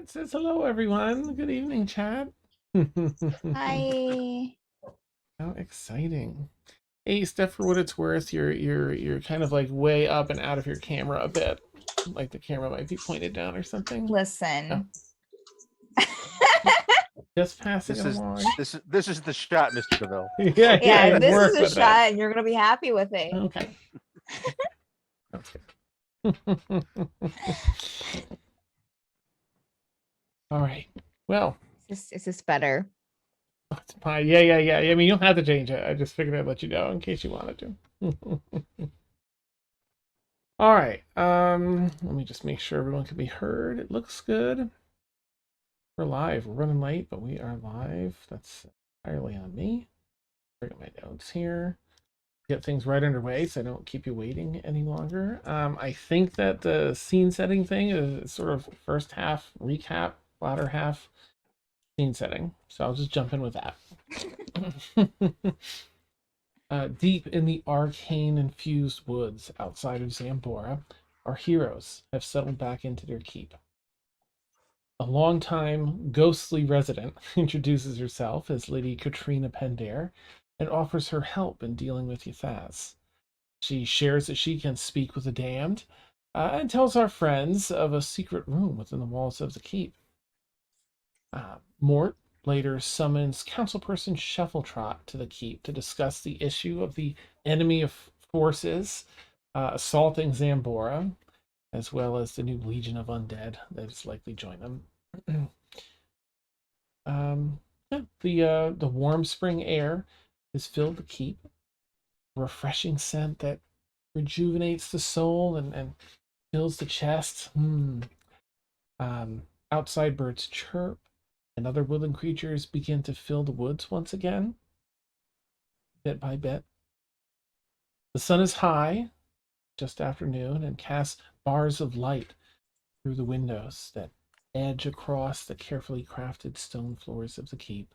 Chat says hello, everyone. Good evening, chat. Hi. How exciting! Hey, Steph, for what it's worth, you're kind of like way up and out of your camera a bit, like the camera might be pointed down or something. Oh, Listen. just passing This it is along. this is the shot, Mr. DeVille. Yeah, Yeah, this work is a with shot and you're gonna be happy with it. it. Okay. That's good. All right. Well, Is this better? it's fine. Yeah. I mean, you don't have to change it. I just figured I'd let you know in case you wanted to. All right. Let me just make sure everyone can be heard. It looks good. We're live. We're running late, but we are live. That's entirely on me. Bring up my notes here. Get things right underway so I don't keep you waiting any longer. I think that the scene setting thing is sort of first half recap, latter half scene setting. So I'll just jump in with that. Deep in the arcane-infused woods outside of Zambora, our heroes have settled back into their keep. A longtime ghostly resident introduces herself as Lady Katrina Pendare and offers her help in dealing with Yathaz. She shares that she can speak with the damned and tells our friends of a secret room within the walls of the keep. Mort later summons councilperson Shuffletrot to the keep to discuss the issue of the enemy of forces assaulting Zambora, as well as the new legion of undead that is likely join them. The warm spring air has filled the keep, a refreshing scent that rejuvenates the soul and fills the chest. Outside birds chirp, and other woodland creatures begin to fill the woods once again, bit by bit. The sun is high, just afternoon, and casts bars of light through the windows that edge across the carefully crafted stone floors of the keep.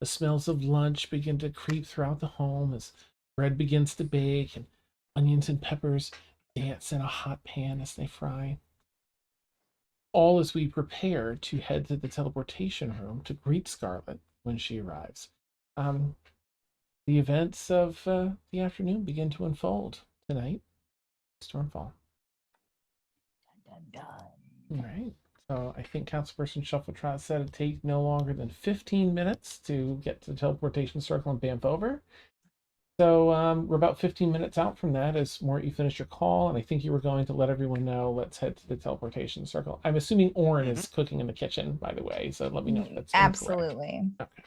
The smells of lunch begin to creep throughout the home as bread begins to bake and onions and peppers dance in a hot pan as they fry. All as we prepare to head to the teleportation room to greet Scarlet when she arrives. Um, the events of the afternoon begin to unfold tonight. Stormfall. Dun, dun, All dun. right. So I think Councilperson Shuffletrot said it'd take no longer than 15 minutes to get to the teleportation circle and bamf over. So we're about 15 minutes out from that as Mort, you finished your call, and I think you were going to let everyone know, let's head to the teleportation circle. I'm assuming Orin is cooking in the kitchen, by the way, so let me know if that's Absolutely. incorrect. Okay.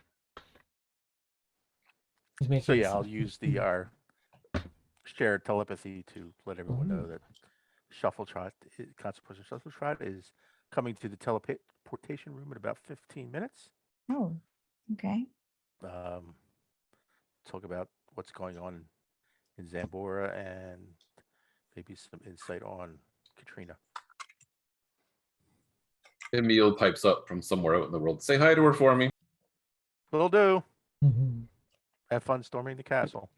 He's making So yeah, I'll use our shared telepathy to let everyone know that Consequence Shuffletrot is coming to the teleportation room in about 15 minutes. Oh, okay. Talk about what's going on in Zambora and maybe some insight on Katrina. Emil pipes up from somewhere out in the world. Say hi to her for me. Will do. Mm-hmm. Have fun storming the castle.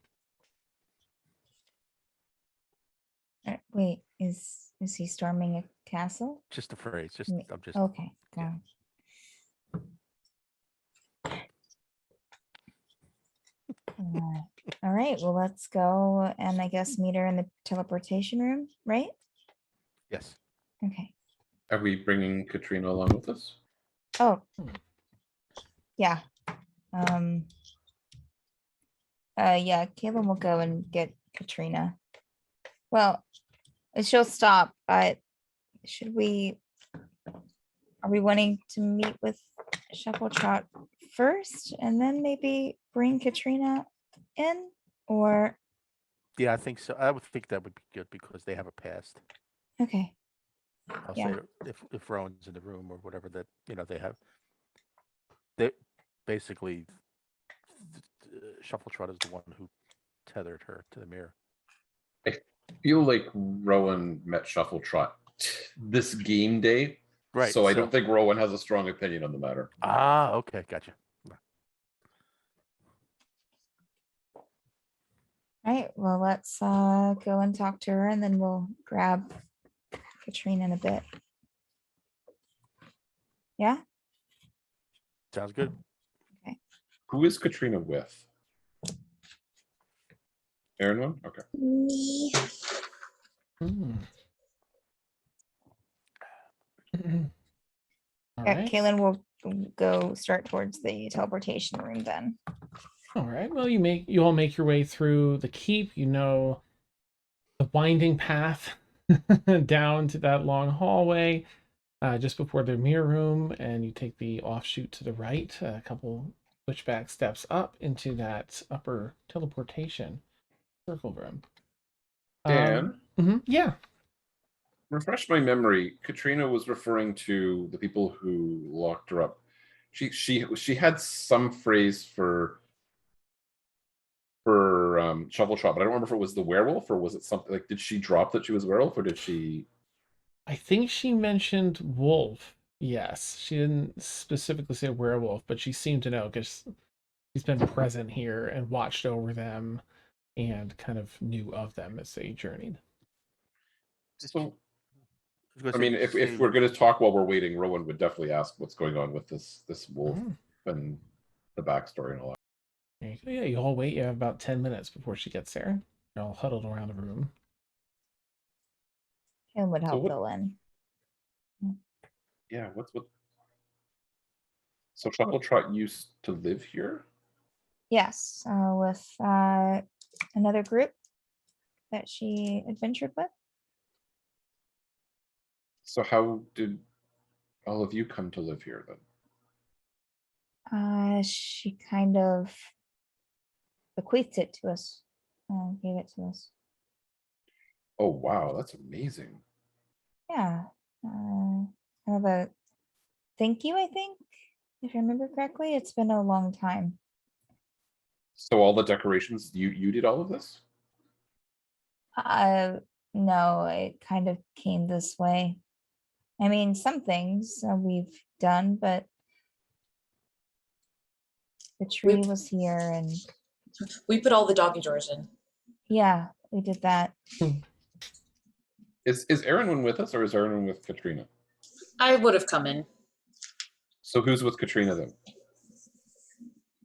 Wait, is he storming a castle? Just a phrase. I'm just. Okay, go yeah. on. All right, well, let's go and I guess meet her in the teleportation room, right? Yes. Okay. Are we bringing Katrina along with us? Oh, yeah. Yeah, Caleb will go and get Katrina. Well, she'll stop, but are we wanting to meet with Shuffletrot first and then maybe bring Katrina in? Or Yeah, I think so. I would think that would be good because they have a past. okay. I'll Yeah. say if Rowan's in the room or whatever that they have. They basically Shuffletrot is the one who tethered her to the mirror. I feel like Rowan met Shuffletrot this game day. Right. So I don't think Rowan has a strong opinion on the matter. Ah, okay, gotcha. All right, well, let's go and talk to her and then we'll grab Katrina in a bit. Yeah. Sounds good. Who is Katrina with? Aaron one? Okay. Me. Hmm. All Yeah, right. Kaylin will go start towards the teleportation room then. All right. Well, you all make your way through the keep. You know the winding path down to that long hallway just before the mirror room, and you take the offshoot to the right, a couple switchback steps up into that upper teleportation circle room. Dan, Yeah. refresh my memory. Katrina was referring to the people who locked her up. She had some phrase for shovel trot, but I don't remember if it was the werewolf or was it something like, did she drop that she was a werewolf or did she? I think she mentioned wolf. Yes, she didn't specifically say werewolf, but she seemed to know because she's been present here and watched over them and kind of knew of them as they journeyed. So, was gonna I say, mean, did you if say- we're going to talk while we're waiting, Rowan would definitely ask what's going on with this wolf Mhm. and the backstory and all that. There you go. Yeah, you all wait. You have about 10 minutes before she gets there. You're all huddled around the room. Kaylin would So help what- fill in. Yeah, what? So Shovel Trot used to live here? Yes, with another group that she adventured with. So how did all of you come to live here then? She kind of bequeathed it to us, gave it to us. Oh wow, that's amazing. Yeah, kind of a thank you, I think, if I remember correctly. It's been a long time. So all the decorations, you did all of this? No, it kind of came this way. I mean, some things we've done, but the tree was here, and We put all the doggy drawers in. yeah, we did that. Is Aaron one with us or is Aaron one with Katrina? I would have come in. So who's with Katrina then?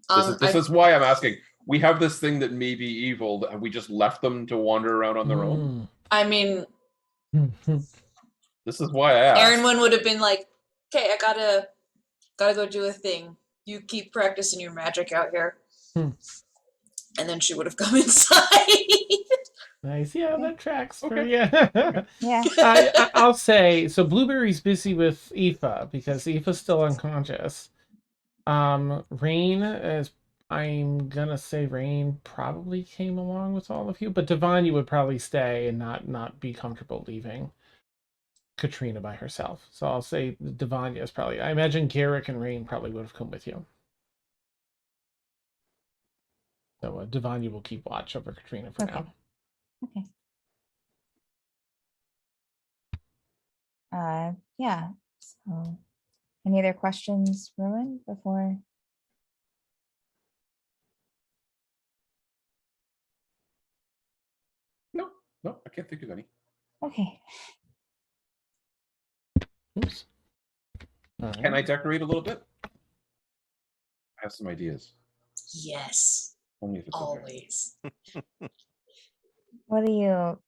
Um, This is why I'm asking. We have this thing that may be evil. Have we just left them to wander around on their own? I mean, This is why I asked. Aaron one would have been like, "Okay, I gotta go do a thing. You keep practicing your magic out here." And then she would have come inside. Nice. Yeah, that tracks. For, Okay. yeah. Yeah. I'll say, so Blueberry's busy with Aoife because Aoife's still unconscious. Rain, as I'm gonna say Rain probably came along with all of you, but Devon, you would probably stay and not be comfortable leaving Katrina by herself. So I'll say Devon is probably, I imagine Garrick and Rain probably would have come with you. So Devon, you will keep watch over Katrina for Okay. now. Okay. Yeah. So, any other questions, Rowan, before? No, I can't think of any. Okay. Oops. All Can I right. decorate a little bit? I have some ideas. Yes, Only if it's okay. always. What are you?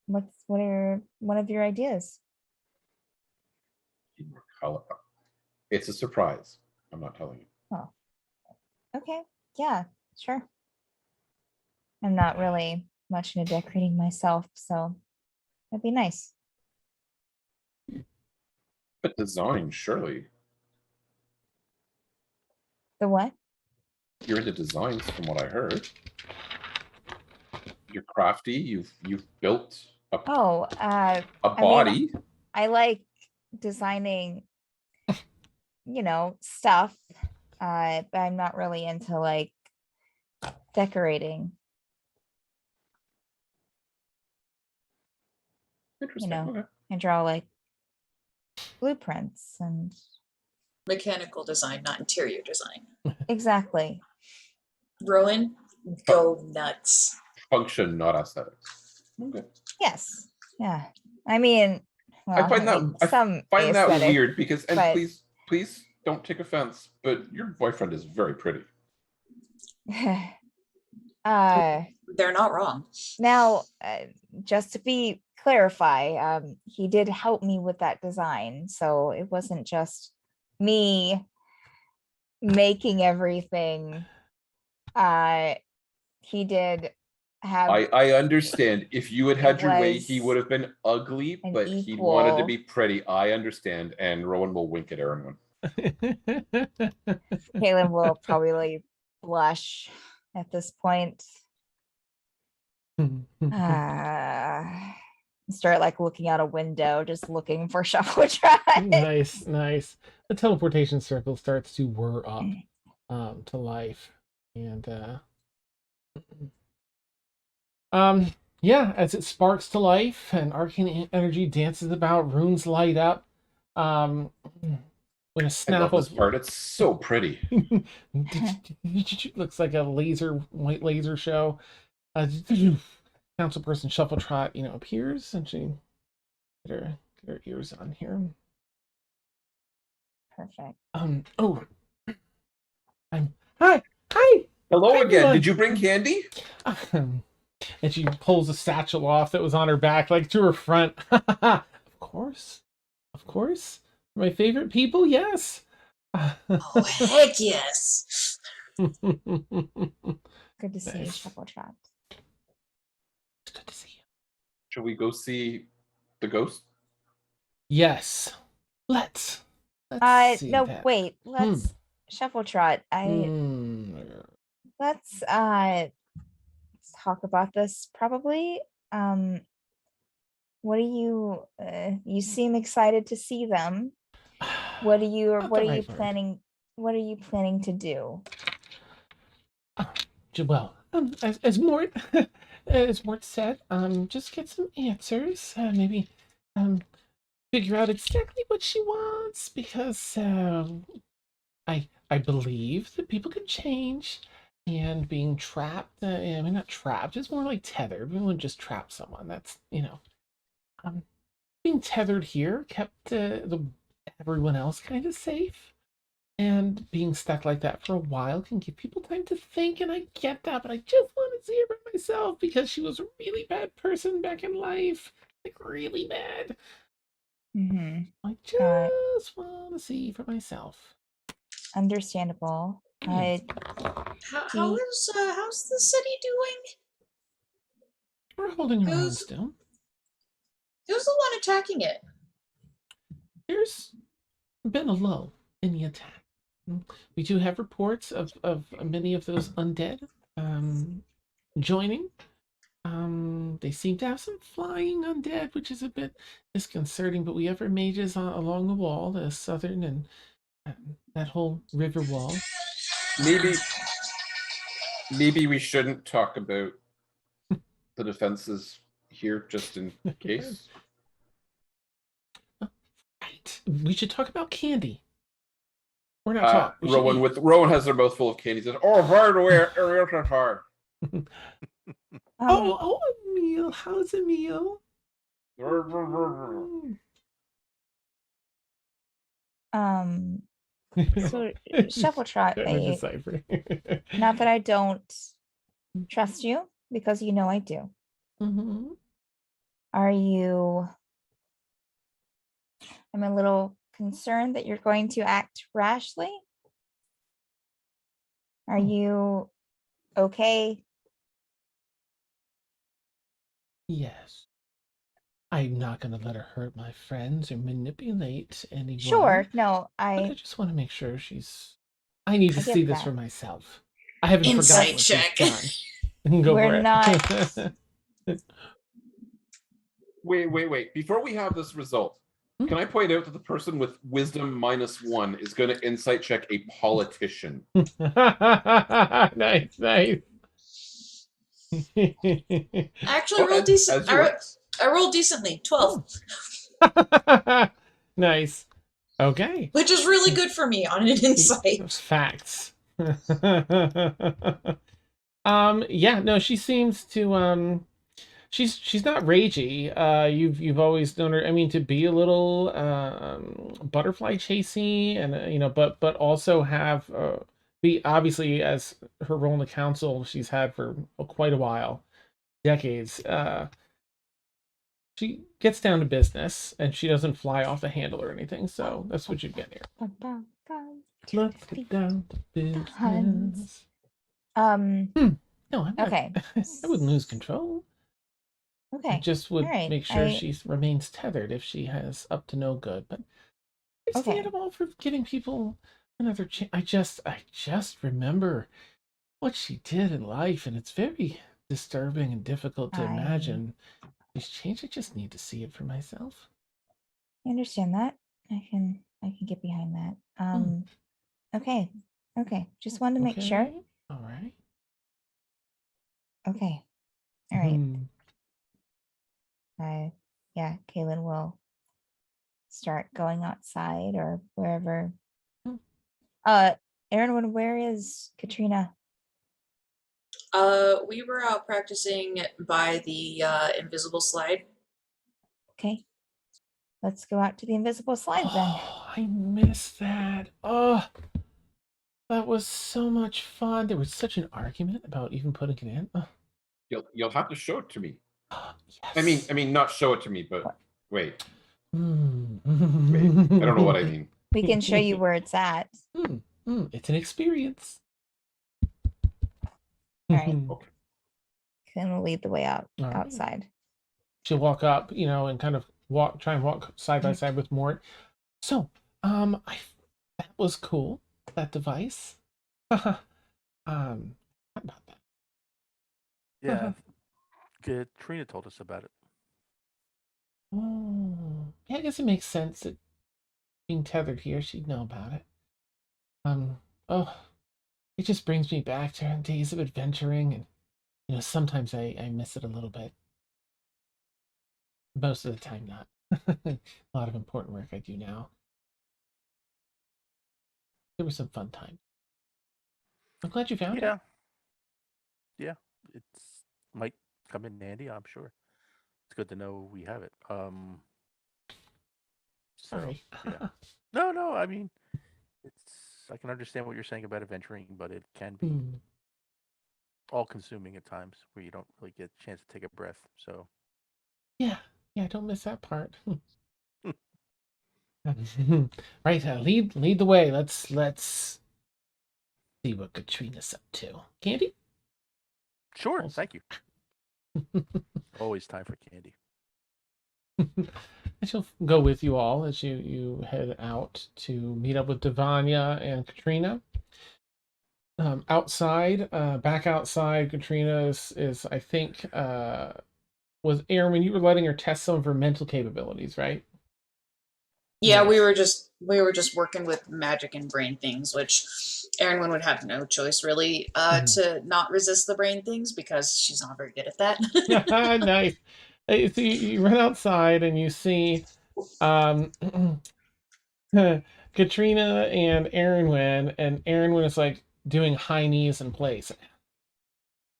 What are one of your ideas? Need more color. It's a surprise. I'm not telling you. Oh. Okay. Yeah. Sure. I'm not really much into decorating myself, so that'd be nice. But design, surely. The what? You're into designs from what I heard. You're crafty. You've built a Oh, a mean, body. I like designing, stuff. But I'm not really into like decorating. Interesting. know. Okay. I draw like blueprints and Mechanical design, not interior design. exactly. Rowan, go nuts. Function, not aesthetics. Okay. Yes. Yeah. I mean, well, I find that some that aesthetic, weird because, and but- please please don't take offense, but your boyfriend is very pretty. They're not wrong. Now, just to clarify, he did help me with that design, so it wasn't just me making everything. He did have I understand. If you had had It your way, he was would have been ugly, an but he wanted to equal- be pretty. I understand, and Rowan will wink at Aaron. Kaylin will probably blush at this point. Start like looking out a window, just looking for Shuffle Trot. Nice, nice. The teleportation circle starts to whir up to life. And yeah, as it sparks to life and arcane energy dances about, runes light up. When a I snap love this of part. It's so pretty. looks like a white laser show. Council person Shuffle Trot, appears, and she get her ears on here. Perfect. Oh, hi. Hello Hi, again. everyone. Did you bring candy? And she pulls a satchel off that was on her back, like to her front. Of course. My favorite people, yes. Oh, heck yes. Good to see you, Nice. Shuffle Trot. Good to see you. Shall we go see the ghost? Yes. Let's see No, that. wait. Let's Shuffle Trot. Let's talk about this probably. What do you you seem excited to see them. What are you Not the right word. What are you planning to do? Well, as Mort as Mort said, just get some answers. Maybe figure out exactly what she wants, because I believe that people can change, and being trapped, I mean, not trapped, it's more like tethered. We wouldn't just trap someone. That's, being tethered here kept everyone else kind of safe. And being stuck like that for a while can give people time to think, and I get that, but I just want to see her for myself, because she was a really bad person back in life. Like, really bad. I just want to see for myself. Understandable. How's the city doing? We're holding her own Who's- still. Who's the one attacking it? There's been a lull in the attack. We do have reports of many of those undead joining. They seem to have some flying undead, which is a bit disconcerting, but we have our mages along the wall, the southern and that whole river wall. Maybe we shouldn't talk about the defenses here, just in case. Right. We should talk about candy. We're not talking. Rowan has their mouth full of candy. Says, "Oh, hard away, hard." Oh, Emil, how's Emil? So Shuffle Trot, Decipher. not that I don't trust you, because you know I do. Are you? I'm a little concerned that you're going to act rashly. Are you okay? Yes. I'm not going to let her hurt my friends or manipulate anyone. Sure. No, But I I just want to make sure she's... I need to I get see this that. for myself. I haven't Insight forgotten what check. she's done. Go We're for it. not- Wait. Before we have this result, can I point out that the person with wisdom -1 is going to insight check a politician? Nice. Actually, Well, rolled decent. as you were. I rolled decently. 12, Nice. Okay. which is really good for me on an insight. Facts. Yeah, no, she seems to she's not ragey. You've always known her. I mean, to be a little butterfly chasey, and but also have be obviously as her role in the council she's had for quite a while, decades. She gets down to business, and she doesn't fly off the handle or anything. So that's what you get here. Bum, bum, bum, Let's get down to Tons. business. Um, No, I'm not. Okay. I wouldn't lose control. I okay. just would Alright, make sure I- she remains tethered if she has up to no good. But I Okay. stand them all for giving people another chance. I just remember what she did in life, and it's very disturbing and difficult to imagine. She's changed. I just need to see it for myself. I understand that. I can get behind that. Okay. Okay. Just wanted to make sure. Okay? All right. Okay. All right. Mhm. Yeah, Kaylin will start going outside or wherever. Hmm. Aaron, where is Katrina? We were out practicing by the invisible slide. Okay. Let's go out to the invisible slide then. Oh, I missed that. Oh, that was so much fun. There was such an argument about even putting it in. Oh, You'll have to show it to me. yes. I mean, not show it to me, but wait. Hmm. I don't know what I mean. We can show you where it's at. It's an experience. All right. Okay. Kaylin will lead the way out All right. outside. She'll walk up, and kind of try and walk side by side with Mort. So, that was cool. That device. How about that? Yeah. Katrina told us about it. Oh, yeah, I guess it makes sense that being tethered here, she'd know about it. Oh, it just brings me back to days of adventuring, and sometimes I miss it a little bit. Most of the time, not. A lot of important work I do now. There was some fun time. I'm glad you found it. Yeah. Yeah. It's might come in handy, I'm sure. It's good to know we have it. So Sorry. yeah. No, I mean I can understand what you're saying about adventuring, but it can be all consuming at times where you don't really get a chance to take a breath. So Yeah, don't miss that part. Right, lead the way. Let's see what Katrina's up to. Candy? sure, Also- thank you. Always time for candy. I shall go with you all as you head out to meet up with Devanya and Katrina. Outside, back outside, Katrina is I think was Aaron when you were letting her test some of her mental capabilities, right? Yeah, we Yes. were just working with magic and brain things, which Erin would have no choice really to not resist the brain things because she's not very good at that. Nice. So you run outside and you see Katrina and Aaron and Aaron is like doing high knees in place.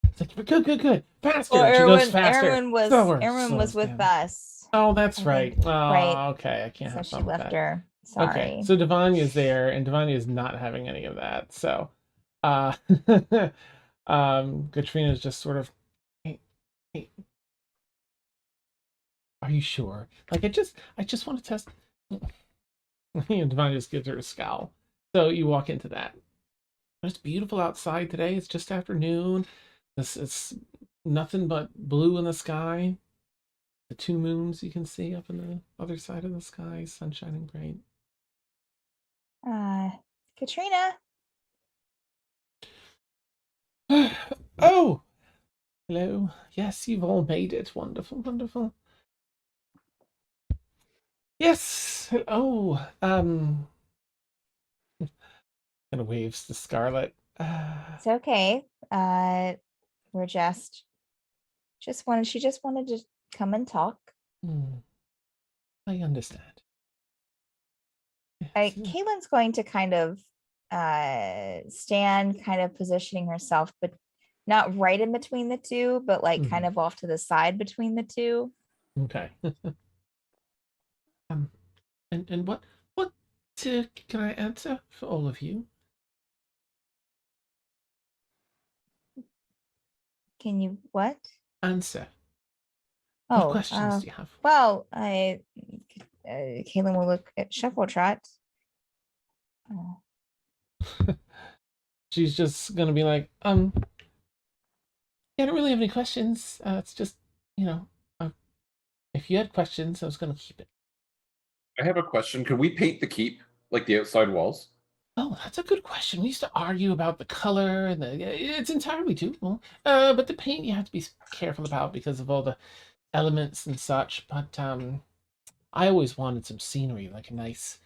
It's like good. Faster. Well, And she goes faster. Aaron was Slower, was slows with down. us. Oh, that's I right. think, Oh, right. okay. I can't So have she fun with left that. her. Sorry. Okay, so Devanya's there, and Devanya is not having any of that. So, uh, Katrina's just sort of, hey, are you sure? Like, I just want to test. Devanya just gives her a scowl. So you walk into that. It's beautiful outside today. It's just afternoon. It's nothing but blue in the sky. The 2 moons you can see up in the other side of the sky, sun shining bright. Katrina. Oh, hello. Yes, you've all made it. Wonderful. Yes. Oh, kind of waves to Scarlet. It's okay. We're she just wanted to come and talk. I understand. Caitlin's going to kind of stand, kind of positioning herself, but not right in between the two, but like kind of off to the side between the two. Okay. And what can I answer for all of you? Can you what? Answer. What Oh, questions do you have? well, Caitlin will look at Shuffle Trot. She's just gonna be like, I don't really have any questions. It's just, if you had questions, I was gonna keep it. I have a question. Can we paint the keep, like the outside walls? Oh, that's a good question. We used to argue about the color and it's entirely doable. But the paint you have to be careful about because of all the elements and such. But I always wanted some scenery, like a nice,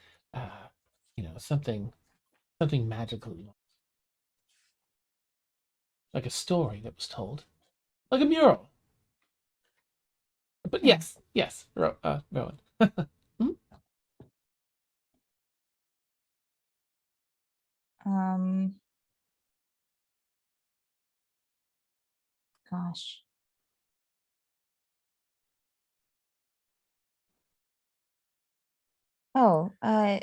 something magical, like a story that was told, like a mural. But yes, Rowan. Gosh. Oh, Caitlin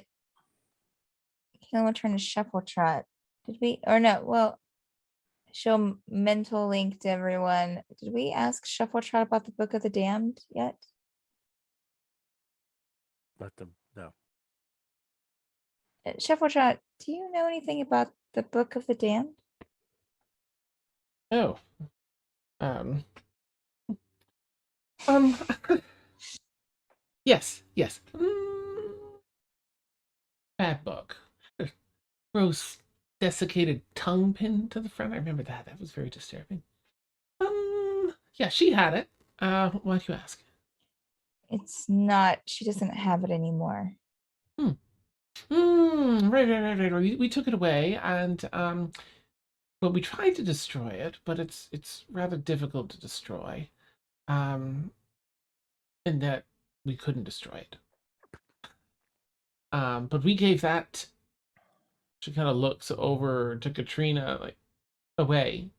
will turn to Shuffle Trot. Did we, or no, well, show mental link to everyone. Did we ask Shuffle Trot about the Book of the Damned yet? Let them know. Shuffle Trot, do you know anything about the Book of the Damned? Oh. Um, yes. Bad book. Gross, desiccated tongue pinned to the front. I remember that. That was very disturbing. Yeah, she had it. Why do you ask? It's not, she doesn't have it anymore. Right. We took it away, and well, we tried to destroy it, but it's rather difficult to destroy. In that we couldn't destroy it. But we gave that. She kind of looks over to Katrina, like away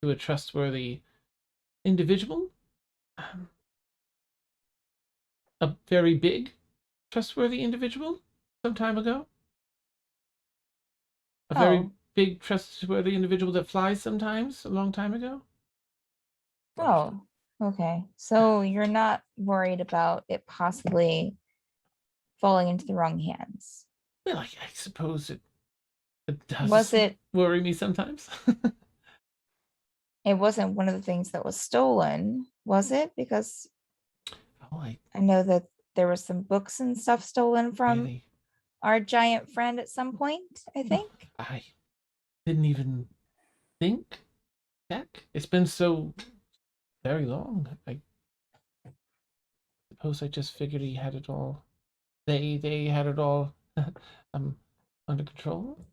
to a trustworthy individual. A very big, trustworthy individual some time ago. A very big, trustworthy individual that flies sometimes a long time ago. Oh, okay. So you're not worried about it possibly falling into the wrong hands. Well, I suppose it does Was it? worry me sometimes. It wasn't one of the things that was stolen, was it? Because I know that there was some books and stuff stolen from really? our giant friend at some point, I think. I didn't even think. Heck, it's been so very long. I suppose I just figured he had it all. They had it all under control.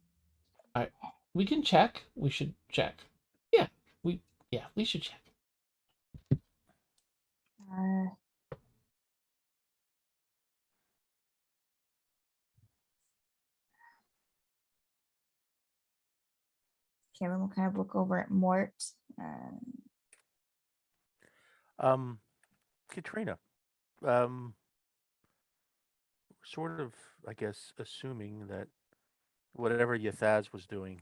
We can check. We should check. We should check. Kevin will kind of look over at Mort. Katrina, sort of, I guess, assuming that whatever Yathaz was doing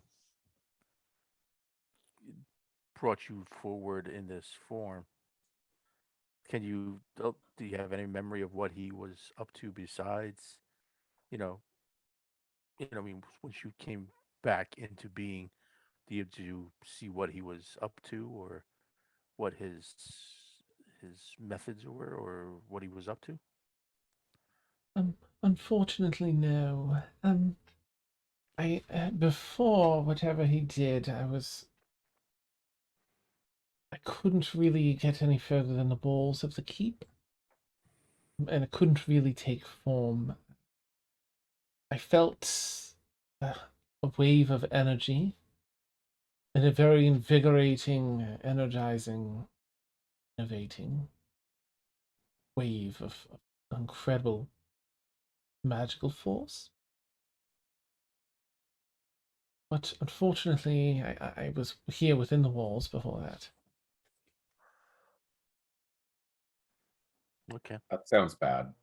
brought you forward in this form. Can you do you have any memory of what he was up to besides, you know, I mean, once you came back into being, did you see what he was up to, or what his methods were, or what he was up to? Unfortunately, no. I before whatever he did, I couldn't really get any further than the walls of the keep, and it couldn't really take form. I felt a wave of energy, and a very invigorating, energizing, innovating wave of incredible magical force. But unfortunately, I was here within the walls before that. Okay. That sounds bad.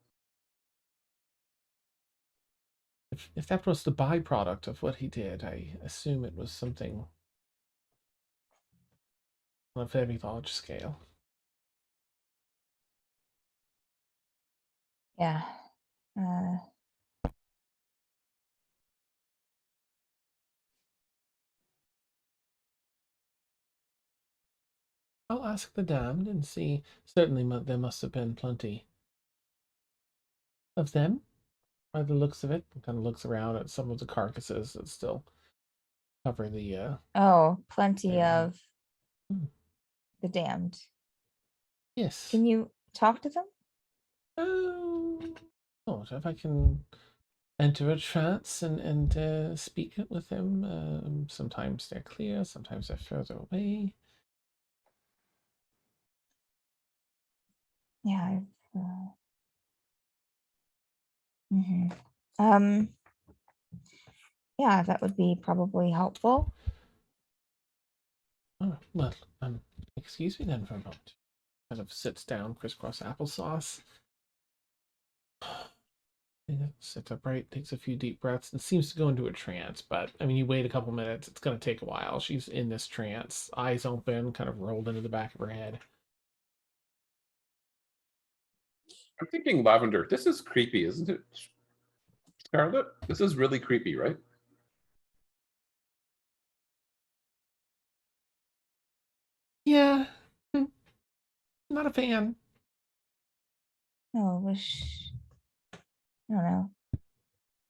If that was the byproduct of what he did, I assume it was something on a very large scale. Yeah. I'll ask the damned and see. Certainly, there must have been plenty of them, by the looks of it. Kind of looks around at some of the carcasses that still cover the. Oh, plenty area. of the damned. Yes. Can you talk to them? Not if I can enter a trance and speak with them. Sometimes they're clear, sometimes they're further away. Yeah. Mhm. Yeah, that would be probably helpful. Oh, well, excuse me then for a moment. Kind of sits down, crisscross applesauce. Sits upright, takes a few deep breaths, and seems to go into a trance. But I mean, you wait a couple minutes; it's going to take a while. She's in this trance, eyes open, kind of rolled into the back of her head. I'm thinking Lavender. This is creepy, isn't it, Scarlet? This is really creepy, right? Yeah, not a fan. Oh, I don't know.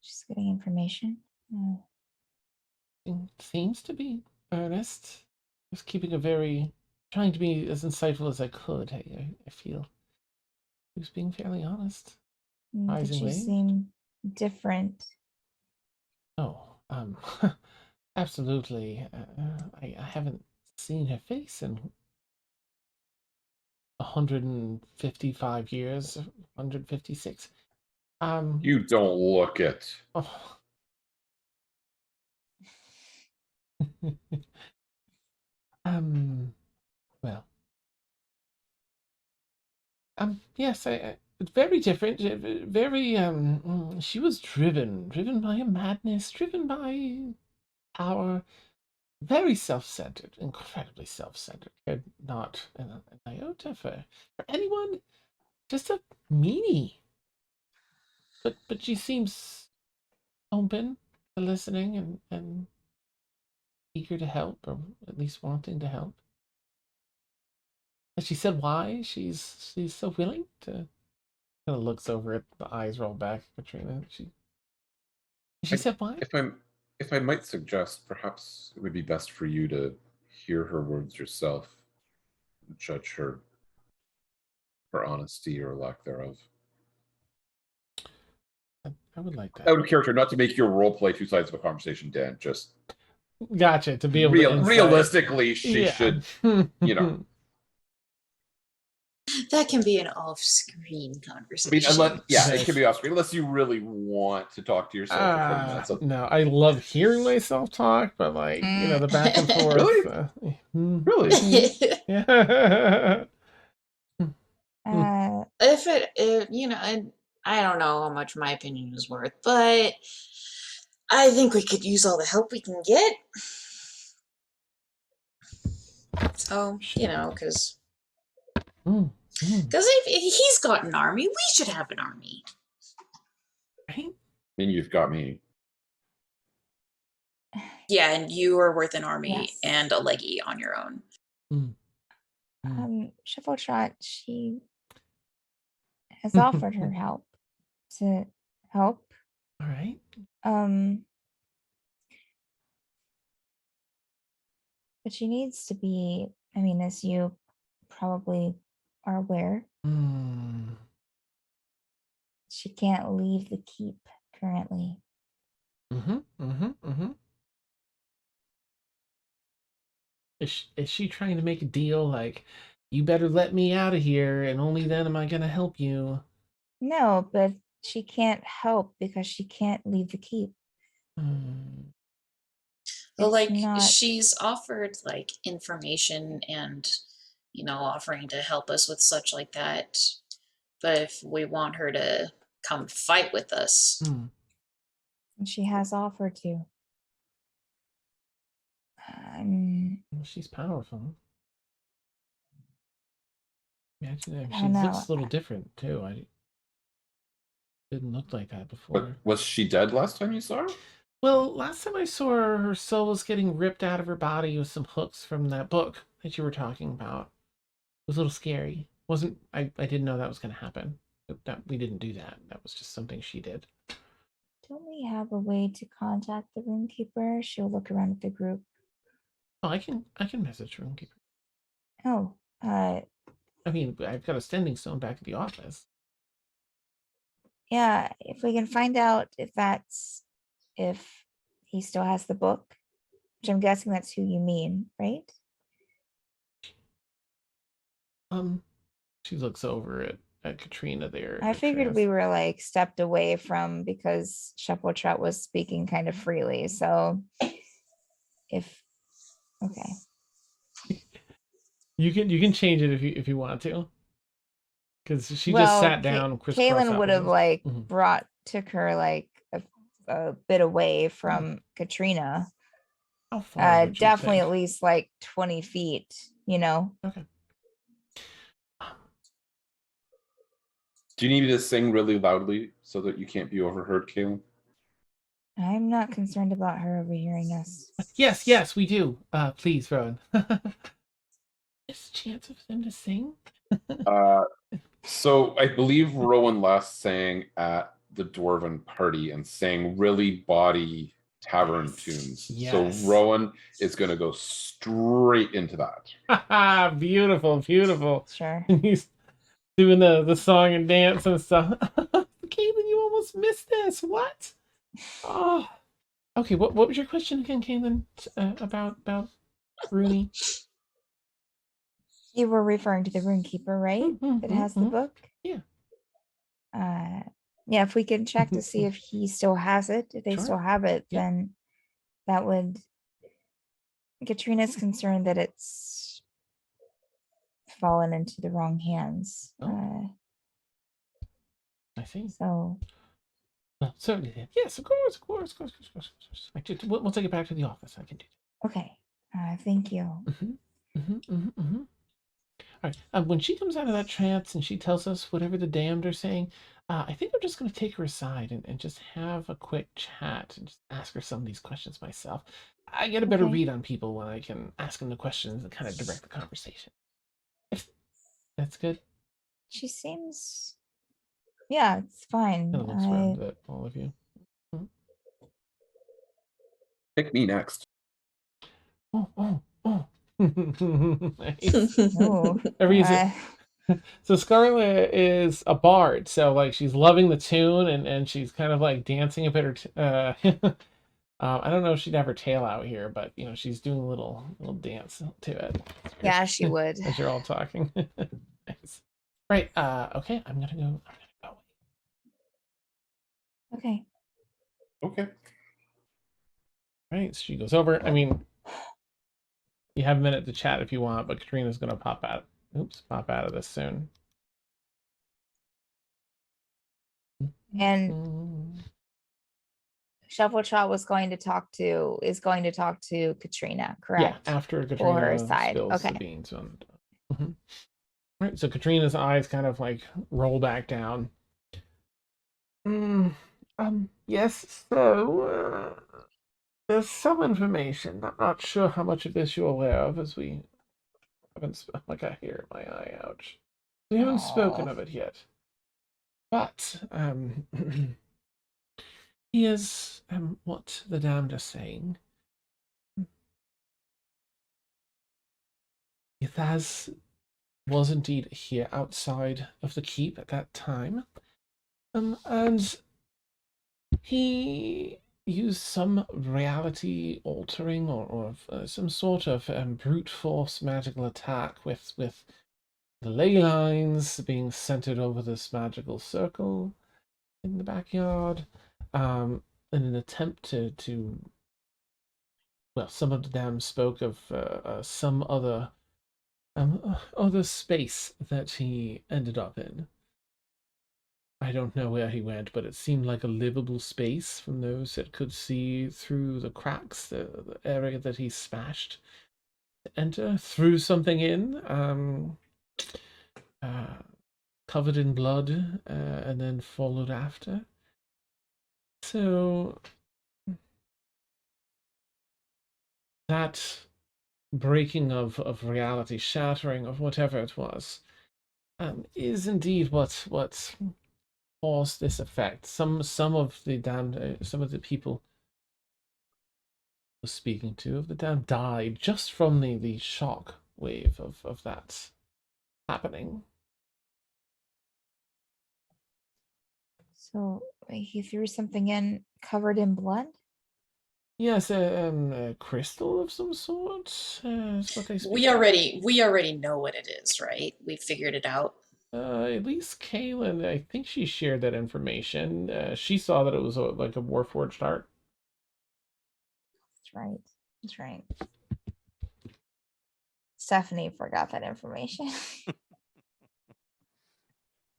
Just getting information. Seems to be earnest. Just keeping trying to be as insightful as I could. I feel he was being fairly honest. Did she Surprisingly. seem different? Oh, absolutely. I haven't seen her face in 155 years, 156. You don't look it. Oh. Well. Yes, it's very different. Very, she was driven by a madness, driven by power. Very self-centered, incredibly self-centered. Cared not an iota for anyone. Just a meanie. But she seems open to listening and eager to help, or at least wanting to help. Has she said why she's so willing to? Kind of looks over it, the eyes roll back at Katrina. She said why? If I might suggest, perhaps it would be best for you to hear her words yourself and judge her honesty or lack thereof. I would like that. Out of character, not to make your role play two sides of a conversation, Dan. Just gotcha. To be able to realistically, she should, you know. That can be an off-screen conversation. I mean, it can be off screen unless you really want to talk to yourself for 20 minutes. No, I love hearing myself talk, but the back and forth. Really? Really? Yeah. If I don't know how much my opinion is worth, but I think we could use all the help we can get. So, because if he's got an army, we should have an army. Right? I mean, you've got me. Yeah, and you are worth an army Yes. and a leggy on your own. Shoveltrot, she has offered her help to help. All right. But she needs to be, as you probably are aware, she can't leave the keep currently. Is she trying to make a deal like, you better let me out of here and only then am I going to help you? No, but she can't help because she can't leave the keep. Well, It's like not- she's offered like information and offering to help us with such like that. But if we want her to come fight with us, Hmm. And she has offered to. Well, she's powerful. Imagine if I she don't know. looks a little different too. I didn't look like that before. But was she dead last time you saw her? Well, last time I saw her, her soul was getting ripped out of her body with some hooks from that book that you were talking about. It was a little scary. Wasn't I didn't know that was going to happen. We didn't do that. That was just something she did. Don't we have a way to contact the roomkeeper? She'll look around at the group. Oh, I can message roomkeeper. Oh, I mean, I've got a standing stone back at the office. yeah, if we can find out if he still has the book, which I'm guessing that's who you mean, right? She looks over at Katrina there. I at figured Trance. we were like stepped away from because Shuffletrot was speaking kind of freely. So okay. You can change it if you want to. Because she just Well, sat down. Kaylin would have like Mhm. took her like a bit away from Katrina. How far? Would you Definitely think? at least like 20 feet, Okay. Do you need me to sing really loudly so that you can't be overheard, Kaylin? I'm not concerned about her overhearing us. Yes, we do. Please, Rowan. There's a chance of them to sing. So I believe Rowan last sang at the Dwarven party and sang really bawdy tavern tunes. Yes. So Rowan is going to go straight into that. Beautiful. Sure. And he's doing the song and dance and stuff. Caitlin, you almost missed this. What? Oh. Okay, what was your question again, Caitlin? About Rooney? You were referring to the roomkeeper, right? That has the book? Yeah. Yeah, if we can check to see if he still has it, if they Sure. still have it, Yeah. then that would. Katrina's concerned that it's fallen into the wrong hands. Oh. I see. So Certainly. Yes, of course. We'll take it back to the office. I can do okay. Thank you. that. All right. When she comes out of that trance and she tells us whatever the damned are saying, I think I'm just going to take her aside and just have a quick chat and just ask her some of these questions myself. I get a better Okay. read on people when I can ask them the questions and kind of direct the conversation. If that's good. She seems. Yeah, it's fine. Kind of looks around at all of you. Pick me next. Oh. Nice. No. So Scarlet is a bard, so like she's loving the tune and she's kind of like dancing a bit. I don't know if she'd have her tail out here, but she's doing a little dance to it. Yeah, she would. As you're all talking. Nice. Right. Okay. I'm gonna go. Okay. Okay. Right. So she goes over. I mean, you have a minute to chat if you want, but Katrina's gonna pop out of this soon. And Shuffletrot is going to talk to Katrina, correct? Yeah, after Or Katrina her side. spills the Okay. beans on. Right. So Katrina's eyes kind of like roll back down. Yes. So there's some information. I'm not sure how much of this you're aware of, as we haven't. Like I hear my eye. Ouch. We haven't spoken of it yet. But here's what the damned are saying. Ithaz was indeed here outside of the keep at that time, and he used some reality altering or some sort of brute force magical attack with the ley lines being centered over this magical circle in the backyard, in an attempt to well, some of them spoke of some other space that he ended up in. I don't know where he went, but it seemed like a livable space from those that could see through the cracks, the area that he smashed to enter, threw something in, uh, covered in blood, and then followed after. So that breaking of reality, shattering of whatever it was, is indeed what caused this effect. Some of the damned, some of the people I was speaking to of the damned died just from the shock wave of that happening. So he threw something in covered in blood? Yes, a crystal of some sort is what they speak. We already know what it is, right? We figured it out. At least Kaylin, I think she shared that information. She saw that it was like a Warforged art. That's right. That's right. Stephanie forgot that information.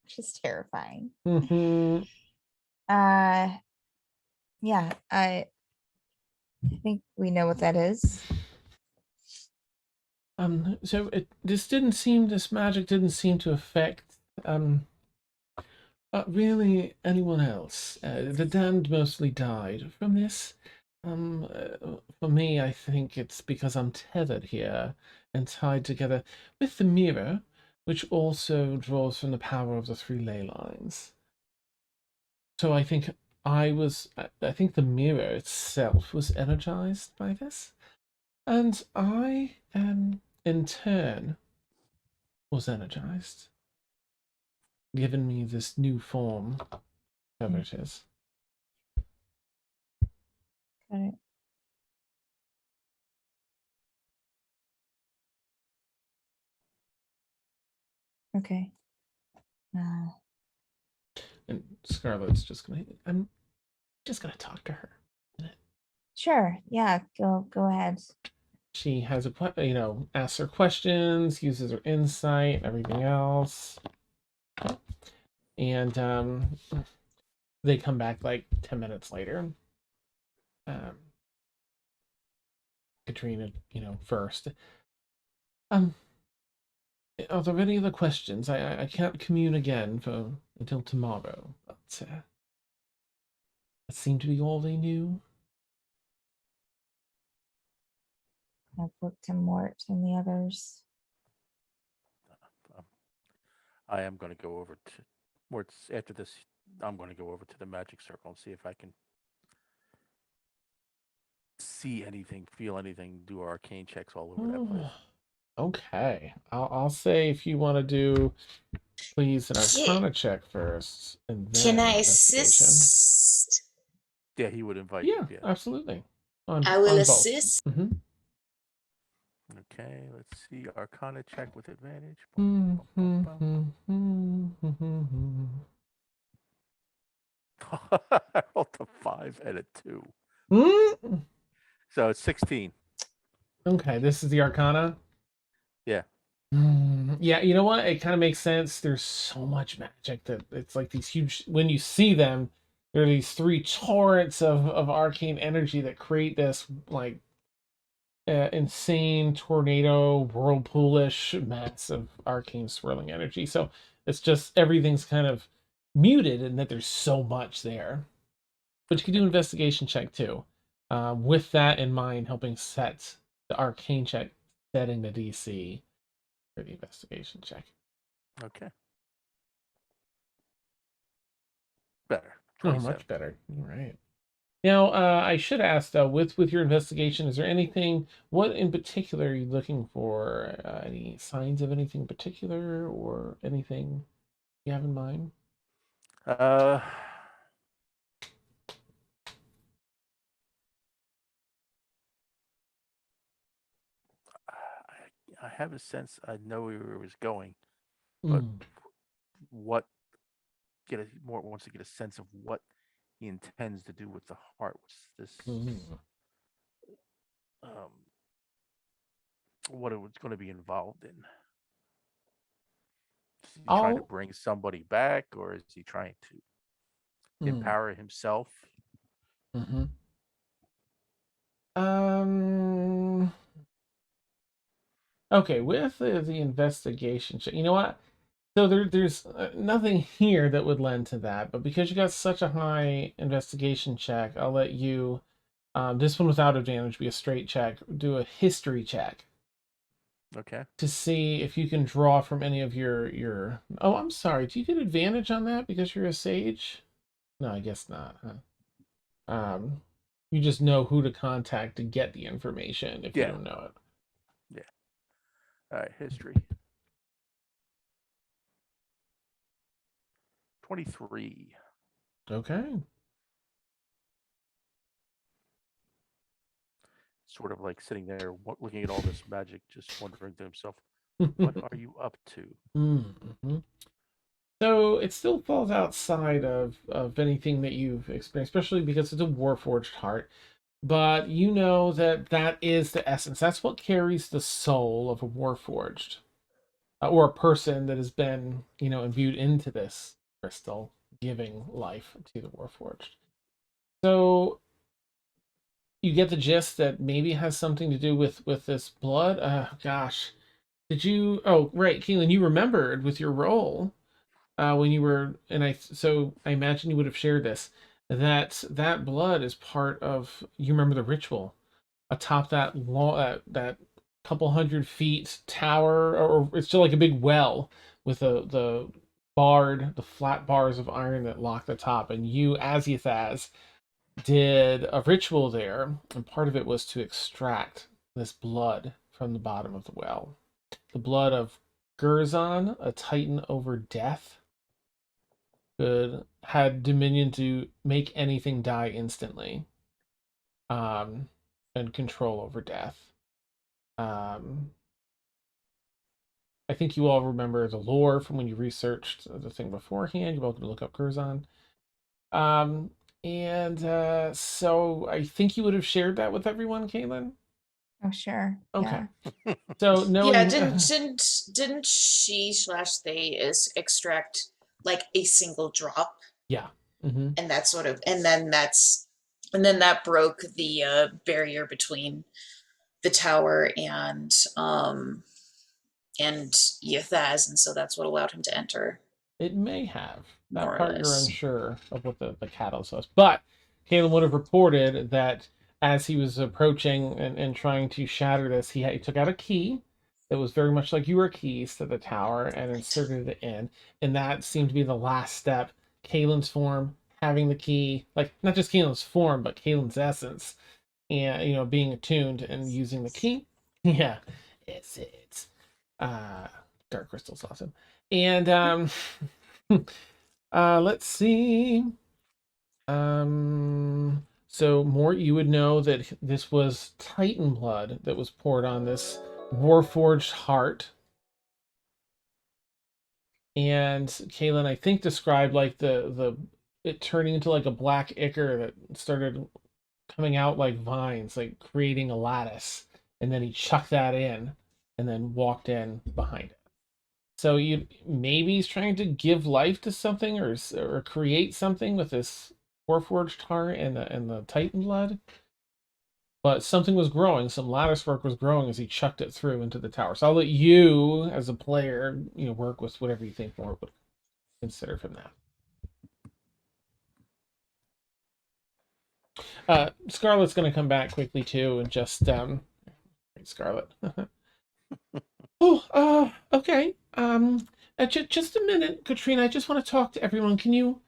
Which is terrifying. Mm-hmm. Yeah, I think we know what that is. So this magic didn't seem to affect really anyone else. The damned mostly died from this. For me, I think it's because I'm tethered here and tied together with the mirror, which also draws from the power of the three ley lines. So I think I think the mirror itself was energized by this, and I, in turn, was energized, giving me this new form, whatever it is. Got it. Okay. And Scarlett's just gonna, I'm just gonna talk to her. Sure. Yeah. Go ahead. She has asks her questions, uses her insight, and everything else. And they come back like 10 minutes later. Katrina, first. Are there any other questions? I can't commune again until tomorrow, but that seemed to be all they knew. I've looked to Mort and the others. I am going to go over to Mort's after this. I'm going to go over to the magic circle and see if I can see anything, feel anything, do arcane checks all over that place. Okay, I'll say if you want to do, please, an Yeah. Arcana check first, and then Can I investigation. assist? Yeah, he would invite Yeah, you. Yeah. absolutely. I will on both. assist. Mm-hmm. Okay, let's see. Arcana check with advantage. I rolled a 5 and a 2. So it's 16. Okay, this is the Arcana. Yeah. Yeah, you know what? It kind of makes sense. There's so much magic that it's like these huge. When you see them, there are these three torrents of arcane energy that create this like insane tornado whirlpoolish mass of arcane swirling energy. So it's just everything's kind of muted, and that there's so much there. But you can do an investigation check too, with that in mind, helping set the arcane check, setting the DC for the investigation check. Okay. Better. Oh, 27. much better. All right. Now, I should ask though, with your investigation, is there anything? What in particular are you looking for? Any signs of anything in particular, or anything you have in mind? I have a sense I know where it was going, but what Mort wants to get a sense of what he intends to do with the heart. What's this? what it was going to be involved in. Is he trying to All bring somebody back, or is he trying to empower himself? Mm-hmm. Um. Okay, with the investigation check, you know what? So there's nothing here that would lend to that, but because you got such a high investigation check, I'll let you. This one without advantage be a straight check. Do a history check Okay. to see if you can draw from any of your. Oh, I'm sorry. Do you get advantage on that because you're a sage? No, I guess not. Huh? You just know who to contact to get the information if you Yeah. don't know it. Yeah. All right. History. 23. Okay. Sort of like sitting there looking at all this magic, just wondering to himself, what are you up to? Mm-hmm. So it still falls outside of anything that you've experienced, especially because it's a Warforged heart. But you know that that is the essence. That's what carries the soul of a Warforged, or a person that has been, imbued into this crystal, giving life to the Warforged. So you get the gist that maybe it has something to do with this blood. Gosh, did you? Oh, right, Keelan, you remembered with your role when you were, and I imagine you would have shared this, that blood is part of. You remember the ritual atop that that couple 100 feet tower, or it's still like a big well with the flat bars of iron that lock the top, and you, Aziathaz, did a ritual there, and part of it was to extract this blood from the bottom of the well. The blood of Gurzon, a titan over death, had dominion to make anything die instantly, um, and control over death. Um, I think you all remember the lore from when you researched the thing beforehand. You're welcome to look up Curzon. Um, and so I think you would have shared that with everyone, Caitlin. Oh, sure. Okay. Yeah. So Yeah, knowing, didn't she slash they is extract like a single drop, yeah. Mm-hmm. and that sort of, and then that broke the barrier between the tower and Yathaz, and so that's what allowed him to enter, It may have. That more or part you're less. unsure of what the catalyst was. But Caleb would have reported that as he was approaching and trying to shatter this, he took out a key that was very much like your keys to the tower and inserted it in. And that seemed to be the last step. Kalen's form, having the key, like not just Kalen's form, but Kalen's essence, and being attuned and using the key. Yeah, it's dark crystal's awesome. And let's see. So Mort, you would know that this was Titan blood that was poured on this Warforged heart. And Kaylin, I think, described like the it turning into like a black ichor that started coming out like vines, like creating a lattice. And then he chucked that in and then walked in behind it. So maybe he's trying to give life to something or create something with this Warforged heart and the Titan blood. But something was growing, some lattice work was growing as he chucked it through into the tower. So I'll let you, as a player, work with whatever you think more would consider from that. Scarlet's going to come back quickly too, and just Scarlet. Oh, okay. Just a minute, Katrina. I just want to talk to everyone. Can you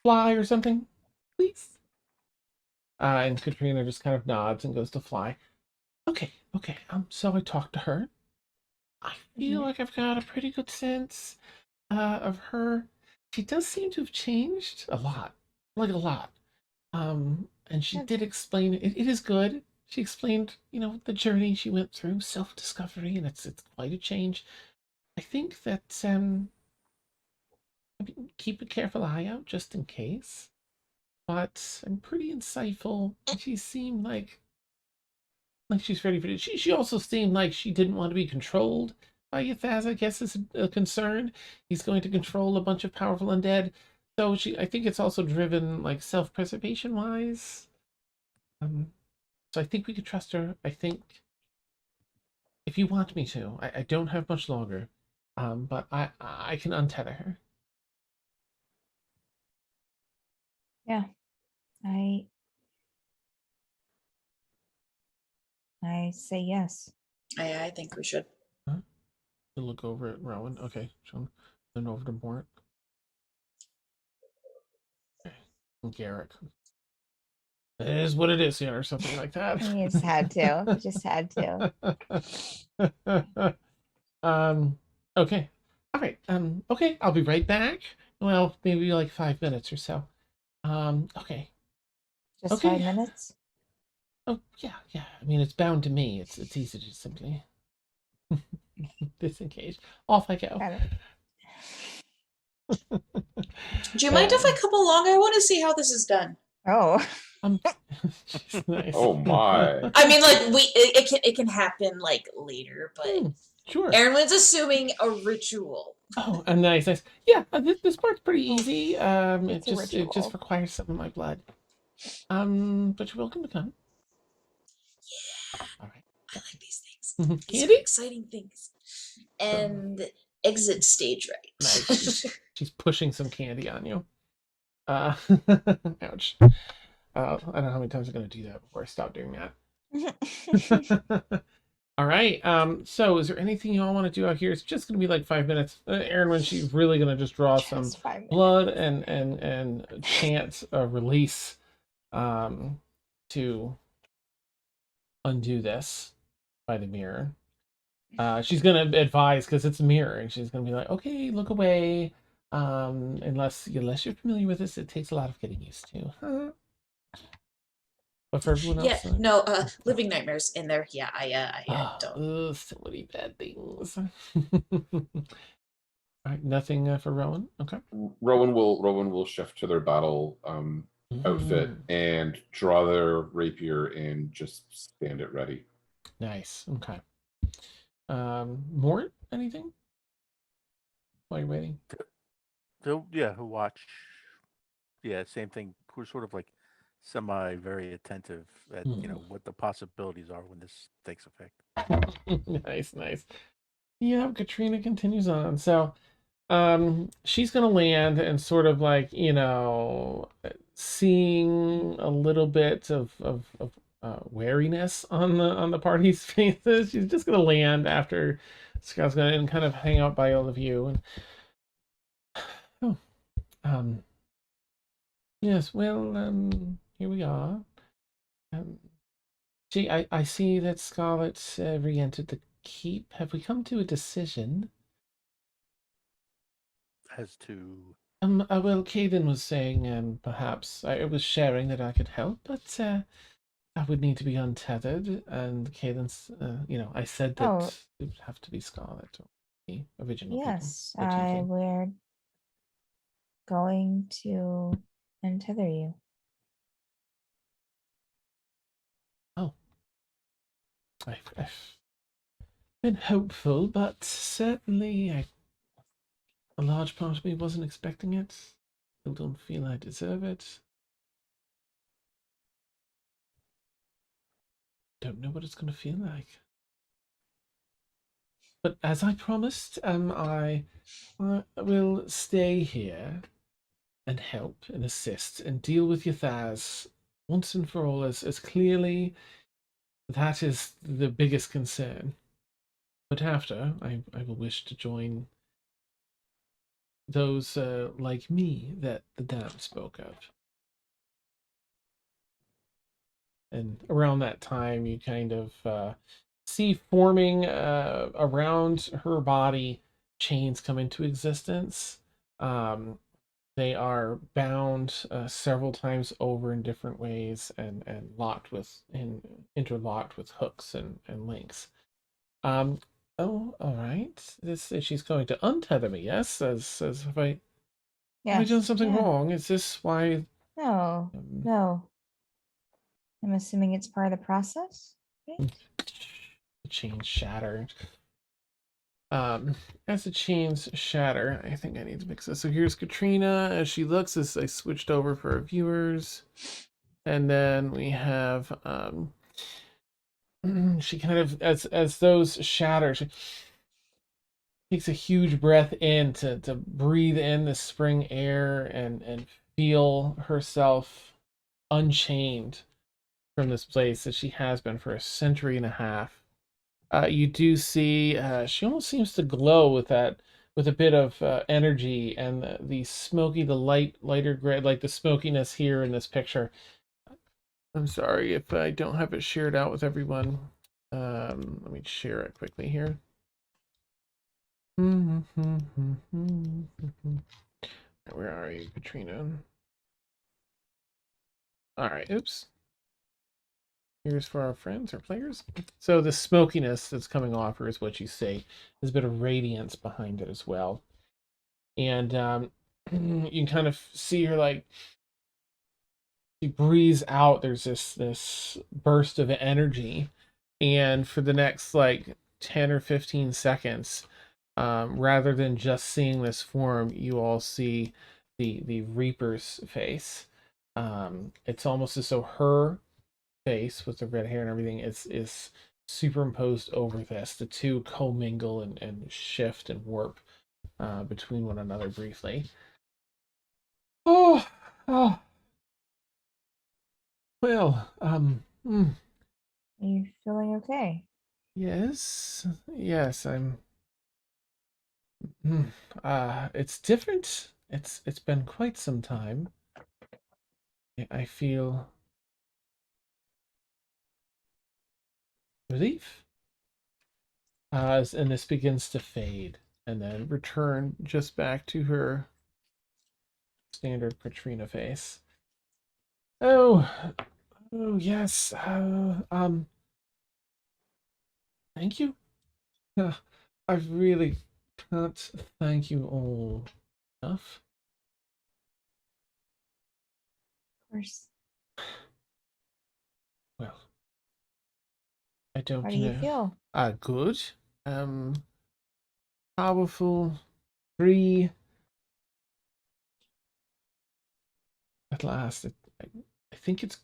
fly or something, please? And Katrina just kind of nods and goes to fly. Okay. So I talked to her. I feel like I've got a pretty good sense of her. She does seem to have changed a lot, like a lot. And she did explain it is good. She explained, the journey she went through, self-discovery, and it's quite a change. I think that keep a careful eye out just in case. But I'm pretty insightful. She seemed like like she's ready for it. She also seemed like she didn't want to be controlled by Yathaz, I guess is a concern. He's going to control a bunch of powerful undead. So I think it's also driven like self-preservation wise. So I think we could trust her. I think if you want me to, I don't have much longer. But I can untether her. Yeah. I say yes. I think we should. To look over at Rowan. Okay, then over to Mort. Okay. And Garrick. It is what it is, or something like that. He just had to. He just had to. Okay. All right. Okay, I'll be right back. Well, maybe like 5 minutes or so. Okay. Just Okay. 5 minutes? Oh, yeah. I mean, it's bound to me. It's easy to simply disengage. Off I go. Got it. Do you mind if I come along? I want to see how this is done. Oh. She's nice. Oh my. I mean, like it can happen like later, but Sure. Erin's assuming a ritual. Oh, and nice. Yeah, this part's pretty easy. It a just ritual. requires some of my blood. But you're welcome to come. Yeah. All right. I like these things. Mhm. These Candy? are exciting things. And exit stage right. Nice. She's pushing some candy on you. Ouch. I don't know how many times I'm gonna do that before I stop doing that. All right. So is there anything you all want to do out here? It's just gonna be like 5 minutes. Erin, when she's really gonna just draw some Just 5 minutes. blood and chant a release to undo this by the mirror. She's gonna advise because it's a mirror, and she's gonna be like, okay, look away. Unless you're familiar with this, it takes a lot of getting used to. Huh? But for everyone else, Yeah, no, living nightmares in there. Yeah, I don't. so many bad things. All right, nothing for Rowan. Okay. Rowan will shift to their battle outfit and draw their rapier and just stand it ready. Nice. Okay. Mort, anything while you're waiting? He'll watch. Yeah, same thing. We're sort of like very attentive at what the possibilities are when this takes effect. Nice. Yeah, Katrina continues on. So she's gonna land and sort of like, seeing a little bit of wariness on the party's faces. She's just gonna land after Scott's gonna and kind of hang out by all of you. And yes, well, here we are. Gee, I see that Scarlet re-entered the keep. Have we come to a decision? As to Well, Caden was saying, perhaps I was sharing that I could help, but I would need to be untethered, and Caden's, I said that it would have to be Scarlet or the original people. Yes, What do you think? we're going to untether you. Oh. I've been hopeful, but certainly a large part of me wasn't expecting it. Still don't feel I deserve it. Don't know what it's going to feel like. But as I promised, I will stay here and help and assist and deal with Yathaz once and for all as clearly. That is the biggest concern. But after, I will wish to join those like me that the dam spoke of. And around that time, you kind of see forming around her body chains come into existence. They are bound several times over in different ways and interlocked with hooks and links. Oh, all right. She's going to untether me. Yes, as have I done something wrong? Is this why? No. I'm assuming it's part of the process The chains shatter. As the chains shatter, I think I need to mix this. So here's Katrina as she looks as I switched over for our viewers. And then we have she kind of as those shatter, she takes a huge breath in to breathe in the spring air and feel herself unchained from this place that she has been for a century and a half. You do see she almost seems to glow with a bit of energy, and the smoky, the lighter gray, like the smokiness here in this picture. I'm sorry if I don't have it shared out with everyone. Let me share it quickly here. Where are you, Katrina? All right, oops. Here's for our friends or players. So the smokiness that's coming off her is what you see. There's a bit of radiance behind it as well. And you can kind of see her like she breathes out. There's this burst of energy. And for the next like 10 or 15 seconds, rather than just seeing this form, you all see the Reaper's face. It's almost as though her face with the red hair and everything is superimposed over this. The two commingle and shift and warp between one another briefly. Oh, well, Are you feeling okay? yes, I'm. It's different. It's been quite some time. I feel relief. And this begins to fade and then return just back to her standard Katrina face. Oh, yes. Thank you. I really can't thank you all enough. Of course. Well, I don't How do you know. feel? Good. Powerful, free. At last, I think it's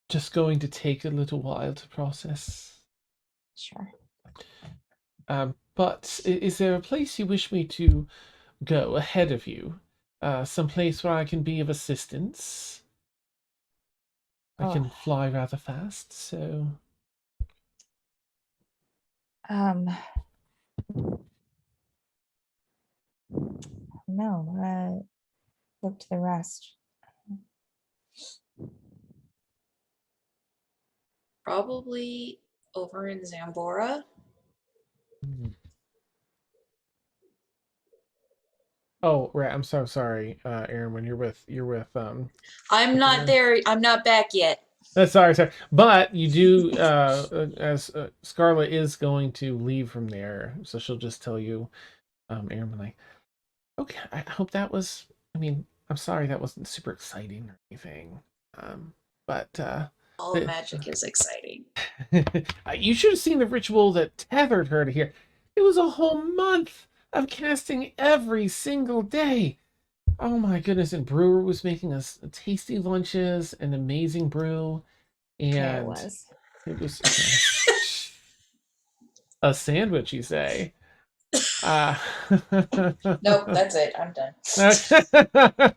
just going to take a little while to process. Sure. But is there a place you wish me to go ahead of you? Some place where I can be of assistance? I Oh. can fly rather fast, so... No, look to the rest. Probably over in Zambora. Oh, right. I'm so sorry, Aaron. When you're with I'm not there. I'm not back yet. Sorry. But you do, as Scarlet is going to leave from there, so she'll just tell you, Aaron, like, okay, I hope that was. I mean, I'm sorry that wasn't super exciting or anything. But All the magic is exciting. you should have seen the ritual that tethered her to here. It was a whole month of casting every single day. Oh my goodness! And Brewer was making us tasty lunches, an amazing brew, and Yeah, it was. it was a sandwich. You say? Nope, that's it. I'm done.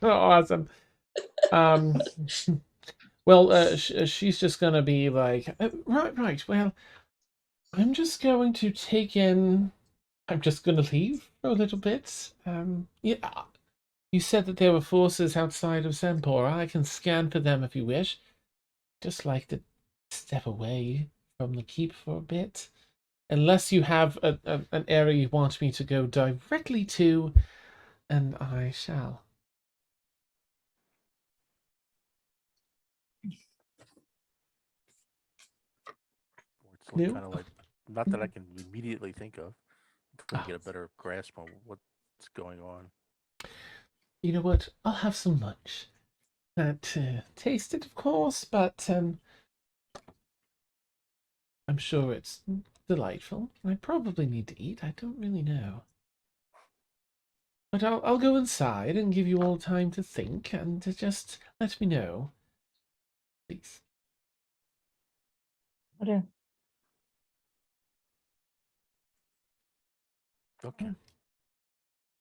Awesome. Well, she's just gonna be like, right. Well, I'm just going to take in. I'm just gonna leave for a little bit. Yeah. You said that there were forces outside of Zempora. I can scan for them if you wish. Just like to step away from the keep for a bit. Unless you have an area you want me to go directly to, and I shall. It's kind of like, not that I can immediately think of. I'm trying to get a better grasp on what's going on. You know what? I'll have some lunch. Not taste it, of course, but I'm sure it's delightful. I probably need to eat. I don't really know. But I'll go inside and give you all time to think and to just let me know. Please. Okay. Okay.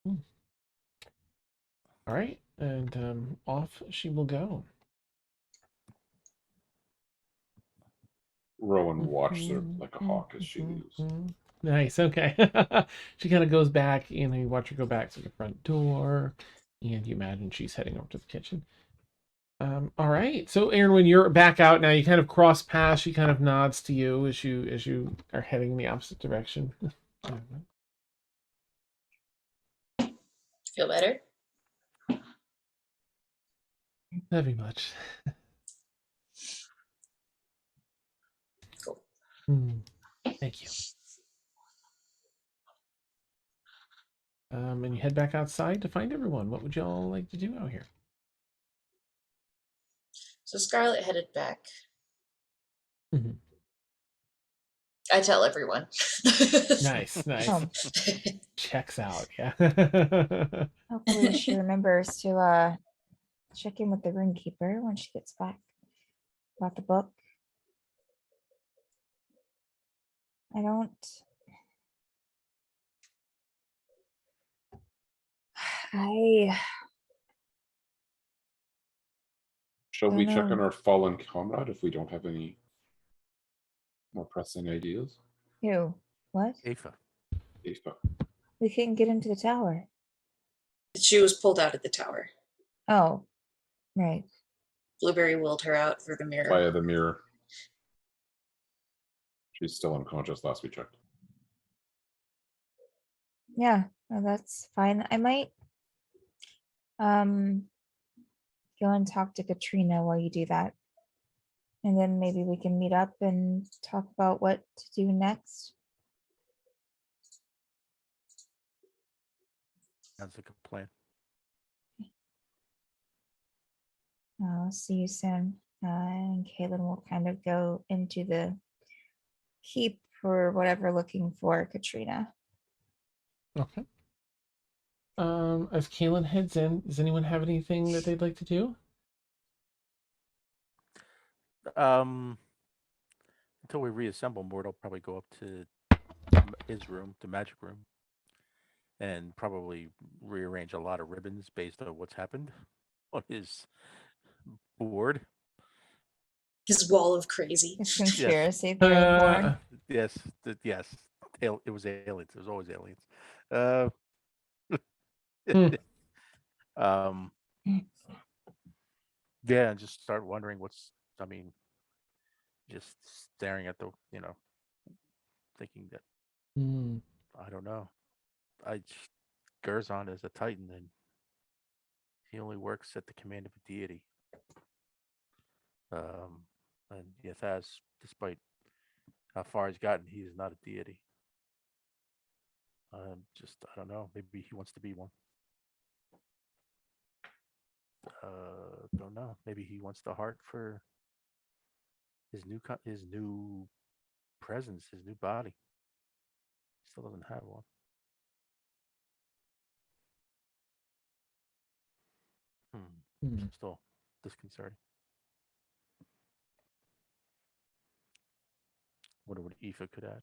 All right. And off she will go. Rowan watched her like a hawk as she leaves. Nice. Okay. She kind of goes back, and you watch her go back to the front door, and you imagine she's heading over to the kitchen. All right. So, Aaron, when you're back out now, you kind of cross paths. She kind of nods to you as you are heading in the opposite direction. Feel better? Very much. Cool. Thank you. And you head back outside to find everyone. What would y'all like to do out here? So Scarlet headed back. Mhm. I tell everyone. Nice. Oh, Checks out. Yeah. hopefully she remembers to check in with the roomkeeper when she gets back about the book. I don't. Shall I we don't check on know. our fallen comrade if we don't have any more pressing ideas? Who? What? Aoife. Aoife. We couldn't get into the tower. She was pulled out of the tower. Oh, right. Blueberry wheeled her out through the mirror. Via the mirror. She's still unconscious last we checked. Yeah, no, that's fine. I might go and talk to Katrina while you do that. And then maybe we can meet up and talk about what to do next. Sounds like a plan. I'll see you soon. And Kaylin will kind of go into the keep or whatever looking for Katrina. Okay. As Kaylin heads in, does anyone have anything that they'd like to do? Until we reassemble, Mort will probably go up to his room, the magic room, and probably rearrange a lot of ribbons based on what's happened on his board. His wall of crazy. His conspiracy theory board. Yes, yes. It was aliens. It was always aliens. Yeah, and just start wondering I mean, just staring at the, thinking that, I don't know. Gerzon is a Titan, and he only works at the command of a deity. And Yathaz, despite how far he's gotten, he is not a deity. I don't know. Maybe he wants to be one. Don't know. Maybe he wants the heart for his new presence, his new body. Still doesn't have one. Still disconcerting. Wonder what Aoife could add.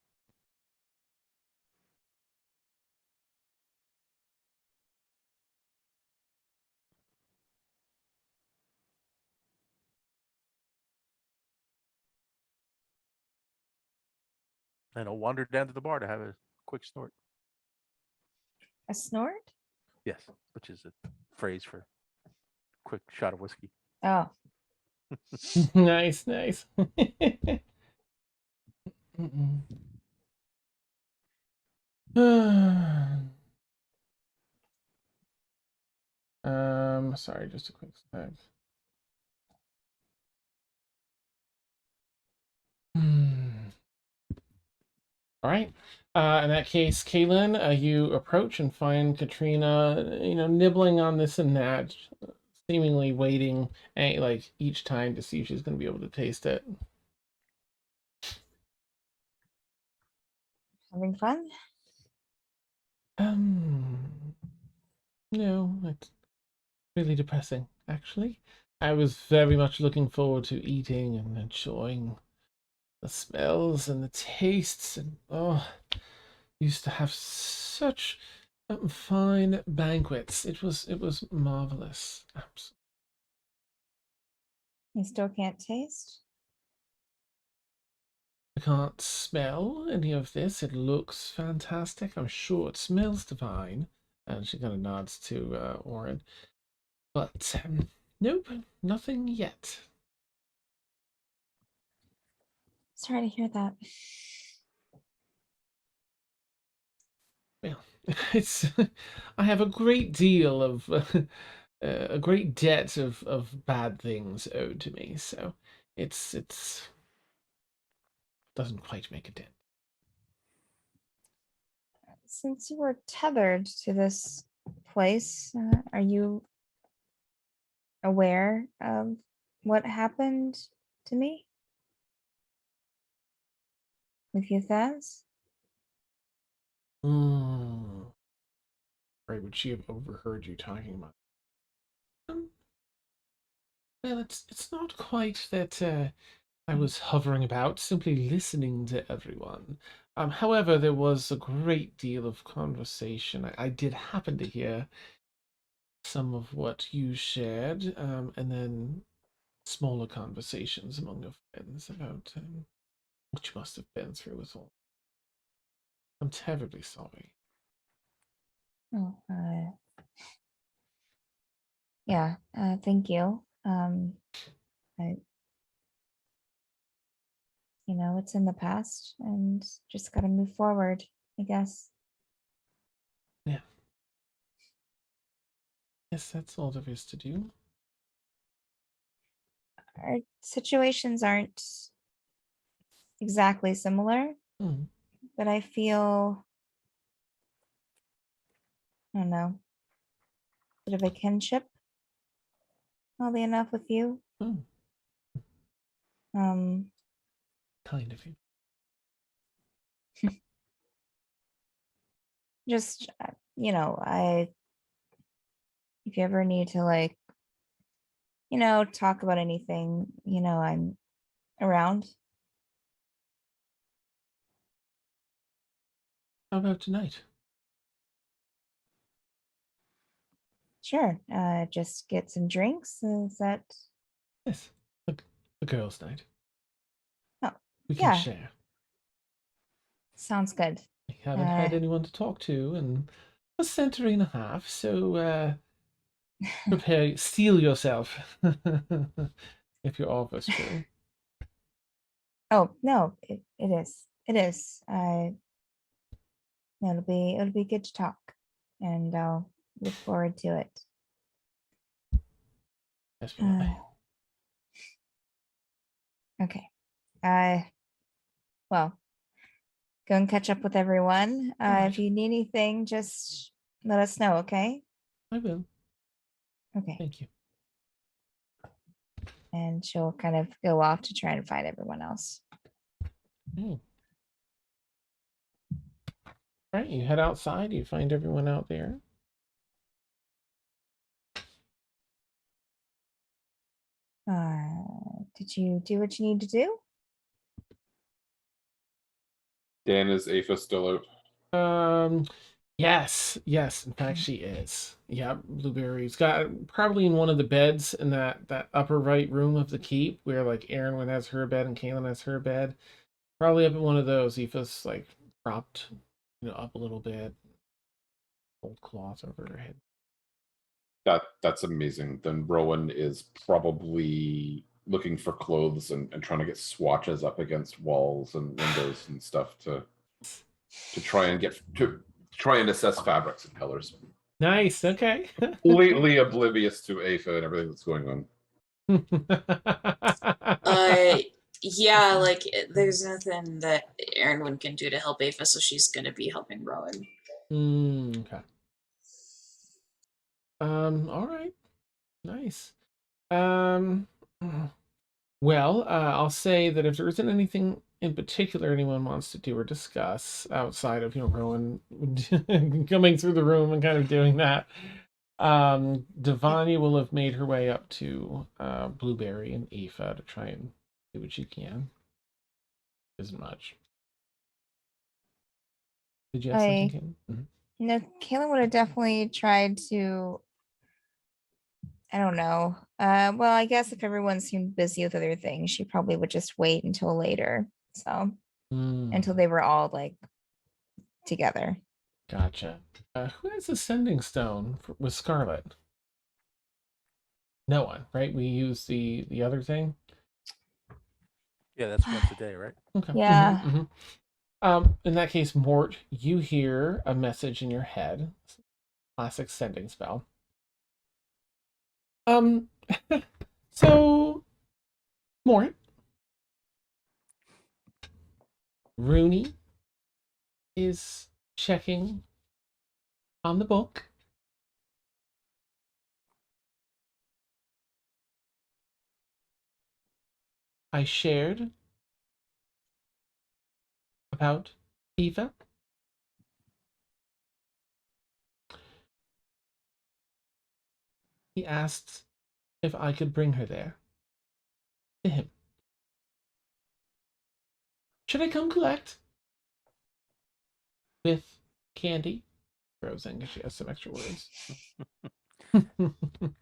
And I'll wander down to the bar to have a quick snort. A snort? Yes, which is a phrase for quick shot of whiskey. Oh. Nice. Sorry, just a quick sec. All right. In that case, Kaylin, you approach and find Katrina, nibbling on this and that, seemingly waiting, like each time to see if she's going to be able to taste it. Having fun? No, it's really depressing, actually. I was very much looking forward to eating and enjoying the smells and the tastes, and used to have such fine banquets. It was marvelous. Absolutely. You still can't taste? I can't smell any of this. It looks fantastic. I'm sure it smells divine. And she kind of nods to Orin. But nope, nothing yet. Sorry to hear that. Well, it's I have a great deal of a great debt of bad things owed to me, so it's doesn't quite make a dent. Since you were tethered to this place, are you aware of what happened to me with Euthaz? Right, would she have overheard you talking about? Well, it's not quite that I was hovering about, simply listening to everyone. However, there was a great deal of conversation. I did happen to hear some of what you shared, and then smaller conversations among your friends about what you must have been through with all. I'm terribly sorry. Oh, yeah, thank you. I, it's in the past and just got to move forward, I guess. Yeah. Yes, that's all there is to do. Our situations aren't exactly similar, but I feel, I don't know, bit of a kinship, oddly enough, with you. Kind of you. Just, if you ever need to talk about anything, I'm around. How about tonight? Sure. Just get some drinks. Is that? Yes, a girls' night. Oh, We can yeah. share. Sounds good. I haven't had anyone to talk to in a century and a half, so steel yourself if your offer's true. Oh no, it is. It is. It'll be good to talk, and I'll look forward to it. As will I. Okay. Well, go and catch up with everyone. Alright. If you need anything, just let us know, okay? I will. Okay. Thank you. And she'll kind of go off to try and find everyone else. Alright, you head outside, you find everyone out there. Did you do what you need to do? Dan, is Aoife still out? Yes. In fact, she is. Yeah, Blueberry's got probably in one of the beds in that upper right room of the keep where like Erin has her bed and Kaylin has her bed. Probably up in one of those. Aoife's like propped, up a little bit. Old cloth over her head. That's amazing. Then Rowan is probably looking for clothes and trying to get swatches up against walls and windows and stuff to try and assess fabrics and colors. Nice. Okay. Completely oblivious to Aoife and everything that's going on. Yeah, like there's nothing that Erin can do to help Ava, so she's gonna be helping Rowan. Okay. All right. Nice. Well, I'll say that if there isn't anything in particular anyone wants to do or discuss outside of Rowan coming through the room and kind of doing that. Devani will have made her way up to Blueberry and Aoife to try and do what she can. Isn't much. Did you have something, Kim? No, Kaylin would have definitely tried to. I don't know. Well, I guess if everyone seemed busy with other things, she probably would just wait until later. So until they were all like together. Gotcha. Who has a sending stone with Scarlet? No one, right? We use the other thing. Yeah, that's once a day, right? Okay. Yeah. In that case, Mort, you hear a message in your head. Classic sending spell. So, Mort, Rooney is checking on the book. I shared about Eva. He asked if I could bring her there to him. Should I come collect? With candy? Frozen, because she has some extra words.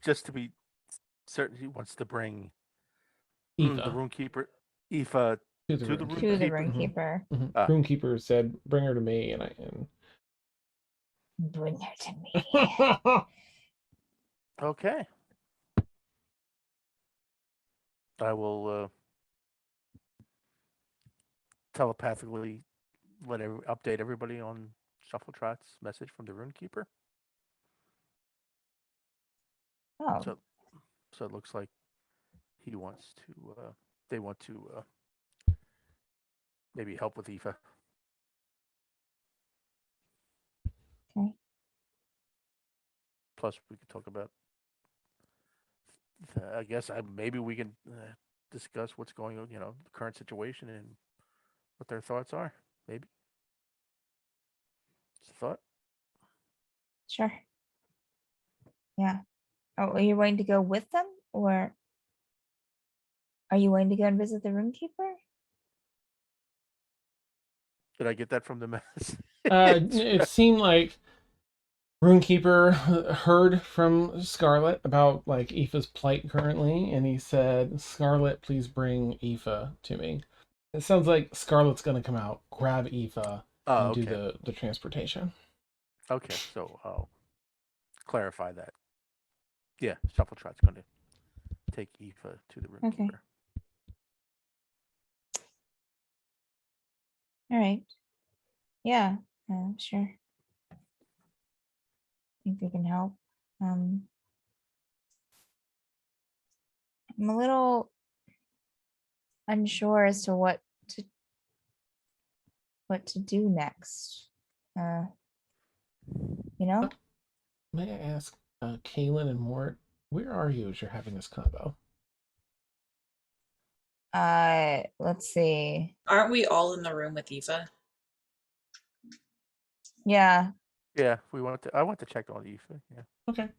Just to be certain, he wants to bring the Eva Runekeeper, Aoife, to the to the Runekeeper. To the Runekeeper. Runekeeper. Ah. Runekeeper said, "Bring her to me," and Bring her to me. Okay. I will telepathically update everybody on Shuffletrot's message from the Runekeeper. Oh, So it looks like he wants to. They want to maybe help with Aoife. okay. Plus, we could talk about. I guess maybe we can discuss what's going on. The current situation and what their thoughts are. Maybe. Just a thought. Sure. Yeah. Oh, are you going to go with them, or are you going to go and visit the Runekeeper? Did I get that from the mess? it seemed like Runekeeper heard from Scarlet about like Aoife's plight currently, and he said, "Scarlet, please bring Aoife to me." It sounds like Scarlet's gonna come out, grab Aoife, and do the transportation. Okay, so I'll clarify that. Yeah, Shuffletrot's going to take Aoife to the Runekeeper. Okay. All right. Yeah, sure. I think they can help. I'm a little unsure as to what to do next. May I ask, Kaylin and Mort, where are you as you're having this combo? Let's see. Aren't we all in the room with Aoife? Yeah. Yeah, I want to check on Aoife. Yeah. Okay.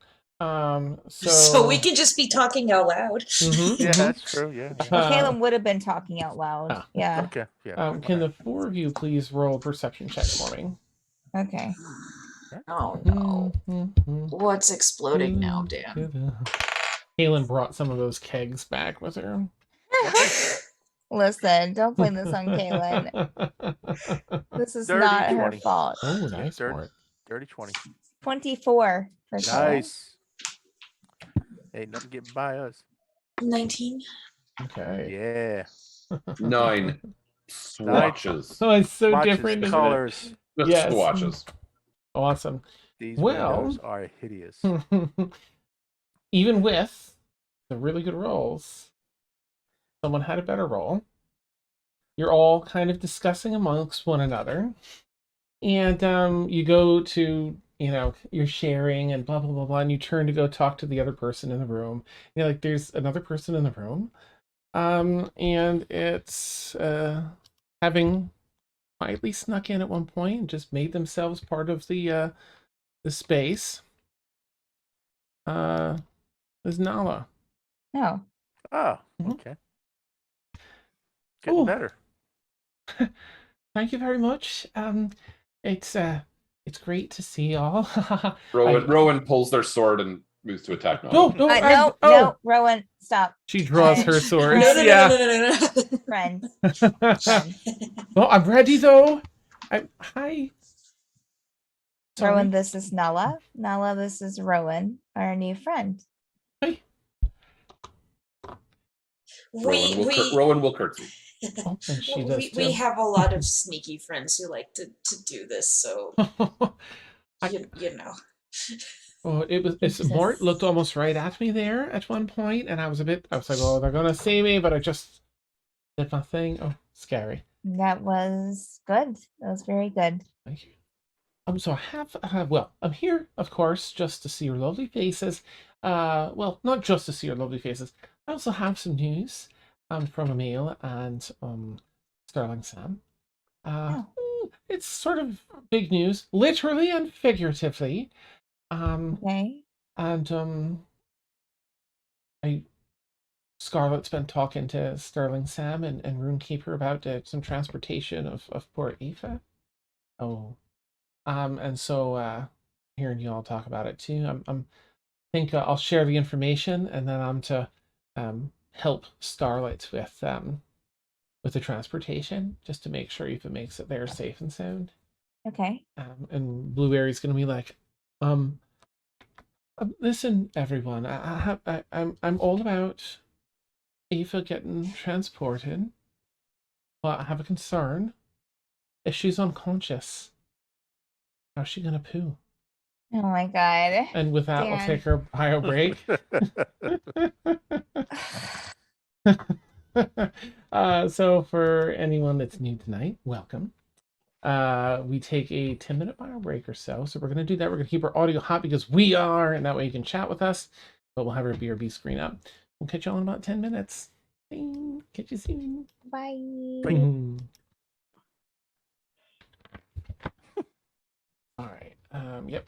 So we can just be talking out loud. Yeah, that's true. Yeah. Well, Caleb would have been talking out loud. Yeah. Okay. Yeah. Can the four of you please roll a perception check for me? Okay. Oh no. What's exploding now, Dan? Kaylin brought some of those kegs back with her. Listen, don't blame this on Kaylin. This is Dirty not 20. her fault. Oh, nice. Dirty 20. 24 for Kaylin. Nice. Ain't nothing getting by us. 19. Okay. Yeah. 9 swatches. Oh, it's so Swatches, different. isn't it? colors. Just Yes. swatches. Awesome. These Well- windows are hideous. Even with the really good rolls, someone had a better roll. You're all kind of discussing amongst one another. And you go to, you're sharing and blah, blah, blah, blah. And you turn to go talk to the other person in the room. You're like, there's another person in the room. And it's having quietly snuck in at one point and just made themselves part of the space, is Nala. No. Oh, Mhm. okay. Getting Oh. better. Thank you very much. It's great to see y'all. Rowan pulls their sword and moves to attack No, Nala. no, No, oh, no, Rowan, stop. she draws her Friends, sword. No, no, no, Yeah. no, no, no, no. friends, friends. Well, I'm ready though. Hi. Sorry. Rowan, this is Nala. Nala, this is Rowan, our new friend. Hi. Rowan will curtsy. Oh, and she Well, does we too. have a lot of sneaky friends who like to do this, so I- you know. Oh, it's more it looked almost right at me there at one point, and I was like, oh, they're gonna see me, but I just did my thing. Oh, scary. That was good. That was very good. Thank you. So I have, well, I'm here, of course, just to see your lovely faces. Well, not just to see your lovely faces. I also have some news, from Emil and Sterling Sam. It's sort of big news, literally and figuratively. Okay. And Scarlett's been talking to Sterling Sam and Runekeeper about some transportation of poor Aoife. Oh, and so hearing you all talk about it too, I'm think I'll share the information, and then I'm to help Starlight with the transportation, just to make sure Aoife makes it there safe and sound. Okay. And Blueberry's gonna be like, listen, everyone, I'm all about Aoife getting transported, but I have a concern. If she's unconscious, how's she gonna poo? Oh my god. And with that, we'll Dan. take our bio break. So for anyone that's new tonight, welcome. We take a 10-minute bio break or so. So we're gonna do that. We're gonna keep our audio hot because we are, and that way you can chat with us. But we'll have our BRB screen up. We'll catch y'all in about 10 minutes. Bing. Catch you soon. Bye. Bing. All right. Yep.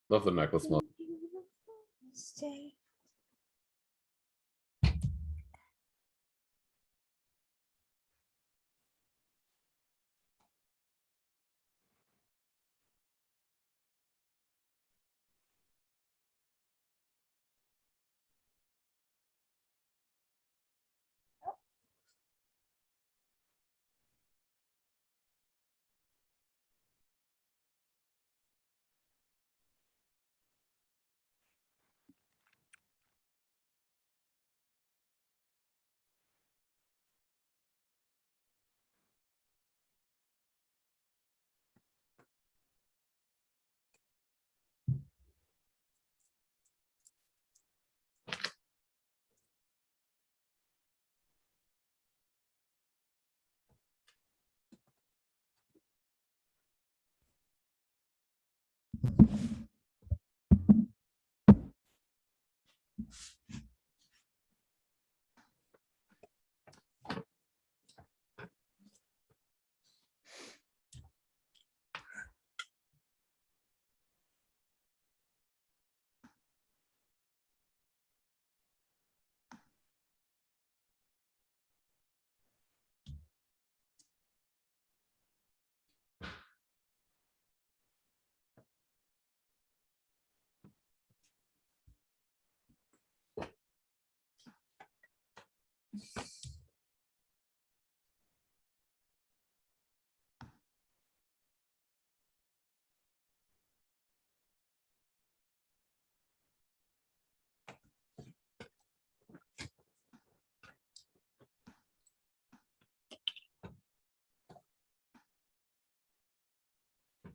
Love the necklace model. Stay.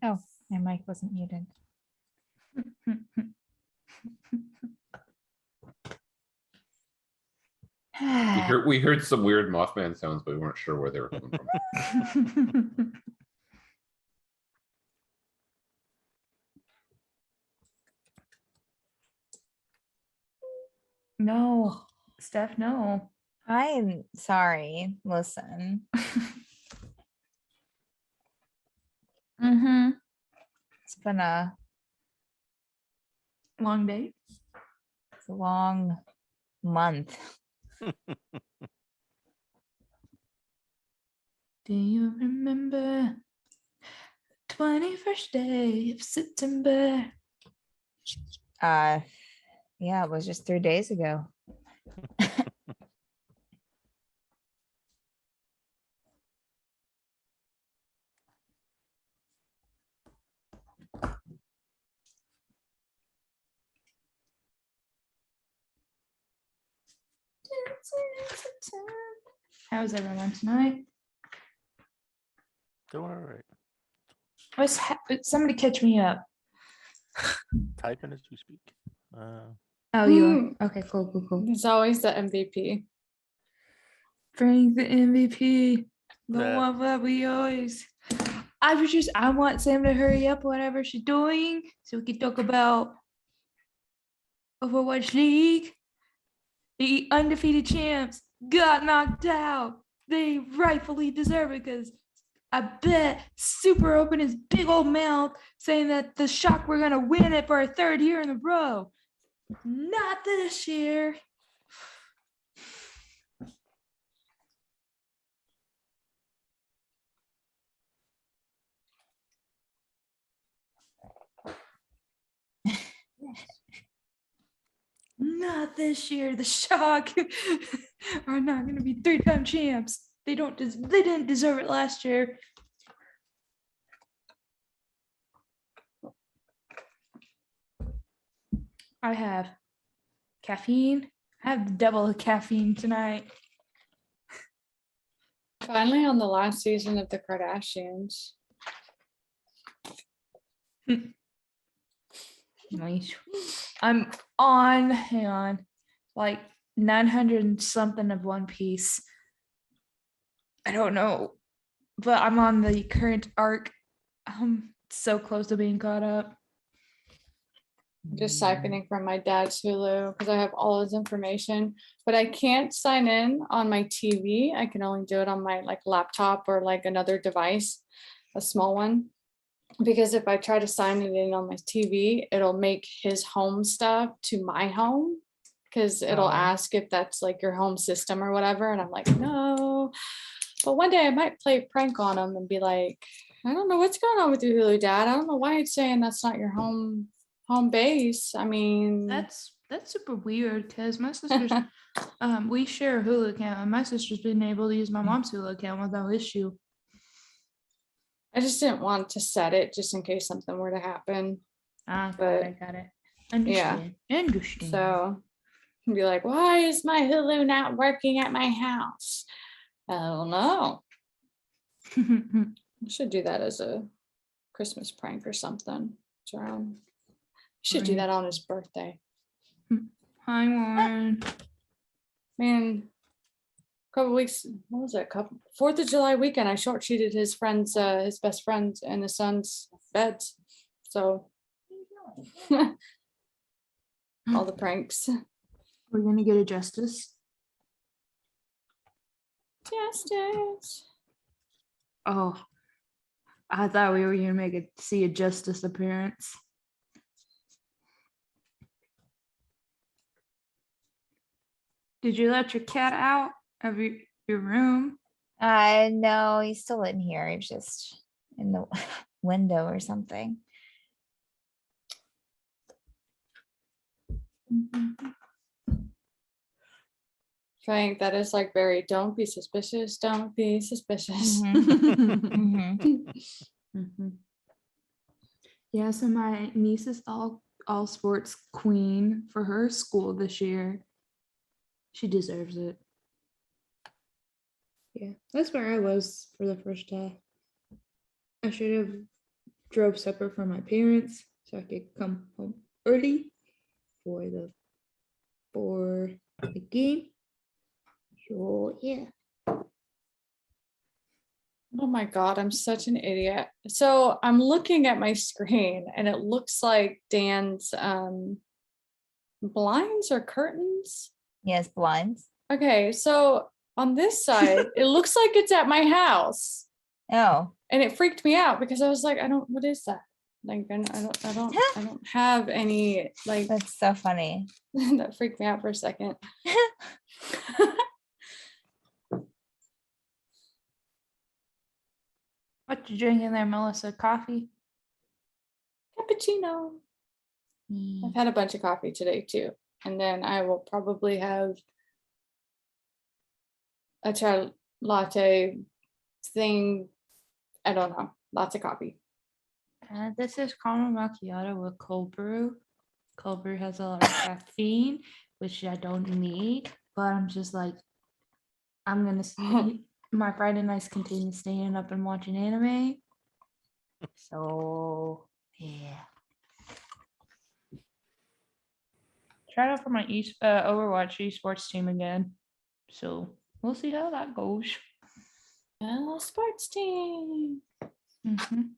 Oh, my mic wasn't muted. We heard some weird Mothman sounds, but we weren't sure where they were coming from. No, Steph, no. I'm sorry. Listen, Mm-hmm. it's been a Long day. long month. Do you remember 21st day of September? Yeah, it was just 3 days ago. How's everyone tonight? Doing all right. Somebody catch me up. Typing as we speak. Oh, you are? Okay, cool. He's always the MVP. Frank the MVP. The Yeah. one that we always. I want Sam to hurry up whatever she's doing so we can talk about Overwatch League. The undefeated champs got knocked out. They rightfully deserve it because I bet Super opened his big old mouth saying that the Shock were gonna win it for a third year in a row. Not this year. Not this year. The Shock are not going to be 3-time champs. They didn't deserve it last year. I have caffeine. I have double the caffeine tonight. Finally on the last season of the Kardashians. Nice. I'm on, hang on, like 900 and something of One Piece. I don't know, but I'm on the current arc. I'm so close to being caught up. Just siphoning from my dad's Hulu because I have all his information, but I can't sign in on my TV. I can only do it on my like laptop or like another device, a small one. Because if I try to sign it in on my TV, it'll make his home stuff to my home because it'll Oh. ask if that's like your home system or whatever. And I'm like, no. But one day I might play a prank on him and be like, I don't know what's going on with your Hulu, Dad. I don't know why it's saying that's not your home base. I mean, That's super weird because my sister's we share a Hulu account and my sister's been able to use my mom's Hulu account without issue. I just didn't want to set it just in case something were to happen. I But- got it. Understand. Understand. So I'd be like, why is my Hulu not working at my house? I don't know. I should do that as a Christmas prank or something. Jerome. Should do Right. that on his birthday. Hi, Warren. Man, a couple weeks, what was it? 4th of July weekend, I short sheeted his friends, his best friends and his son's beds. So all the pranks. We're gonna get a justice. Justice. Oh, I thought we were gonna see a justice appearance. Did you let your cat out of your room? No, he's still in here. He's just in the window or something. Frank, that is like very, don't be suspicious, don't be suspicious. Mhm. Mhm. Yeah, so my niece is all sports queen for her school this year. She deserves it. Yeah, that's where I was for the first day. I should have drove separate from my parents so I could come home early for the game. So yeah. Oh my God, I'm such an idiot. So I'm looking at my screen and it looks like Dan's blinds or curtains. Yes, blinds. Okay, so on this side, it looks like it's at my house. Oh, And it freaked me out because I was like, what is that? Like, I don't have any like that's so funny. that freaked me out for a second. What you drinking there, Melissa? Coffee? Cappuccino. I've had a bunch of coffee today too. and then I will probably have a chai latte thing. I don't know. Lots of coffee. This is caramel macchiato with cold brew. Cold brew has a lot of caffeine, which I don't need, but I'm just like, I'm gonna sleep. My Friday nights continue staying up and watching anime. So yeah. Tried out for my Overwatch esports team again. So we'll see how that goes. Sports team. Mhm.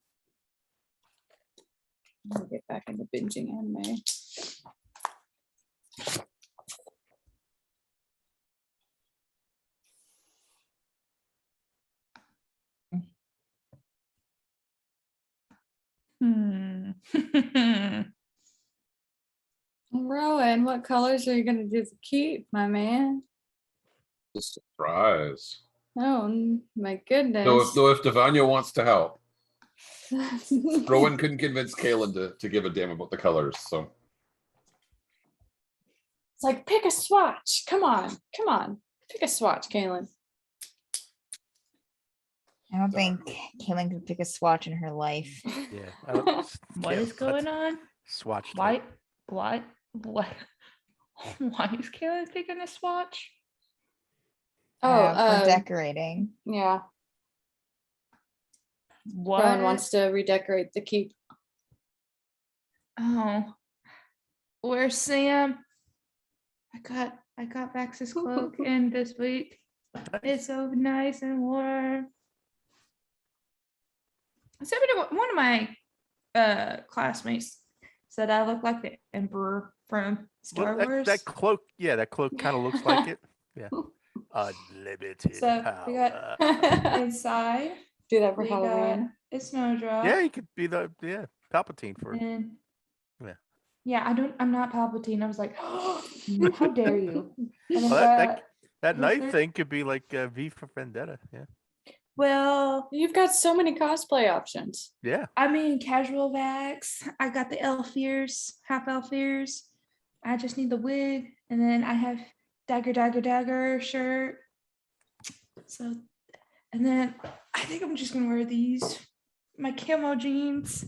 I'll get back into binging anime. Hmm. Rowan, what colors are you gonna do the keep, my man? Surprise. Oh my goodness. Though if Devanya wants to help, Rowan couldn't convince Kaylin to give a damn about the colors. So It's like, pick a swatch. Come on. Pick a swatch, Kaylin. I don't think Kaylin could pick a swatch in her life. Yeah. I don't, What is going on? Swatch. Why? What? What? Why is Kayla picking a swatch? For decorating. Yeah. What? Rowan wants to redecorate the keep. Oh, where's Sam? I got Max's cloak in this week. It's so nice and warm. One of my classmates said I look like the Emperor from Star Wars. That cloak, yeah, that cloak kind of looks like it. Yeah. Unlimited So power. we got inside. Do that for We Halloween. got a snowdrop. Yeah, you could be Palpatine for And yeah. I'm not Palpatine. I was like, how dare you? And then Well, that who's knife there? thing could be like V for Vendetta. Yeah. Well, You've got so many cosplay options. Yeah. I mean, casual vax. I got the elf ears, half elf ears. I just need the wig, and then I have dagger shirt. So, and then I think I'm just gonna wear these, my camo jeans,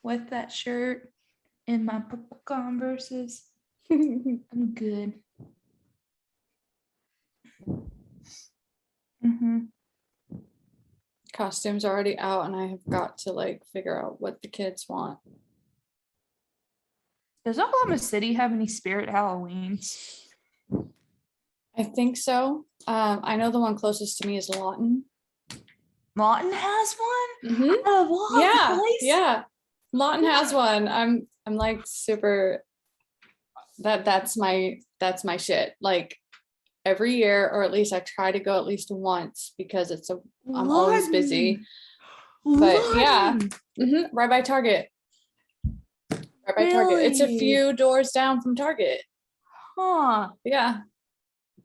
with that shirt and my purple Converses. I'm good. Mm-hmm. Costumes are already out, and I have got to like figure out what the kids want. Does Oklahoma City have any spirit Halloweens? I think so. I know the one closest to me is Lawton. Lawton has one. Mhm. Out of all Yeah, places? yeah. Lawton has one. I'm like super. That's my shit. Like every year, or at least I try to go at least once because I'm always busy. But yeah, right by Target. Right by Target. It's a Really? few doors down from Target. Huh. Yeah.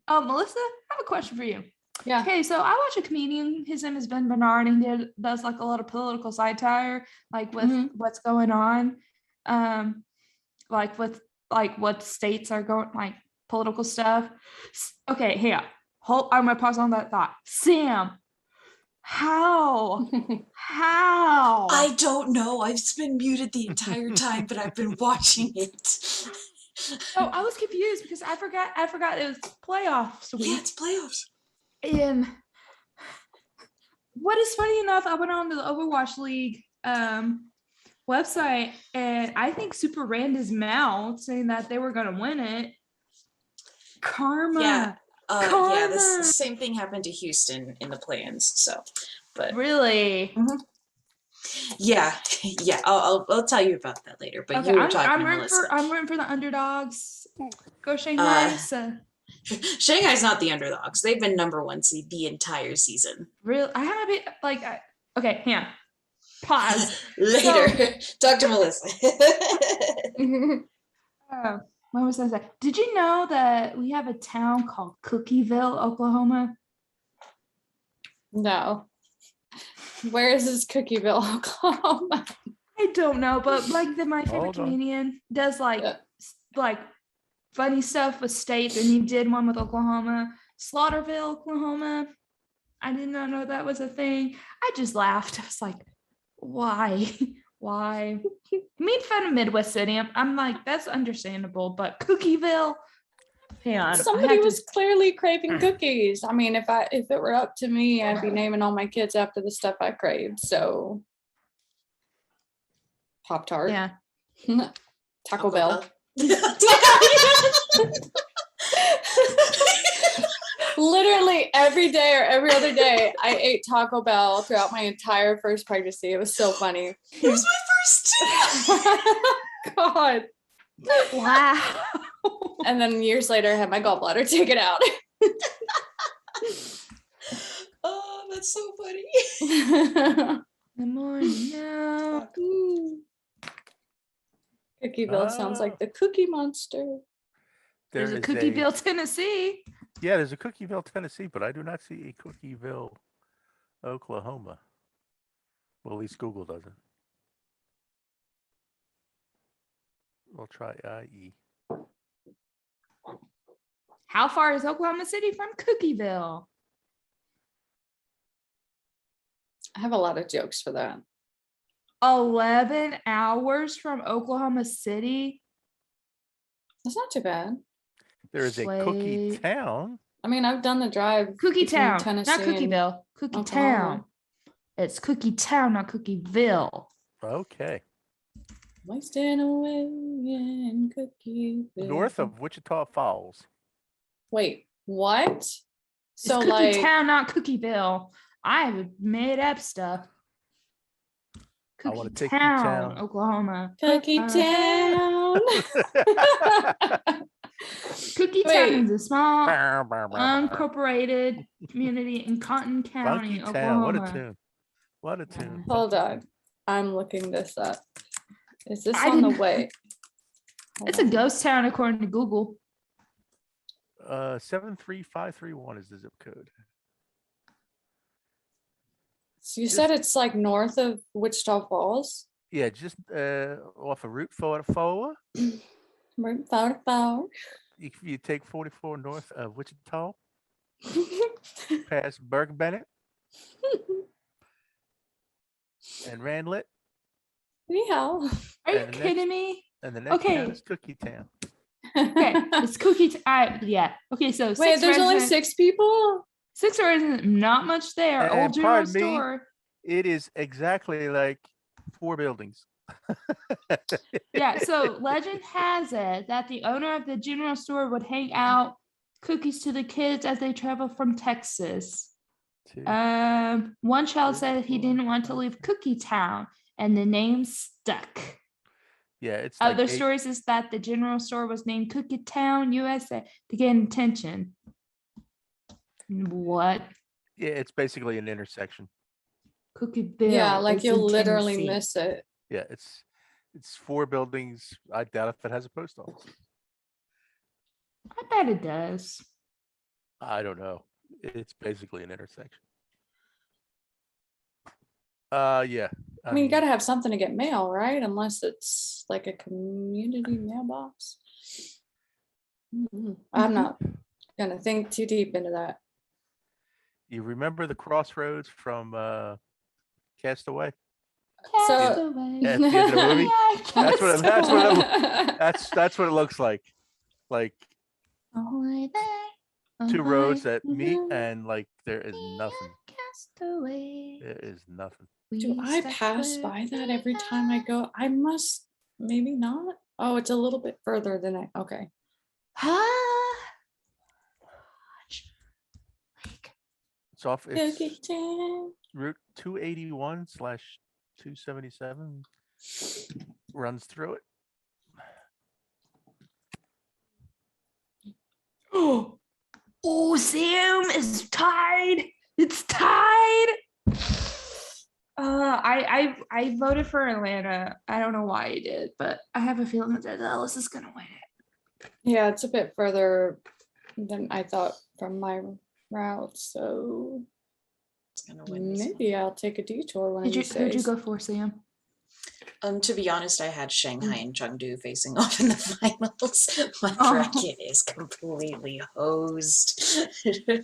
Oh, Melissa, I have a question for you. Yeah. Okay, so I watch a comedian. His name is Ben Bernard, and he does like a lot of political satire, like with what's going on, like with like what states are going, like political stuff. Okay, here, hold. I'm gonna pause on that thought. Sam, how? I don't know. I've been muted the entire time, but I've been watching it. Oh, I was confused because I forgot it was playoffs week. Yeah, it's playoffs. And what is funny enough, I went on to the Overwatch League website, and I think Super ran his mouth saying that they were going to win it. Karma. Yeah. Karma. Yeah, the same thing happened to Houston in the plans. So, but Really? yeah, I'll tell you about that later. But Okay, you were talking I'm to rooting Melissa. I'm rooting for the underdogs. Go Shanghai. Shanghai's not the underdogs. They've been number one seed the entire season. Real. I have a bit like. Okay, hang on. Pause. Later, talk to Melissa. What was I saying? Did you know that we have a town called Cookieville, Oklahoma? No. Where is this Cookieville, Oklahoma? I don't know, but like the My Favorite Hold on. Comedian does like funny stuff with states, and he did one with Oklahoma, Slaughterville, Oklahoma. I did not know that was a thing. I just laughed. I was like, why? Why? He made fun of Midwest City. I'm like, that's understandable, but Cookieville, hang on. I Somebody have to- was clearly craving cookies. I mean, if it were up to me, I'd be naming all my kids after the stuff I craved. So Pop-Tart. yeah. Taco Bell. Literally every day or every other day, I ate Taco Bell throughout my entire first pregnancy. It was so funny. It was my first. God. Wow. And then years later, I had my gallbladder taken out. Oh, that's so funny. Good morning now. Cookieville sounds like the Cookie Monster. There's a Cookieville, Tennessee. Yeah, there's a Cookieville, Tennessee, but I do not see a Cookieville, Oklahoma. Well, at least Google doesn't. We'll try IE. How far is Oklahoma City from Cookieville? I have a lot of jokes for that. 11 hours from Oklahoma City. That's not too bad. There is a Cookie Wait. Town. I mean, I've done the drive. Cookie between Town, Tennessee not and Cookieville. Cookie Oklahoma. Town. It's Cookie Town, not Cookieville. Okay. Wasting away in Cookieville. North of Wichita Falls. Wait, what? So It's Cookie like, Town, not Cookieville. I made up stuff. I wanna Cookie take you Town, town. Oklahoma. Cookie Town. Cookie Wait. Town is a small Funky unincorporated community in Cotton County, Town. Oklahoma. What a tune. What a tune. Hold on. I'm looking this up. Is this I on the didn't- way? Hold It's a on. ghost town according to Google. 73531 is the zip code. So you said it's like north of Wichita Falls? Yeah, just off of Route 44. Right, Flower, flower. If you take 44 north of Wichita, past Burke Bennett and Randlet, Anyhow. Are you And the kidding me? and the next town Okay. is Cookie Town. Okay, it's Cookie. Yeah. Okay, so Wait, six there's only residents- 6 people? Six residents, not much there. And Old general pardon me, store. It is exactly like 4 buildings. Yeah, so legend has it that the owner of the general store would hang out cookies to the kids as they travel from Texas. Two. One child Three, said he 4, didn't want to 5. leave Cookie Town, and the name stuck. Yeah, it's like Other 8 stories is that the general store was named Cookie Town, USA, to get attention. What? Yeah, it's basically an intersection. Cookieville. Yeah, like is you'll in literally Tennessee. miss it. Yeah, it's 4 buildings. I doubt if it has a post office. I bet it does. I don't know. It's basically an intersection. Yeah. I mean, you gotta have something to get mail, right? Unless it's like a community mailbox. I'm not gonna think too deep into that. You remember the crossroads from Castaway? So- Castaway. At the end of the movie? Yeah, That's what it- that's what it- Castaway. That's what it looks like. Like Ahoy there, 2 roads ahoy, that meet ahoy, and like there is nothing. Castaway. There is nothing. Do We I stuck pass where by that we every time I are. go? I must, maybe not. Oh, it's a little bit further than I, okay. Huh? Like, It's off it's Cookie Town. Route 281/277 runs through it. oh, Sam is tied. It's tied. I voted for Atlanta. I don't know why I did, but I have a feeling that Dallas is gonna win it. Yeah, it's a bit further than I thought from my route, so It's gonna win this one. maybe I'll take a detour one of Who'd you these days. go for, Sam? To be honest, I had Shanghai and Chengdu facing off in the finals. My Oh. bracket is completely hosed. Who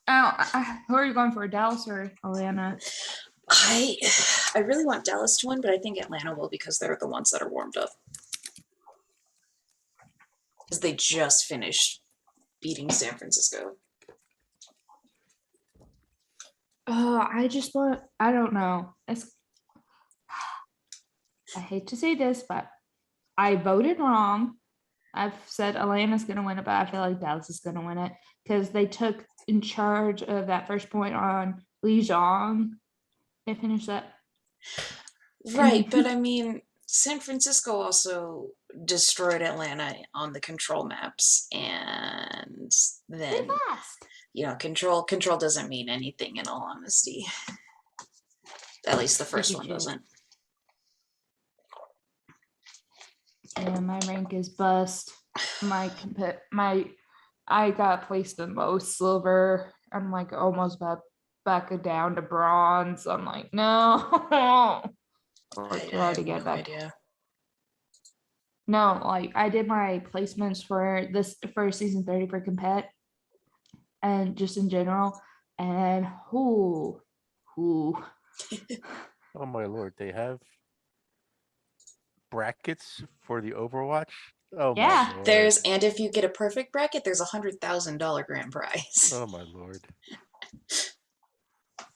are you going for, Dallas or Atlanta? I really want Dallas to win, but I think Atlanta will because they're the ones that are warmed up. Because they just finished beating San Francisco. I don't know. I hate to say this, but I voted wrong. I've said Atlanta's going to win it, but I feel like Dallas is going to win it because they took in charge of that first point on Li Zhang. They finished that. Right, but I mean, San Francisco also destroyed Atlanta on the control maps, and They then lost. control doesn't mean anything in all honesty. At least the first one Chicken shit. doesn't. Yeah, my rank is bust. I got placed in low silver. I'm like almost back down to bronze. I'm like, no. Or I try have to get no back. idea. No, like I did my placements for season 30 for compet and just in general. And who Oh my lord, they have brackets for the Overwatch. Oh Yeah, my lord. And if you get a perfect bracket, there's $100,000 grand prize. Oh my lord.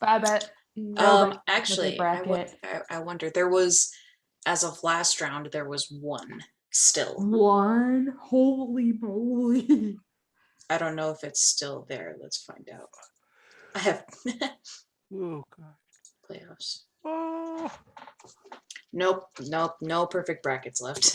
but I bet nobody Actually, bracket. I wonder. There was, as of last round, there was one still. One, holy moly. I don't know if it's still there. Let's find out. I have Oh god. playoffs. Oh. Nope, no perfect brackets left.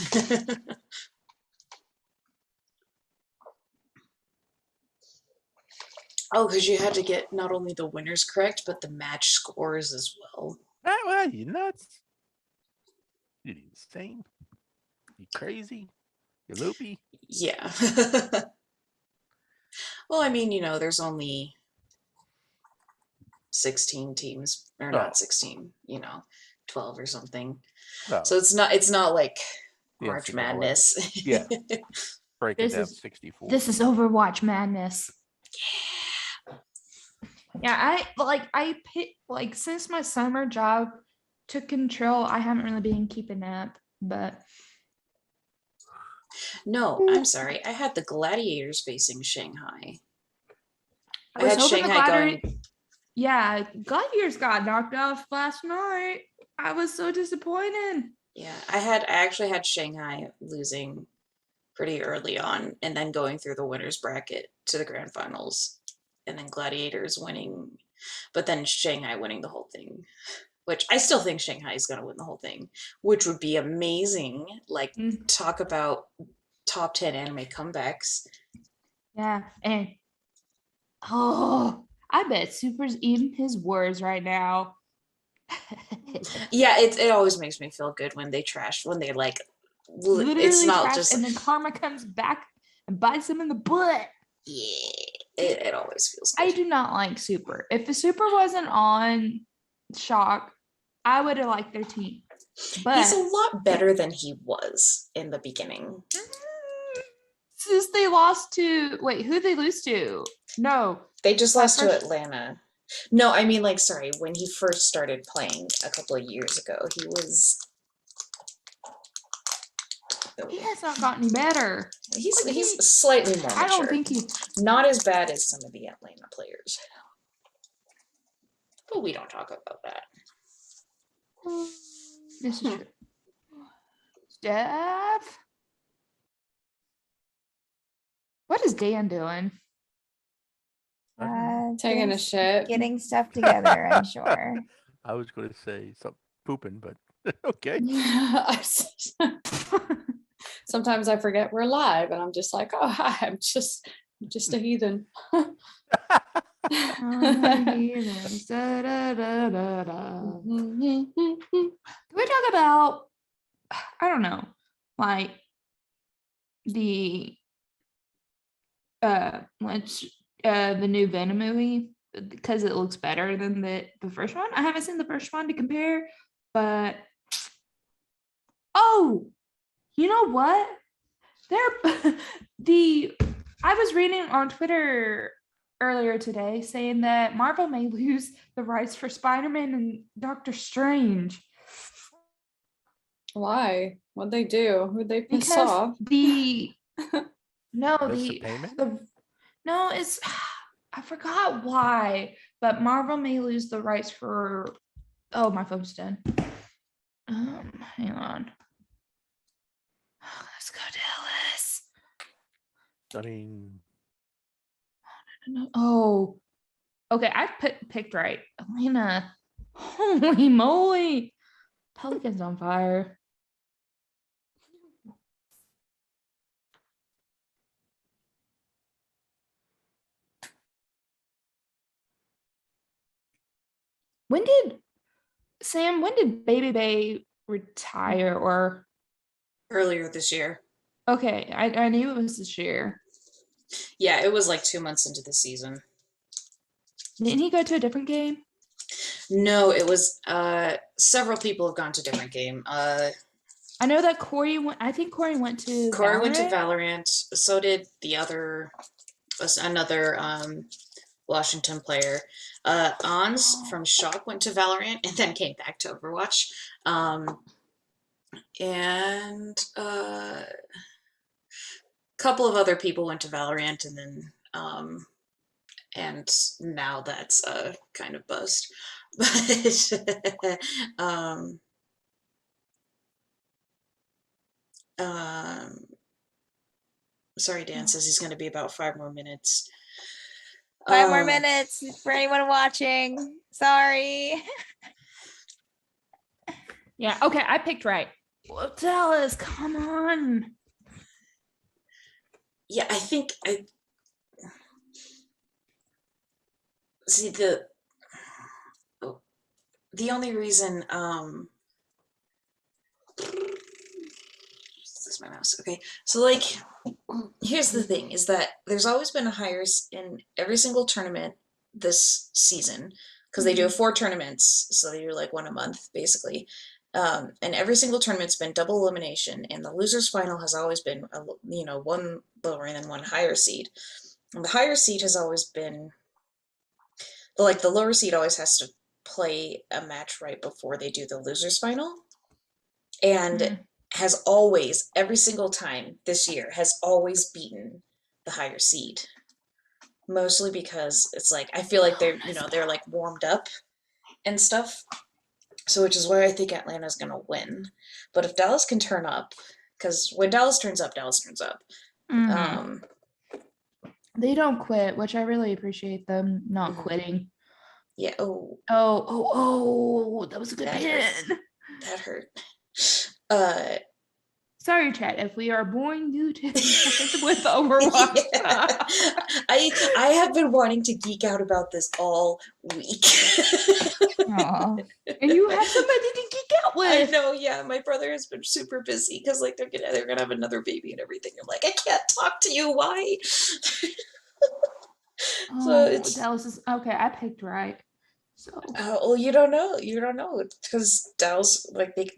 Oh, because you had to get not only the winners correct, but the match scores as well. What? You nuts? You insane? You crazy? You loopy? Yeah. Well, I mean, there's only 16 teams, or not 16, 12 or something. No. So it's not like The March NCAA. Madness. Yeah. Break it This down is- 64. This is Overwatch madness. Yeah, I pick like since my summer job took control, I haven't really been keeping up, but No, I'm sorry. I had the Gladiators facing Shanghai. I was had hoping the Shanghai Gladiator- going. Yeah, Gladiators got knocked off last night. I was so disappointed. Yeah, I actually had Shanghai losing pretty early on and then going through the winners bracket to the grand finals and then Gladiators winning, but then Shanghai winning the whole thing, which I still think Shanghai is going to win the whole thing, which would be amazing. Like, talk about top 10 anime comebacks. Yeah, and I bet Super's eating his words right now. Yeah, it always makes me feel good when they like Literally it's not trash, just and then karma comes back and bites him in the butt. yeah, it always feels good. I do not like Super. If the Super wasn't on Shock, I would have liked their team. But He's a lot better than he was in the beginning. Since they lost to who they lose to? No, They just lost to first- Atlanta. No, I mean, like, sorry, when he first started playing a couple of years ago, he was. he has not gotten better. He's slightly more mature. I don't think he. Not as bad as some of the Atlanta players. But we don't talk about that. This is true. Steph, what is Dan doing? Taking a shit. Getting stuff together, I'm sure. I was going to say something pooping, but okay. Sometimes I forget we're live and I'm just like, oh, hi, I'm just a heathen. Can we talk about, I don't know, like the new Venom movie, because it looks better than the first one. I haven't seen the first one to compare, but Oh, you know what? There, I was reading on Twitter earlier today saying that Marvel may lose the rights for Spider-Man and Doctor Strange Why? What'd they do? Who'd they piss because off? Miss the payment? No, it's I forgot why, but Marvel may lose the rights for. Oh, my phone's done. Hang on. Let's go, Dallas. I mean, Oh, okay. I picked right. Elena. Holy moly. Pelican's on fire. When did Baby Bay retire? Or Earlier this year. okay, I knew it was this year. Yeah, it was like 2 months into the season. Didn't he go to a different game? No, it was several people have gone to different game. I know that Corey went. I think Corey went to. Corey went to Valorant. Valorant. So did the other another Washington player. Ons from Shock went to Valorant and then came back to Overwatch. And a couple of other people went to Valorant, and then and now that's kind of bust. But sorry, Dan says he's going to be about 5 more minutes. 5 more minutes for anyone watching. Sorry. Yeah. Okay, I picked right. Well, Dallas, come on. Yeah, I think I see the only reason this is my mouse. Okay, so like here's the thing is that there's always been a hires in every single tournament this season because they do 4 tournaments, so they do like 1 a month basically. And every single tournament's been double elimination, and the losers final has always been, one lower and then 1 higher seed. And the higher seed has always been, the lower seed always has to play a match right before they do the losers final, and has always, every single time this year, has always beaten the higher seed. Mostly because it's like I feel like they're like warmed up and stuff. So which is why I think Atlanta's going to win. But if Dallas can turn up, because when Dallas turns up, Dallas turns up. They don't quit, which I really appreciate them not quitting. Yeah. Oh, that was a good pin. That hurt. Sorry, chat, if we are boring you to with Overwatch. Yeah. I have been wanting to geek out about this all week. Aww. And you have somebody to geek out with. I know, yeah. My brother has been super busy because like they're gonna have another baby and everything. I'm like, I can't talk to you. Why? So it's Dallas is okay. I picked right. So well, you don't know because Dallas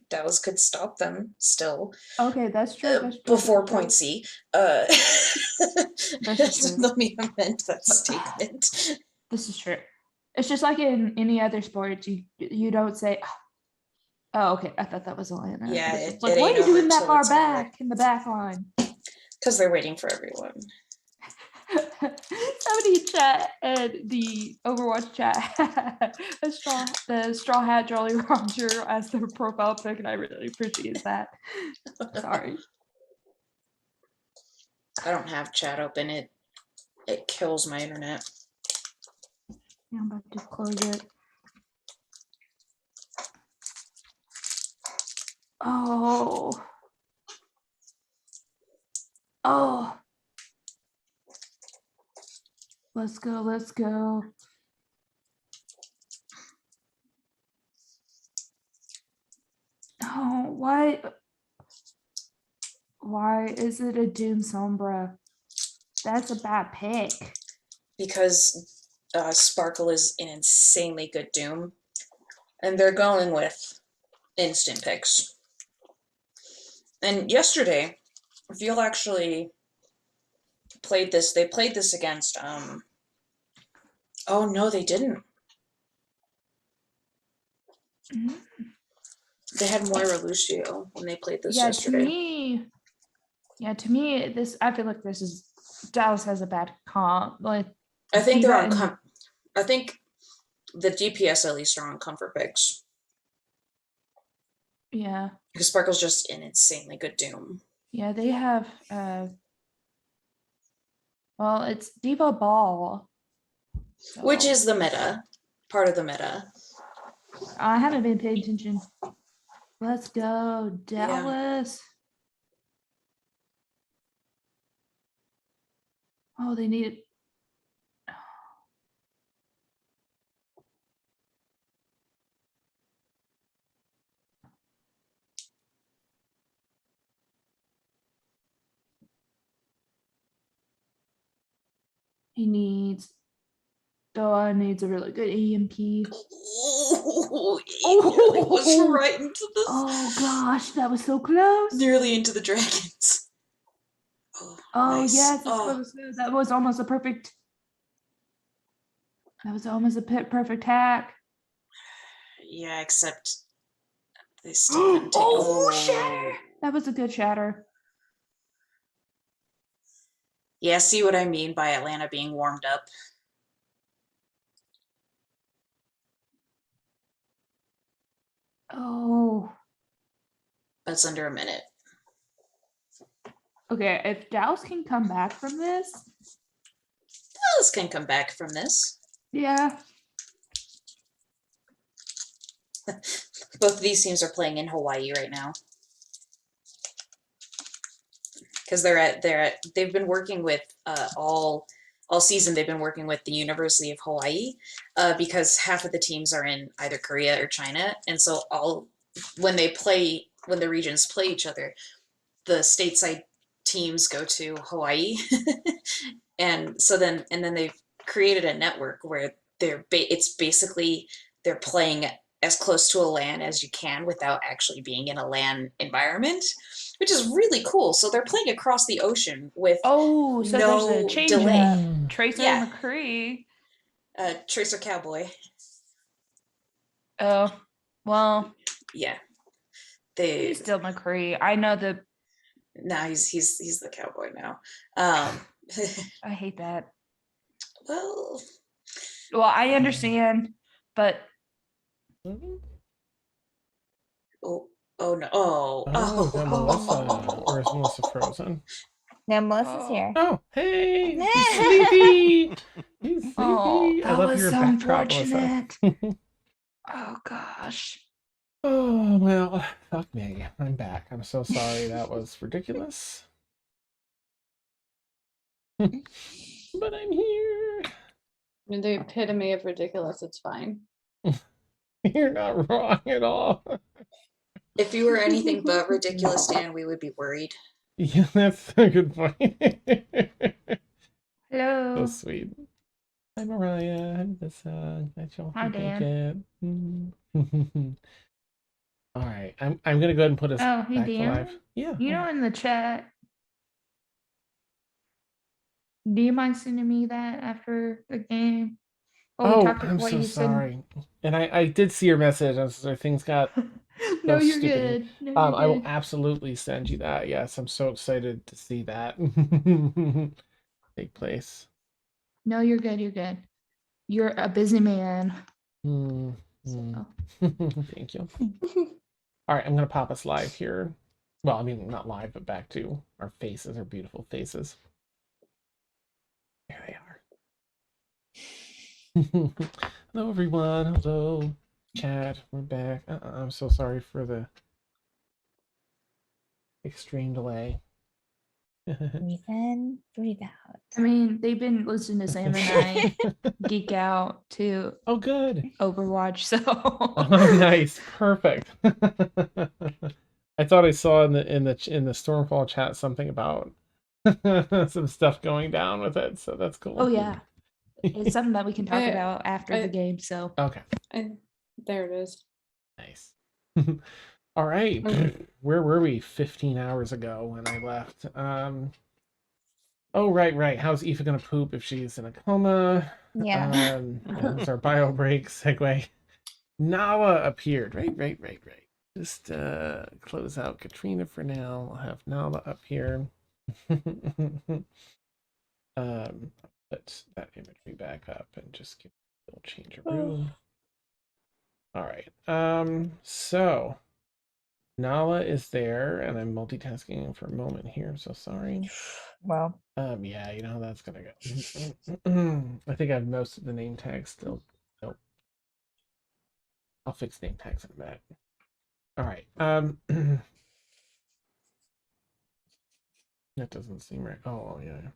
Dallas could stop them still. Okay, that's true. That's true. Before point C. That's true. Let me amend that statement. This is true. It's just like in any other sport, you don't say, "Oh, okay." I thought that was Atlanta. Yeah, it's like, why are you doing that far back in the back line? Because they're waiting for everyone. Somebody in chat and the Overwatch chat the straw hat Jolly Roger as their profile pic, and I really appreciate that. Sorry. I don't have chat open. It kills my internet. Yeah, I'm about to close it. Oh. Let's go. Oh, why is it a Doom Sombra? That's a bad pick. Because Sparkle is an insanely good Doom, and they're going with instant picks. And yesterday, Veal actually played this. They played this against. Oh no, they didn't. Mhm. They had Moira Lucio when they played this Yeah, yesterday. to me, this I feel like this is Dallas has a bad comp. Like I think they're Diva on. and- I think the DPS at least are on comfort picks yeah, because Sparkle's just an insanely good Doom. yeah, they have well, it's Diva Ball. Which so is the meta, part of the meta. I haven't been paying attention. Let's go, Yeah. Dallas. Oh, they need it. He needs Doa needs a really good EMP. Oh, it nearly was Oh. right into the Oh gosh, that was so close. nearly into the dragons. Oh nice. yes, it's Oh, close. That was almost a perfect. That was almost a perfect hack. yeah, except they still couldn't take. Oh, shatter! That was a good shatter. Yeah, see what I mean by Atlanta being warmed up. Oh, That's under a minute. okay. If Dallas can come back from this, Dallas can come back from this. yeah. Both of these teams are playing in Hawaii right now. Because they've been working with all season. They've been working with the University of Hawaii because half of the teams are in either Korea or China, and so when the regions play each other, the stateside teams go to Hawaii, and then they've created a network where it's basically they're playing as close to a LAN as you can without actually being in a LAN environment, which is really cool. So they're playing across the ocean with Oh, so there's a no change delay. up. Tracer Yeah. McCree. Tracer Cowboy. Oh, well, Yeah. he's still McCree. I know Now he's the cowboy now. I hate that. Well, I understand, but oh no. Oh, Oh, is that Melissa? Or is Melissa frozen? No, Melissa's here. Oh, hey, he's sleepy. He's sleepy. oh, I that love was your so backdrop, Melissa. unfortunate. Oh gosh. Oh, well, fuck me. I'm back. I'm so sorry. That was ridiculous. But I'm here. You're the epitome of ridiculous. It's fine. You're not wrong at all. if you were anything but ridiculous, Dan, we would be worried. Yeah, that's a good point. Hello. So sweet. Hi, Mariah. Hi, Melissa. Glad y'all Hi, can make it. All right, I'm gonna go ahead and put us Oh, hey, back to Dan. live. Yeah. You know, in the chat, do you mind sending me that after the game? Oh, talked I'm what so you said. sorry. And I did see your message. I'm sorry, things got No, so you're stupid. good. No, you're I will good. absolutely send you that. Yes, I'm so excited to see that take place. No, you're good. You're good. You're a busy man. Mm, So. Thank you. All right, I'm gonna pop us live here. Well, I mean, not live, but back to our faces, our beautiful faces. There they are. Hello, everyone. Hello, chat. We're back. I'm so sorry for the extreme delay. Breathe in, breathe out. I mean, they've been listening to Sam and I geek out to Oh, good. Overwatch, so. Oh, nice. Perfect. I thought I saw in the Stormfall chat something about some stuff going down with it, so that's cool. Oh yeah, it's something that we can talk about after I- the game. So. Okay. There it is. Nice. All right. Where were we 15 hours ago when I left? Oh, right. How's Aoife gonna poop if she's in a coma? Yeah. There's our bio break segue. Nala appeared. Right. Just close out Katrina for now. I'll have Nala up here. Put that imagery back up and just give a little change of room. All right. So Nala is there, and I'm multitasking for a moment here. I'm so sorry. Well, Yeah, you know how that's gonna go. I think I have most of the name tags still. Nope. I'll fix name tags in a minute. All right. That doesn't seem right. Oh, yeah.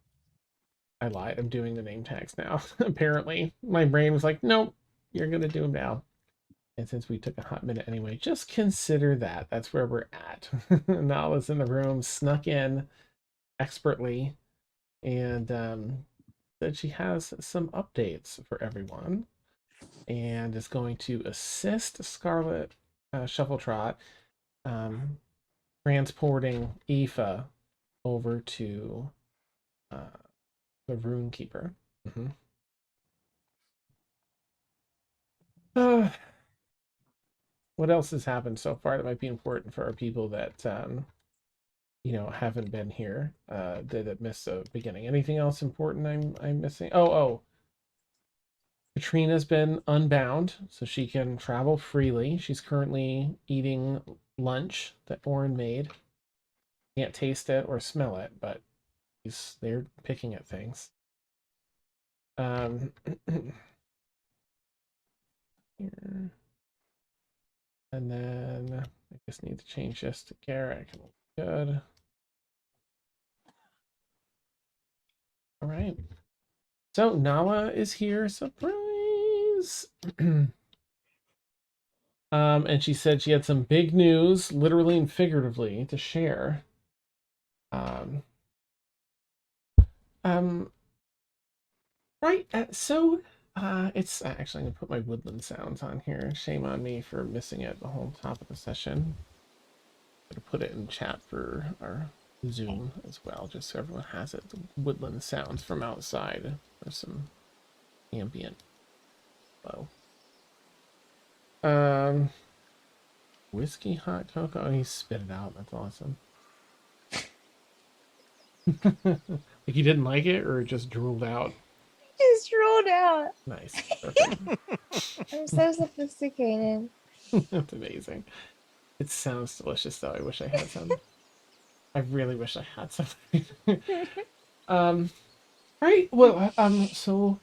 I lied. I'm doing the name tags now. Apparently, my brain was like, nope, you're gonna do them now. And since we took a hot minute anyway, just consider that. That's where we're at. Nala's in the room, snuck in expertly, and said she has some updates for everyone, and is going to assist Scarlet Shuffletrot transporting Aoife over to the Rune Keeper. What else has happened so far that might be important for our people that haven't been here, that missed the beginning? Anything else important I'm missing? Oh, Katrina's been unbound, so she can travel freely. She's currently eating lunch that Orin made. Can't taste it or smell it, but they're picking at things. Here. And then I just need to change this to Garrick. Good. All right. So Nala is here. Surprise! And she said she had some big news, literally and figuratively, to share. Right. So it's actually, I'm gonna put my woodland sounds on here. Shame on me for missing it the whole top of the session. I'm gonna put it in chat for our Zoom as well, just so everyone has it. The woodland sounds from outside for some ambient flow. Whiskey hot cocoa. Oh, he spit it out. That's awesome. Like you didn't like it, or it just drooled out? just rolled out. Nice. Perfect. I'm so sophisticated. That's amazing. It sounds delicious, though. I wish I had some. I really wish I had some. Right. Well, so,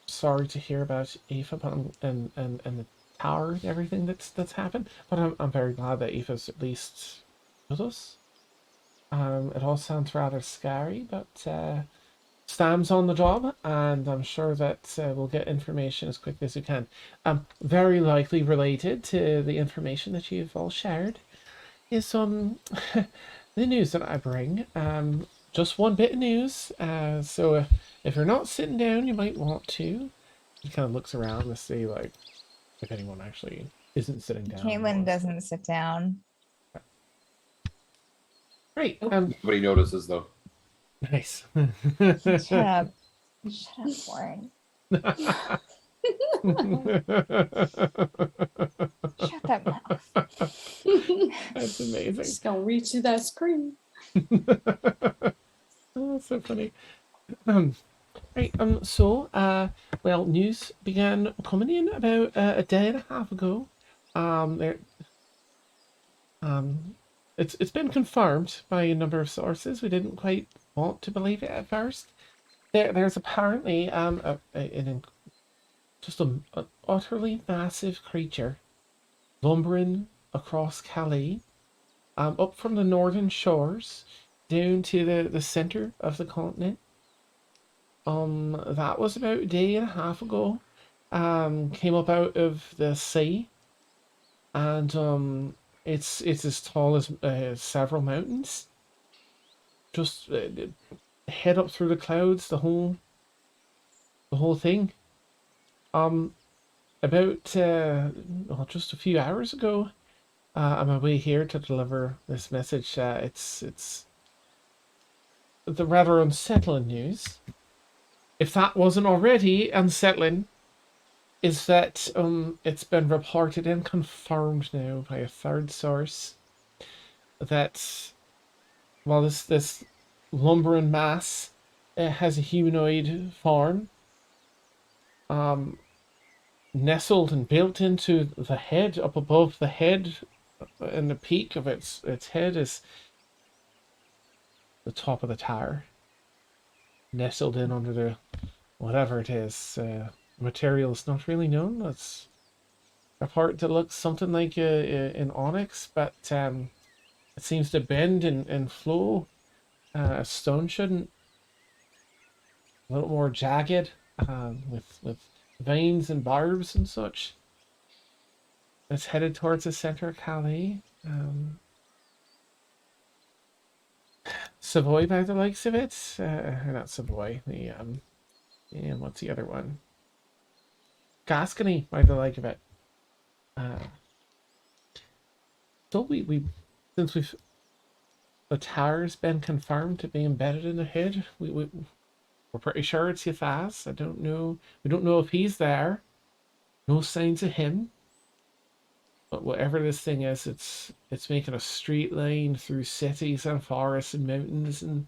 sorry to hear about Aoife and the tower and everything that's happened, but I'm very glad that Aoife's at least with us. It all sounds rather scary, but Stam's on the job, and I'm sure that we'll get information as quickly as we can. Very likely related to the information that you've all shared is the news that I bring. Just one bit of news. So if you're not sitting down, you might want to. He kind of looks around to see like if anyone actually isn't sitting down. Caitlin doesn't sit down. Great. Nobody notices though. Nice. Shut up. Shut up, Warren. Shut that mouth. That's amazing. Just gonna reach to that screen. Oh, that's so funny. Right. So, well, news began coming in about a day and a half ago. It's been confirmed by a number of sources. We didn't quite want to believe it at first. There's apparently just an utterly massive creature lumbering across Calais, up from the northern shores down to the center of the continent. That was about a day and a half ago. Came up out of the sea, and it's as tall as several mountains. Just head up through the clouds, the whole thing. About just a few hours ago, on my way here to deliver this message. It's the rather unsettling news. If that wasn't already unsettling, is that it's been reported and confirmed now by a third source that while this lumbering mass has a humanoid form, nestled and built into the head, up above the head, and the peak of its head is the top of the tower, nestled in under the whatever it is. Material is not really known. It's a part that looks something like an onyx, but it seems to bend and flow. A stone shouldn't. A little more jagged, with veins and barbs and such. It's headed towards the center of Calais. Savoy by the likes of it. Not Savoy. And what's the other one? Gascony by the like of it. So since the tower's been confirmed to be embedded in the head, we're pretty sure it's Yafaz. I don't know. We don't know if he's there. No signs of him. But whatever this thing is, it's making a straight line through cities and forests and mountains and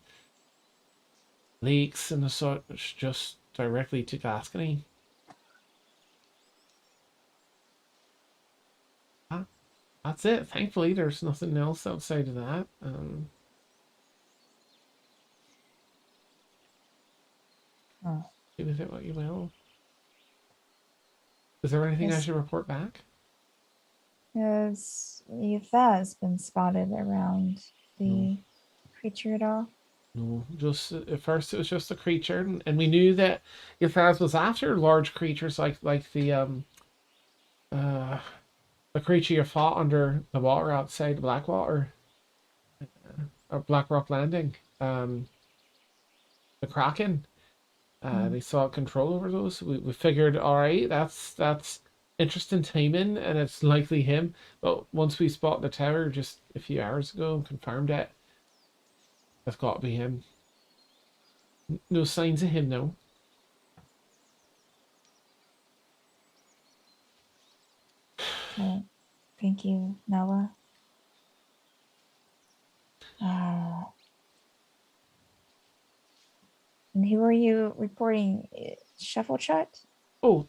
lakes and the such, just directly to Gascony. That's it. Thankfully, there's nothing else outside of that. Do with it what you will. Is there anything I Yes. should report back? Has Yafaz been spotted around the creature at all? No, just at first it was just a creature, and we knew that Yafaz was after large creatures like the creature you fought under the water outside Blackwater, or Black Rock Landing, the Kraken. They sought control over those. We figured, all right, that's interesting timing, and it's likely him. But once we spotted the tower just a few hours ago and confirmed it, that's got to be him. No signs of him, though. Thank you, Noah. And who are you reporting? Shufflechat? Oh,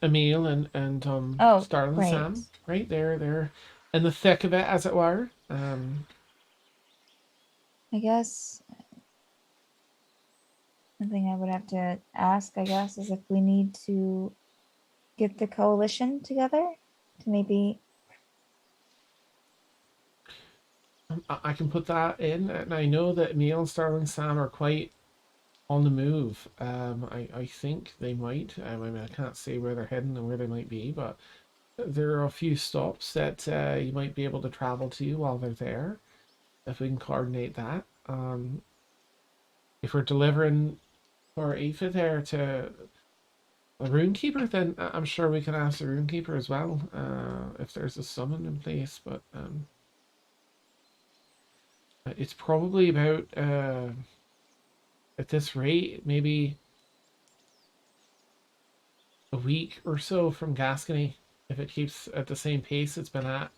Emil and Oh, Starling right. Sam, right there, they're in the thick of it, as it were. I guess the thing I would have to ask, I guess, is if we need to get the coalition together to maybe. I can put that in, and I know that Emil and Starling Sam are quite on the move. I think they might. I mean, I can't say where they're heading and where they might be, but there are a few stops that you might be able to travel to while they're there, if we can coordinate that. If we're delivering our Aphid there to a runekeeper, then I'm sure we can ask the runekeeper as well, if there's a summon in place. But it's probably about, at this rate, maybe a week or so from Gascony, if it keeps at the same pace it's been at.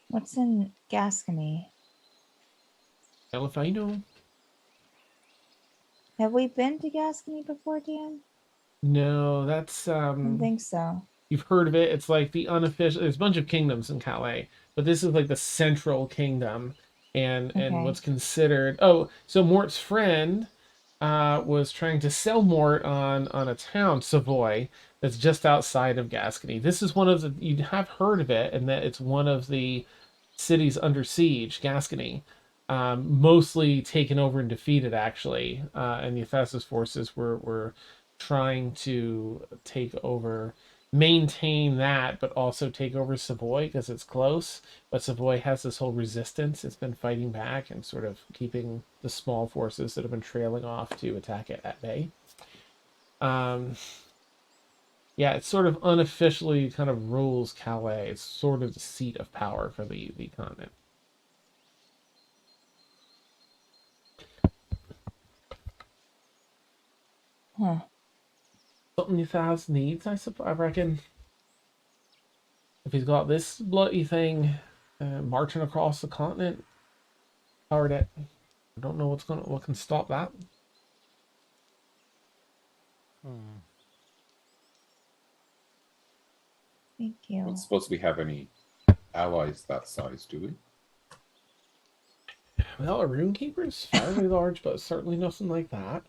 What's in Gascony? Well, if I know. Have we been to Gascony before, Dan? No, that's I don't think so. you've heard of it. It's like the unofficial. There's a bunch of kingdoms in Calais, but this is like the central kingdom, and Okay. what's considered. Oh, so Mort's friend was trying to sell Mort on a town, Savoy, that's just outside of Gascony. This is one of the, you have heard of it, and that it's one of the cities under siege, Gascony. Mostly taken over and defeated, actually, and the Ephesus forces were trying to take over, maintain that, but also take over Savoy because it's close. But Savoy has this whole resistance. It's been fighting back and sort of keeping the small forces that have been trailing off to attack it at bay. Yeah, it sort of unofficially kind of rules Calais. It's sort of the seat of power for the continent. Huh. Something Thaz needs, I suppose. I reckon. If he's got this bloody thing marching across the continent, powered it. I don't know what can stop that. Hmm. Thank We you. don't suppose we have any allies that size, do we? Well, a rune keeper is fairly large, but certainly nothing like that.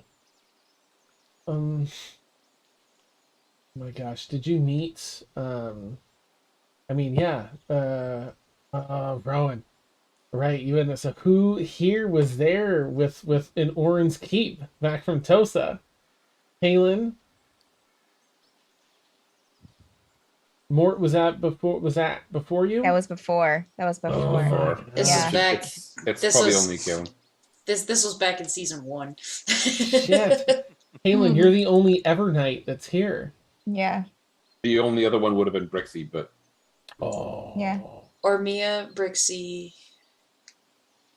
My gosh, did you meet? I mean, yeah, Rowan, right? You and so who here was there with an Orin's keep back from Tosa? Halen. Mort was that before? Was that before you? That was before. That was Oh, before. Before. This Yeah. is back. It's this probably was- only Galen. This was back in season 1. Shit. Halen, you're the only Evernight that's here. Yeah. The only other one would have been Brixie, but Oh. Yeah. Or Mia, Brixie,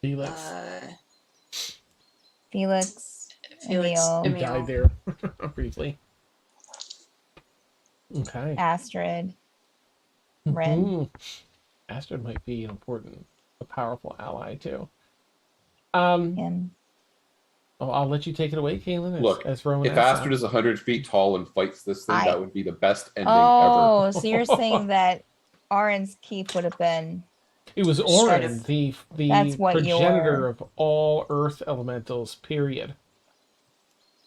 Felix. Felix. Felix, Emil. He Emil. died there briefly. Okay. Astrid. Ren. Mhm. Astrid might be a powerful ally too. And I'll let you take it away, Kaylin. look, as Rowan if asks Astrid is 100 feet tall and fights this thing, I- that would be the best ending oh, ever. so you're saying that Arin's keep would have been it was Sort Orin, of. the That's what progenitor your- of all Earth elementals. Period.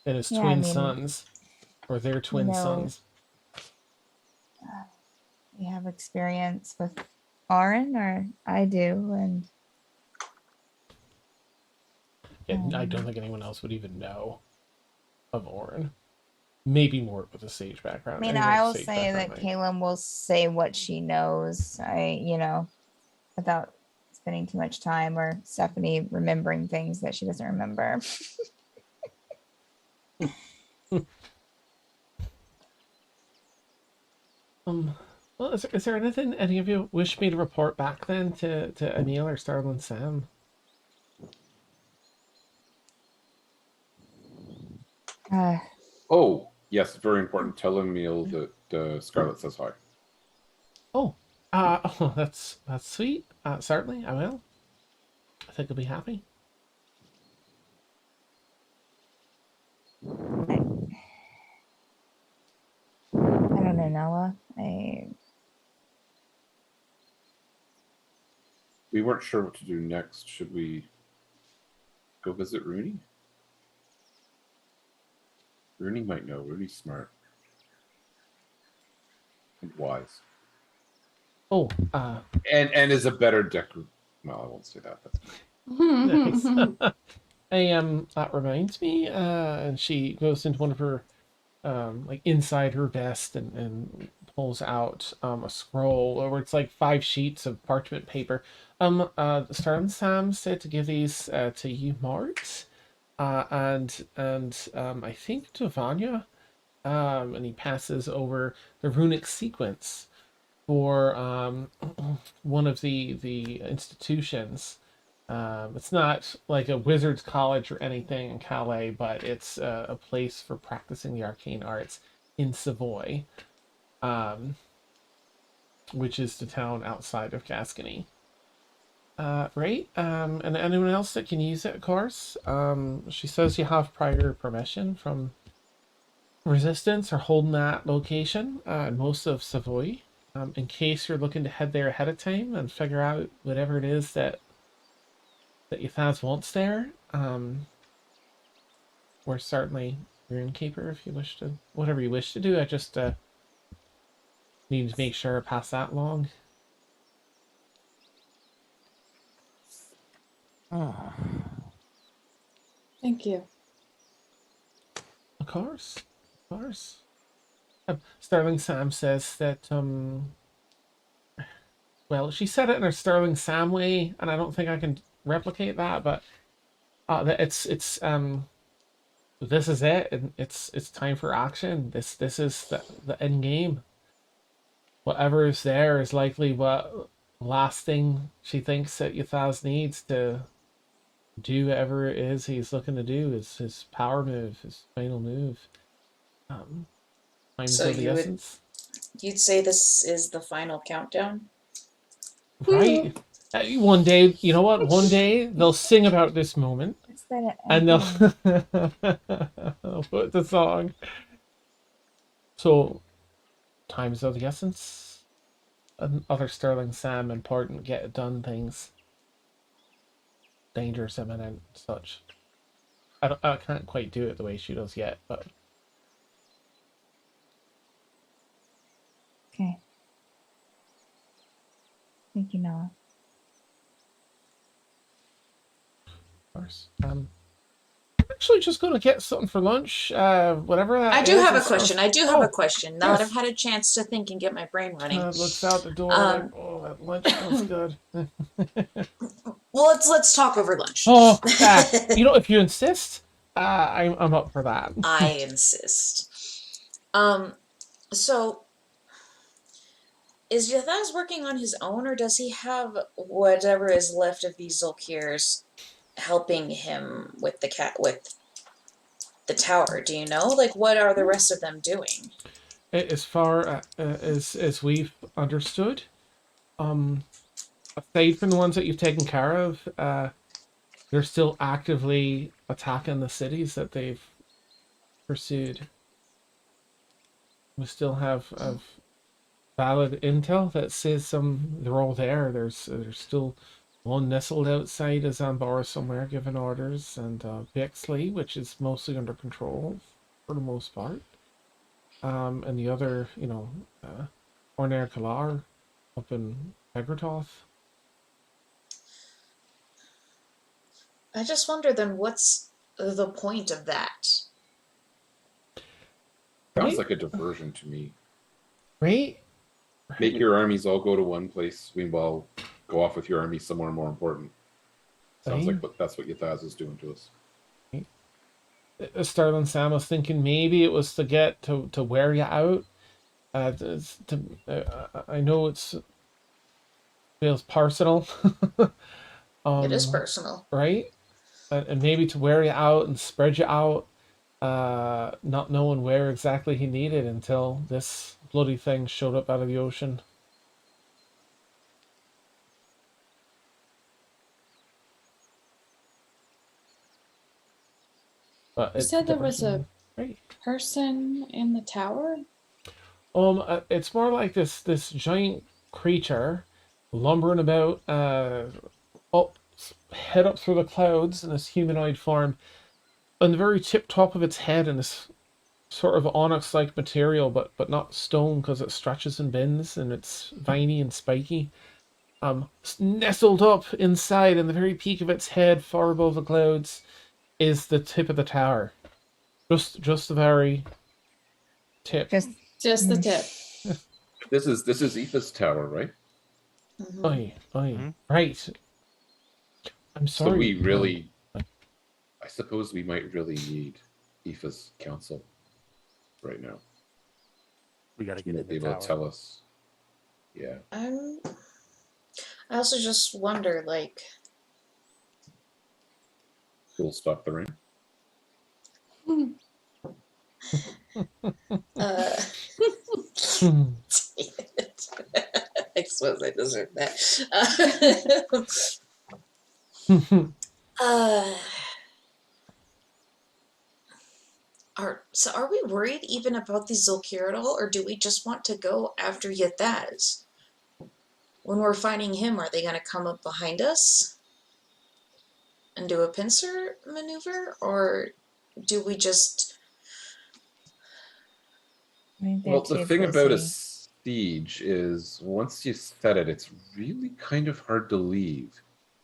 And his Yeah, I twin mean, sons, or their twin know, sons. you have experience with Arin, or I do, and Yeah, I don't Um, think anyone else would even know of Orin. Maybe more with a sage I background. mean, Anyone with I'll sage say that background might. Kaylin will say what she knows. Without spending too much time, or Stephanie remembering things that she doesn't remember. Well, is there anything any of you wish me to report back then to Emil or Starlin Sam? Uh, Oh, yes, very important. Tell Emil that Scarlet says hi. Oh, that's sweet. Certainly, I will. I think he'll be happy. I don't know, Noah. We weren't sure what to do next. Should we go visit Rooney? Rooney might know. Rooney's smart and wise, Oh, and is a better deck. No, I won't say that. That's nice. That reminds me, and she goes into one of her, like inside her vest and pulls out a scroll where it's like 5 sheets of parchment paper. Starlin Sam said to give these to you, Mart, and I think to Vanya, and he passes over the runic sequence for one of the institutions. It's not like a wizard's college or anything in Calais, but it's a place for practicing the arcane arts in Savoy, which is the town outside of Gascony. Right? And anyone else that can use it, of course. She says you have prior permission from Resistance or holding that location in most of Savoy. In case you're looking to head there ahead of time and figure out whatever it is that Ythaz wants there. Or certainly Runekeeper if you wish to, whatever you wish to do. I just need to make sure I pass that along. Thank you. Of course. Of course. Sterling Sam says that well, she said it in her Sterling Sam way, and I don't think I can replicate that, but that it's this is it, and it's time for action. This is the end game. Whatever is there is likely what last thing she thinks that Yathaz needs to do whatever it is he's looking to do. Is his power move, his final move. Time is So of the essence. You'd say this is the final countdown? Right? One day, you know what? One day they'll sing about this moment, Is that and they'll put the song. So, time is of the essence. And other Sterling Sam important get it done things. Dangerous, imminent, such. I can't quite do it the way she does yet, but okay? Thank you, Noah. of course. I'm actually just going to get something for lunch. Whatever that I do is, have a it's- question. I do have a question. Now that yes. I've had a chance to think and get my brain running. Looks out the door like, oh, that lunch smells good. Well, let's talk over lunch. Oh, you know, if you insist, I'm up for that. I insist. So is Yathaz working on his own, or does he have whatever is left of these Zulkirs helping him with the tower? Do you know? Like, what are the rest of them doing? As far as we've understood, aside from the ones that you've taken care of, they're still actively attacking the cities that they've pursued. We still have valid intel that says they're all there. There's still one nestled outside of Zambara somewhere giving orders, and Bexley, which is mostly under control for the most part. And the other, you know, Ornair Kalar up in Pegratoth. I just wonder then, what's the point of that? Sounds like a diversion to me. Right? Make your armies all go to one place. Meanwhile, go off with your army somewhere more important. Sounds like that's what Yathaz is doing to us. Sterling Sam was thinking maybe it was to get to wear you out. I know it feels personal. It is personal. Right? And maybe to wear you out and spread you out, not knowing where exactly he needed until this bloody thing showed up out of the ocean. But You said there was a right. person in the tower? It's more like this giant creature lumbering about, head up through the clouds in this humanoid form, on the very tip top of its head in this sort of onyx-like material, but not stone because it stretches and bends and it's viney and spiky. Nestled up inside in the very peak of its head, far above the clouds, is the tip of the tower. Just the very tip. Just the tip. This is Aoife's tower, right? Mhm. Right. I'm sorry. So we really, I suppose we might really need Aoife's counsel right now. We got to She get might in be the able tower. to tell us. Yeah. I also just wonder, like, We'll stop the rain. I suppose I deserve that. Are we worried even about the Zulkir at all, or do we just want to go after Yathaz? When we're fighting him, are they going to come up behind us and do a pincer maneuver, or do we just... Well, the thing about a siege is once you set it, it's really kind of hard to leave,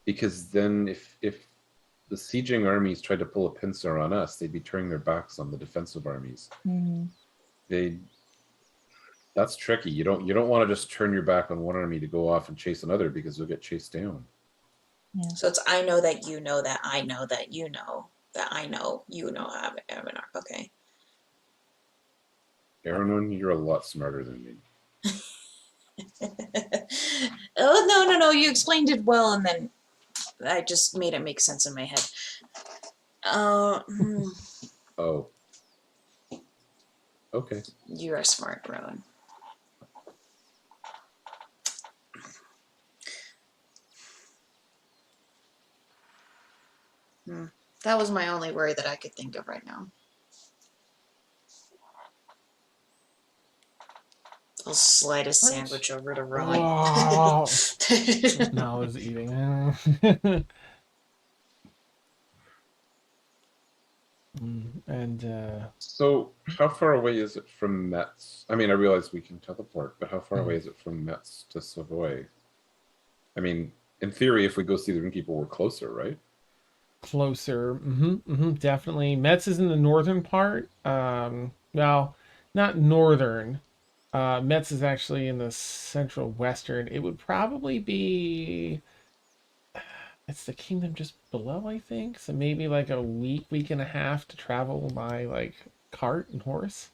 because then if the sieging armies tried to pull a pincer on us, they'd be turning their backs on the defensive armies. That's tricky. You don't want to just turn your back on one army to go off and chase another, because you'll get chased down. So it's I know that you know that I know that you know. that I know. You know, have an arc. Okay. Aaron, you're a lot smarter than me. Oh no! You explained it well, and then I just made it make sense in my head. Oh. Okay. You are smart, Rowan. That was my only worry that I could think of right now. I'll slide a sandwich over to Rowan. Oh. Now I was eating. And So, how far away is it from Metz? I mean, I realize we can teleport, but how far away is it from Metz to Savoy? I mean, in theory, if we go see the Innkeeper, we're closer, right? closer. Definitely. Metz is in the northern part. Well, not northern. Metz is actually in the central western. It would probably be. It's the kingdom just below, I think. So maybe like a week and a half to travel by like cart and horse.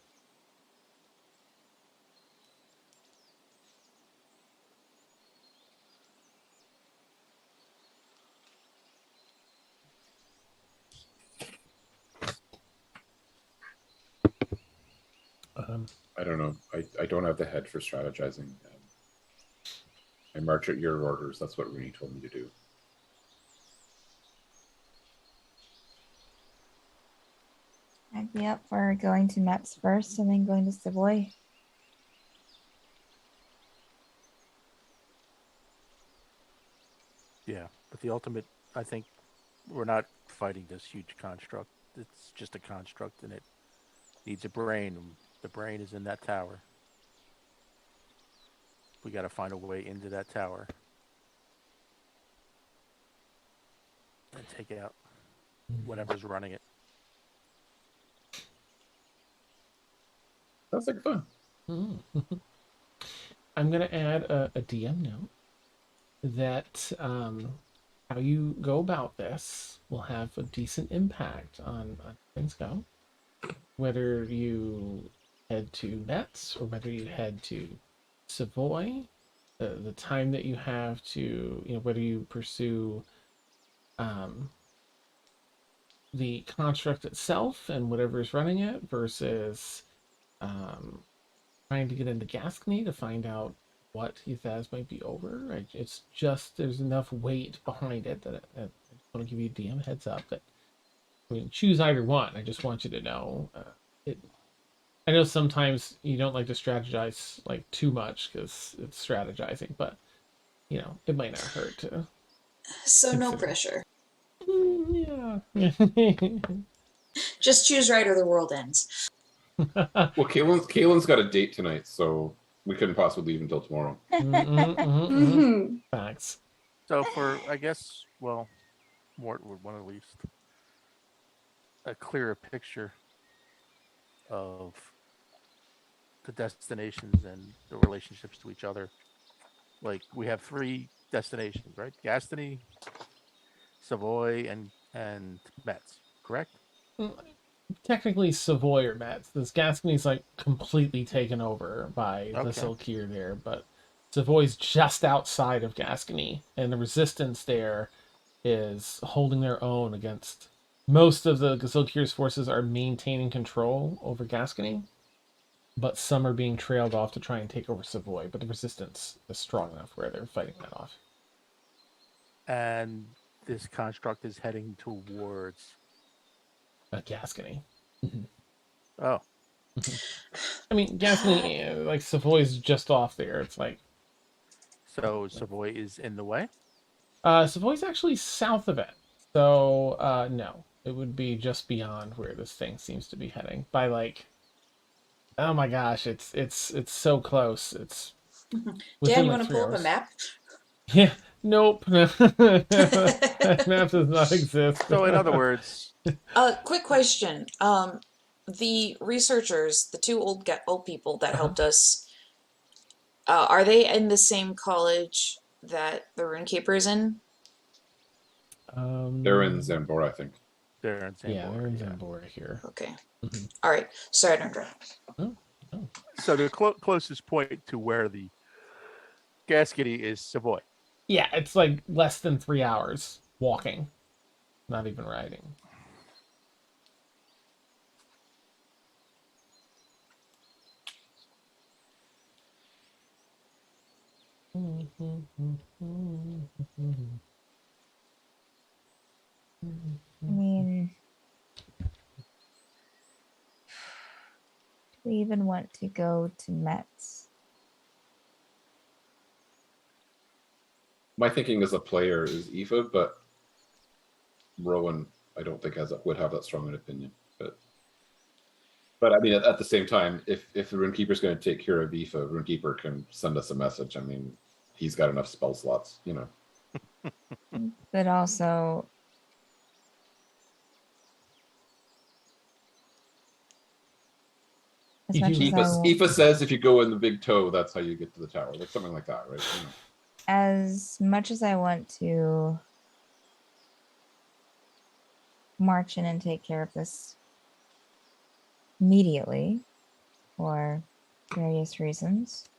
I don't know. I don't have the head for strategizing. I march at your orders. That's what Rooney told me to do. I'd be up for going to Metz first and then going to Savoy. Yeah, but the ultimate, I think, we're not fighting this huge construct. It's just a construct, and it needs a brain. The brain is in that tower. We got to find a way into that tower and take out whatever's running it. Sounds like fun. I'm gonna add a DM note that how you go about this will have a decent impact on things go. Whether you head to Metz or whether you head to Savoy, the time that you have to, whether you pursue the construct itself and whatever is running it versus trying to get into Gascony to find out what Ethaz might be over. It's just there's enough weight behind it that I want to give you a DM heads up that choose either one. I just want you to know. I know sometimes you don't like to strategize like too much because it's strategizing, but it might not hurt to. So no consider. pressure. Yeah. Just choose right or the world ends. Well, Kaylin's got a date tonight, so we couldn't possibly leave until tomorrow. Facts. So for, I guess, well, Mort would want at least a clearer picture of the destinations and the relationships to each other. Like, we have 3 destinations, right? Gascony, Savoy, and Metz, correct? Technically Savoy or Metz. This Gascony's like completely taken over by the Okay. Silkir there, but Savoy's just outside of Gascony, and the resistance there is holding their own against most of the Silkir's forces are maintaining control over Gascony, but some are being trailed off to try and take over Savoy, but the resistance is strong enough where they're fighting that off. And this construct is heading towards Gascony. Oh. I mean, Gascony, like Savoy's just off there. It's like So Savoy is in the way? Savoy's actually south of it. So no, it would be just beyond where this thing seems to be heading. By like, oh my gosh, it's so close. It's Dan, you like want to 3 pull up hours. a map? Yeah, nope. That map does not exist. So in other words, Quick question. The researchers, the 2 old people that helped us, are they in the same college that the Runekeeper is in? They're in Zambora, I think. They're in Yeah, Zambora, they're in yeah. Zambora here. Okay. Mhm. All right. Sorry to interrupt. So the closest point to where the Gascony is Savoy. Yeah, it's like less than 3 hours walking, not even riding. I mean, do we even want to go to Metz? My thinking as a player is Aoife, but Rowan, I don't think would have that strong an opinion. But I mean, at the same time, if the Runekeeper is going to take care of Aoife, Runekeeper can send us a message. I mean, he's got enough spell slots, you know. But also, as You much do- as I wa- Aoife says if you go in the big toe, that's how you get to the tower, like something like that, right? You know. as much as I want to march in and take care of this immediately for various reasons,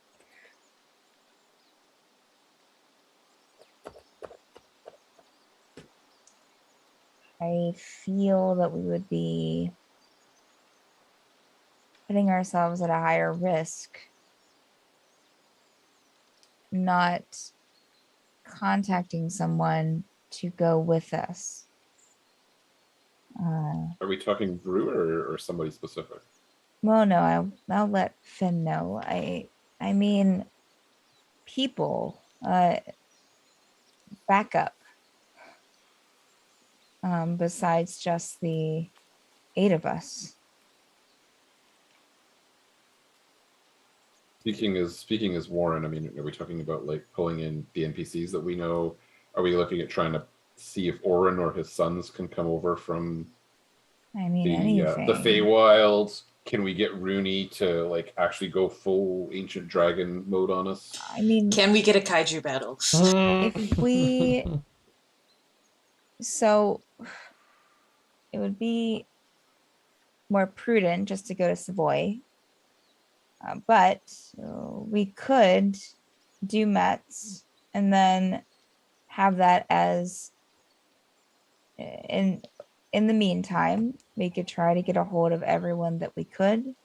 I feel that we would be putting ourselves at a higher risk not contacting someone to go with us. Are we talking brewer or somebody specific? Well, no, I'll let Finn know. I mean, people, backup. Besides just the 8 of us. Speaking as Warren, I mean, are we talking about like pulling in the NPCs that we know? Are we looking at trying to see if Orin or his sons can come over from I mean, the anything. Feywilds? Can we get Rooney to like actually go full ancient dragon mode on us? I mean, Can we get a kaiju battle? if we, so it would be more prudent just to go to Savoy. But we could do Metz and then have that as in the meantime, we could try to get a hold of everyone that we could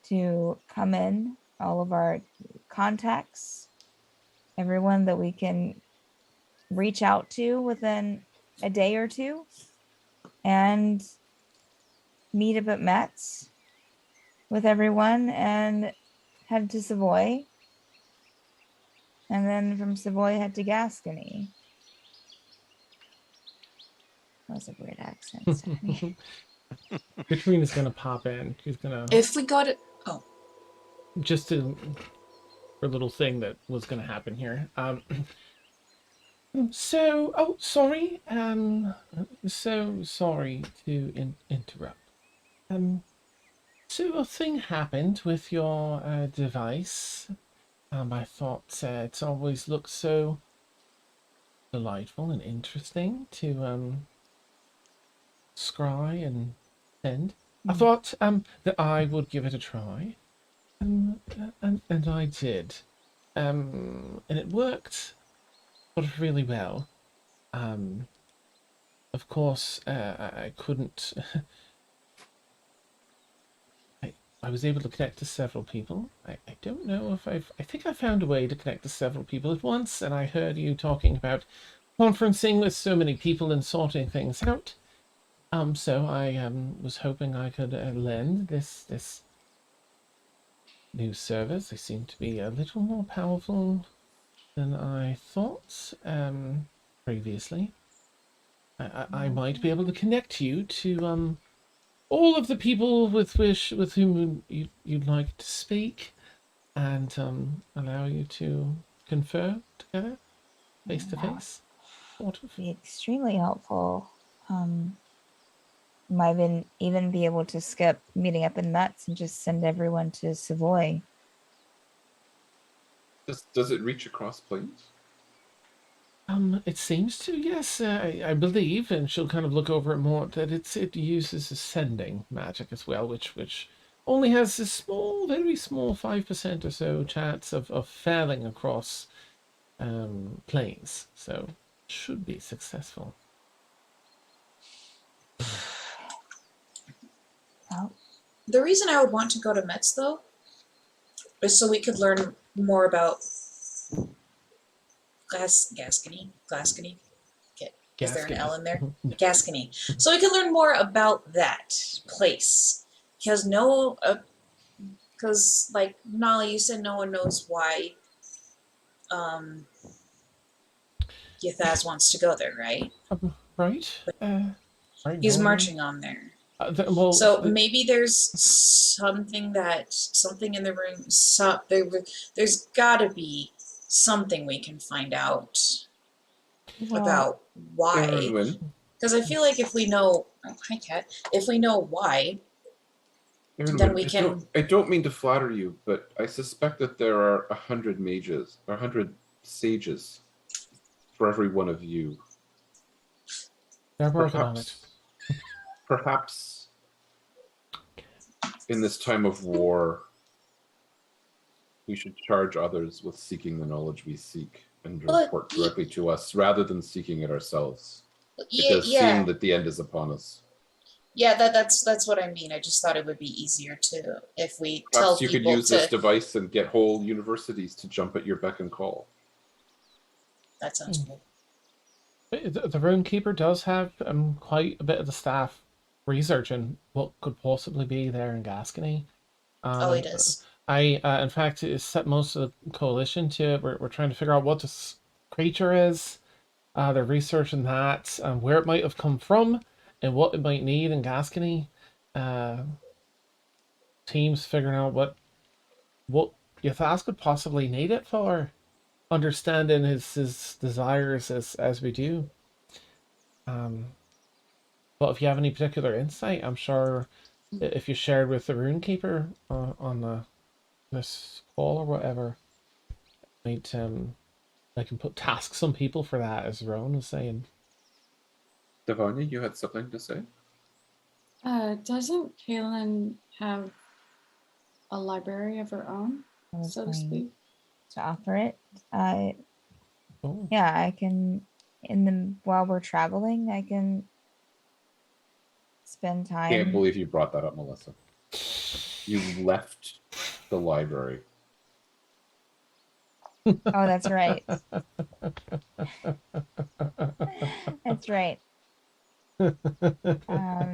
to come in, all of our contacts, everyone that we can reach out to within a day or two, and meet up at Metz with everyone and head to Savoy. And then from Savoy, head to Gascony. That was a weird accent. Sorry. Katrina's gonna pop in. She's gonna If we go to just to her little thing that was gonna happen here. So, oh, sorry. So sorry to interrupt. So a thing happened with your device. I thought it's always looked so delightful and interesting to scry and send. I thought that I would give it a try, and I did, and it worked sort of really well. Of course, I couldn't. I was able to connect to several people. I don't know if I think I found a way to connect to several people at once, and I heard you talking about conferencing with so many people and sorting things out. So I was hoping I could lend this new service. They seem to be a little more powerful than I thought previously. I might be able to connect you to all of the people with whom you'd like to speak, and allow you to confer together face to That face. Sort of. would be extremely helpful. Might even be able to skip meeting up in Metz and just send everyone to Savoy. Does it reach across planes? It seems to, yes, I believe, and she'll kind of look over it more, that it uses ascending magic as well, which only has a small, very small 5% or so chance of failing across planes, so should be successful. Well, The reason I would want to go to Metz though is so we could learn more about Gascony. Is there an L in there? Gascony. So we can learn more about that place. Because like Nolly, you said no one knows why Yathaz wants to go there, right? Right? Right, He's no, marching on there. well, So maybe there's something in the room. There's got to be something we can find out well, about why. Erwin, Because I feel like if we know, oh, hi Kat, if we know why, then we can. I don't mean to flatter you, but I suspect that there are 100 mages or 100 sages for every one of you. they're working on it. Perhaps in this time of war, we should charge others with seeking the knowledge we seek and But report directly to us rather than seeking it ourselves. It Yeah, does seem that the end is upon us. yeah. That's what I mean. I just thought it would be easier to if we tell Perhaps you could people use this device and get whole universities to jump at your beck and call. That sounds cool. The Runekeeper does have quite a bit of the staff researching what could possibly be there in Gascony. Oh, he does. In fact, set most of the coalition to it. We're trying to figure out what this creature is. They're researching that, where it might have come from, and what it might need in Gascony. Teams figuring out what Yathas could possibly need it for, understanding his desires as we do. But if you have any particular insight, I'm sure if you shared with the Runekeeper on this call or whatever, might I can put tasks on people for that, as Rowan was saying. Devanya, you had something to say? Doesn't Kaylin have a library of her own, I was so to going speak? to offer it. Oh, Yeah, I can. While we're traveling, I can spend time. Can't believe you brought that up, Melissa. You left the library. Oh, that's right. That's right.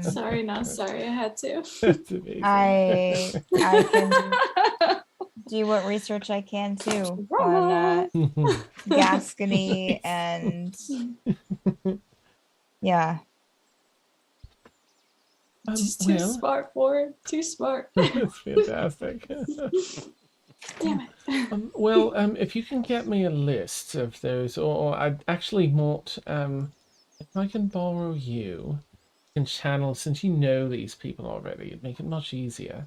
Sorry, not sorry. I had to. that's amazing. I can do what research I can too on Gascony and yeah. Just too smart for it. Too smart. That's fantastic. Damn it. Well, if you can get me a list of those, or I'd actually want, if I can borrow you, can channel, since you know these people already, it'd make it much easier.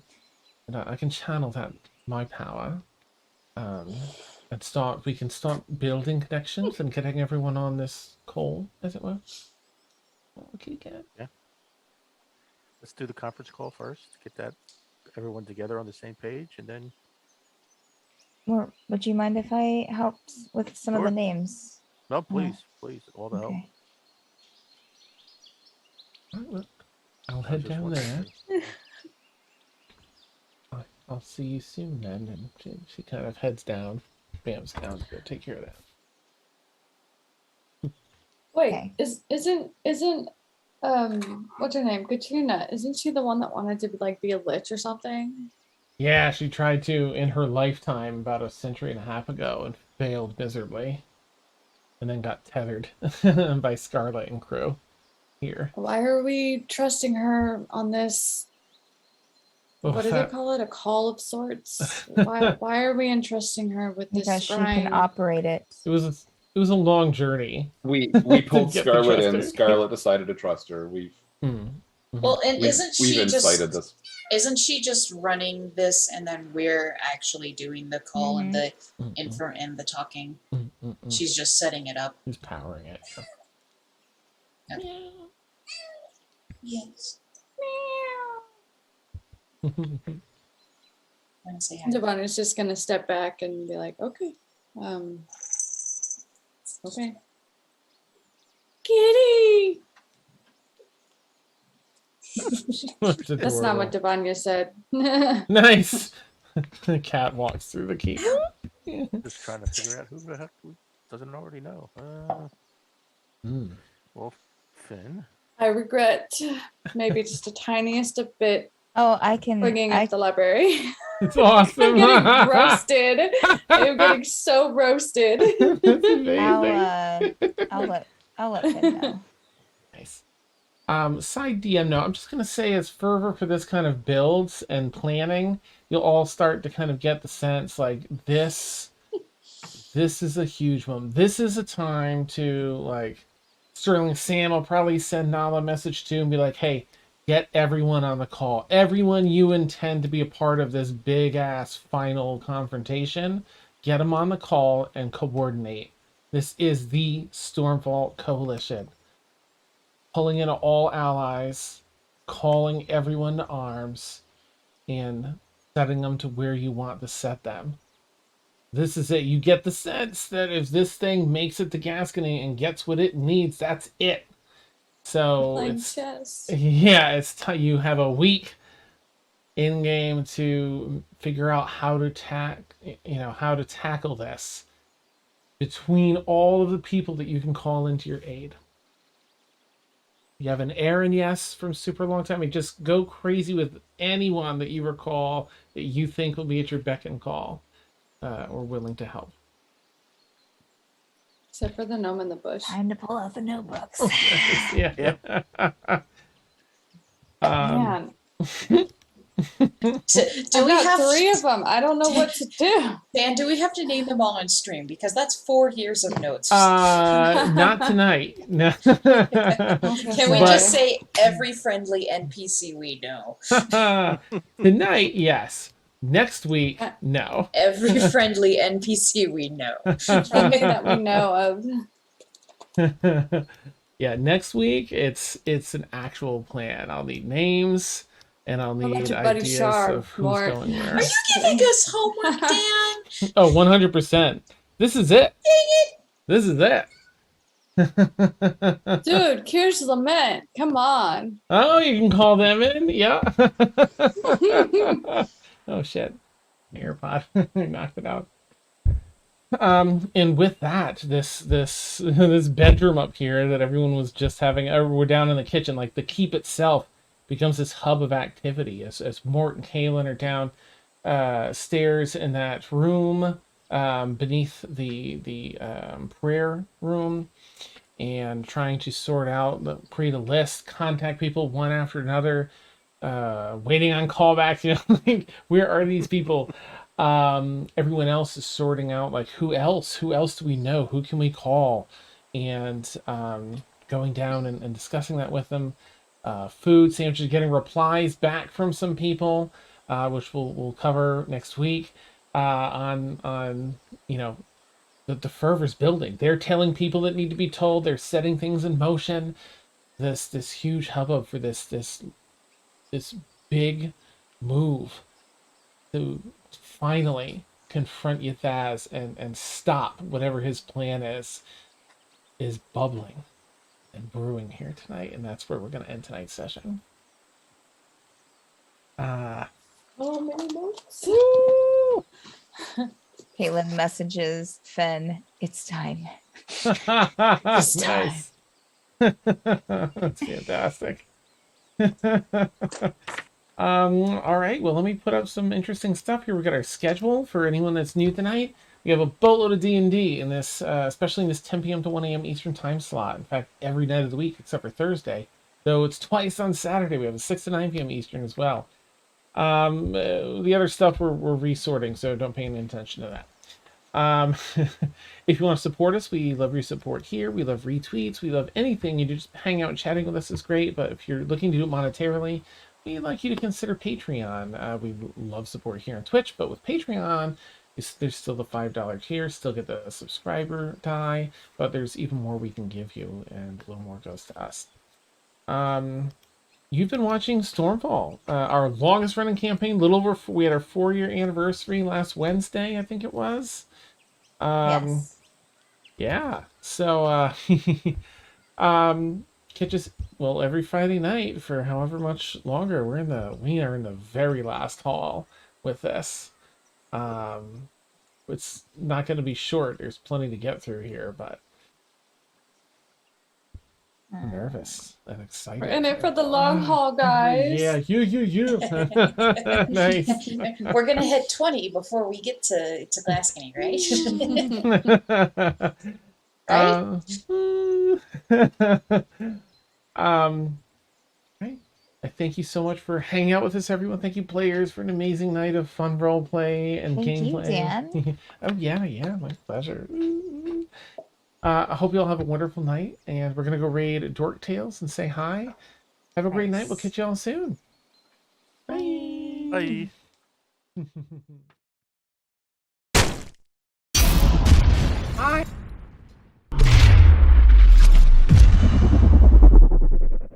And I can channel that my power, and we can start building connections and getting everyone on this call, as it were. Okay, good. Yeah. Let's do the conference call first. Get everyone together on the same page, and then. Or would you mind if I helped with some of the Sure. names? No, please, all the help. Okay. Right, well, I'll I head just down want to there. say- I'll see you soon then. And she kind of heads down, bams down to go take care of that. Wait, Okay. isn't what's her name? Katrina. Isn't she the one that wanted to be a lich or something? Yeah, she tried to in her lifetime about a century and a half ago and failed miserably. And then got tethered by Scarlet and crew here. Why are we trusting her on this? Well, What do they call it? A call of sorts? Why are we entrusting her with this Because she shrine? can operate it. It was a long journey. We pulled Get to Scarlet trust in. her. Scarlet decided to trust her. Well, and We've isn't she incited just this. Isn't she just running this and then we're actually doing the call and the info and the talking? She's just setting it up. Who's powering it? Okay. Yes. I'm gonna say hi. Devon is just gonna step back and be like, okay. Okay. Kitty! That's not what Devanya said. Nice. The cat walks through the key. Just trying to figure out who the heck doesn't already know. Well, Finn. I regret maybe just the tiniest a bit Oh, I can. bringing up the library. It's awesome. I'm getting roasted. I'm getting so roasted. It's amazing. I'll let Finn know. Nice. Side DM note, I'm just going to say as fervor for this kind of builds and planning, you'll all start to kind of get the sense like this is a huge one. This is a time to, like, Sterling Sam will probably send Nala a message to and be like, hey, get everyone on the call. Everyone you intend to be a part of this big ass final confrontation, get them on the call and coordinate. This is the Stormfall Coalition. Pulling in all allies, calling everyone to arms, and setting them to where you want to set them. This is it. You get the sense that if this thing makes it to Gascony and gets what it needs, that's it. So Playing it's chess. yeah, you have a week in game to figure out how to tackle this between all of the people that you can call into your aid. You have an Aaron yes from super long time. Just go crazy with anyone that you recall that you think will be at your beck and call or willing to help. Except for the gnome in the bush. Time to pull out the notebooks. Yeah. Man. Do we I've got have 3 of them. I don't know what to do. Dan, do we have to name them all on stream? Because that's 4 years of notes. Not tonight. No. Can we But- just say every friendly NPC we know? Tonight, yes. Next week, no. Every friendly NPC we know. Something that we know of. Yeah, next week it's an actual plan. I'll need names and I'll about need your buddy ideas Shar? of who's More. going where. Are you giving us homework, Dan? Oh, 100%. This is it. This is it. Dude, Kir's Lament. Come on. Oh, you can call them in. Yeah. Oh shit. AirPod knocked it out. And with that, this bedroom up here that everyone was just having, we're down in the kitchen, like the keep itself becomes this hub of activity as Mort and Kaylin are down stairs in that room beneath the prayer room and trying to sort out, create a list, contact people one after another, waiting on callbacks, like, where are these people? Everyone else is sorting out, like, who else do we know? Who can we call? And going down and discussing that with them. Food sandwiches, getting replies back from some people, which we'll cover next week, on the fervor's building. They're telling people that need to be told. They're setting things in motion. This huge hubbub for this big move to finally confront Yathaz and stop whatever his plan is bubbling and brewing here tonight, and that's where we're going to end tonight's session. Oh, many notes. Woo! Caitlin messages Finn, it's time. Nice. time. That's fantastic. All right, well, let me put up some interesting stuff here. We got our schedule for anyone that's new tonight. We have a boatload of D&D in this, especially in this 10 p.m. to 1 a.m. Eastern time slot. In fact, every night of the week except for Thursday. Though it's twice on Saturday. We have a 6 to 9 p.m. Eastern as well. The other stuff we're resorting, so don't pay any attention to that. If you want to support us, we love your support here. We love retweets. We love anything you do. Just hang out and chatting with us is great. But if you're looking to do it monetarily, we'd like you to consider Patreon. We love support here on Twitch, but with Patreon, there's still the $5 tier, still get the subscriber die, but there's even more we can give you, and a little more goes to us. You've been watching Stormfall, our longest running campaign. We had our 4-year anniversary last Wednesday, I think it was. Yes. Yeah. So catch us every Friday night for however much longer. We are in the very last hall with this. It's not going to be short. There's plenty to get through here, but I'm nervous and excited. We're in it for the long haul, guys. Yeah, you. Nice. We're gonna hit 20 before we get to Glasgow, right? Right? Right. I thank you so much for hanging out with us, everyone. Thank you, players, for an amazing night of fun role play and Thank you, gameplay. Dan. Oh yeah, my pleasure. I hope you all have a wonderful night, and we're gonna go raid Dork Tales and say hi. Have a great night. We'll Nice. catch you all soon. Bye. Bye.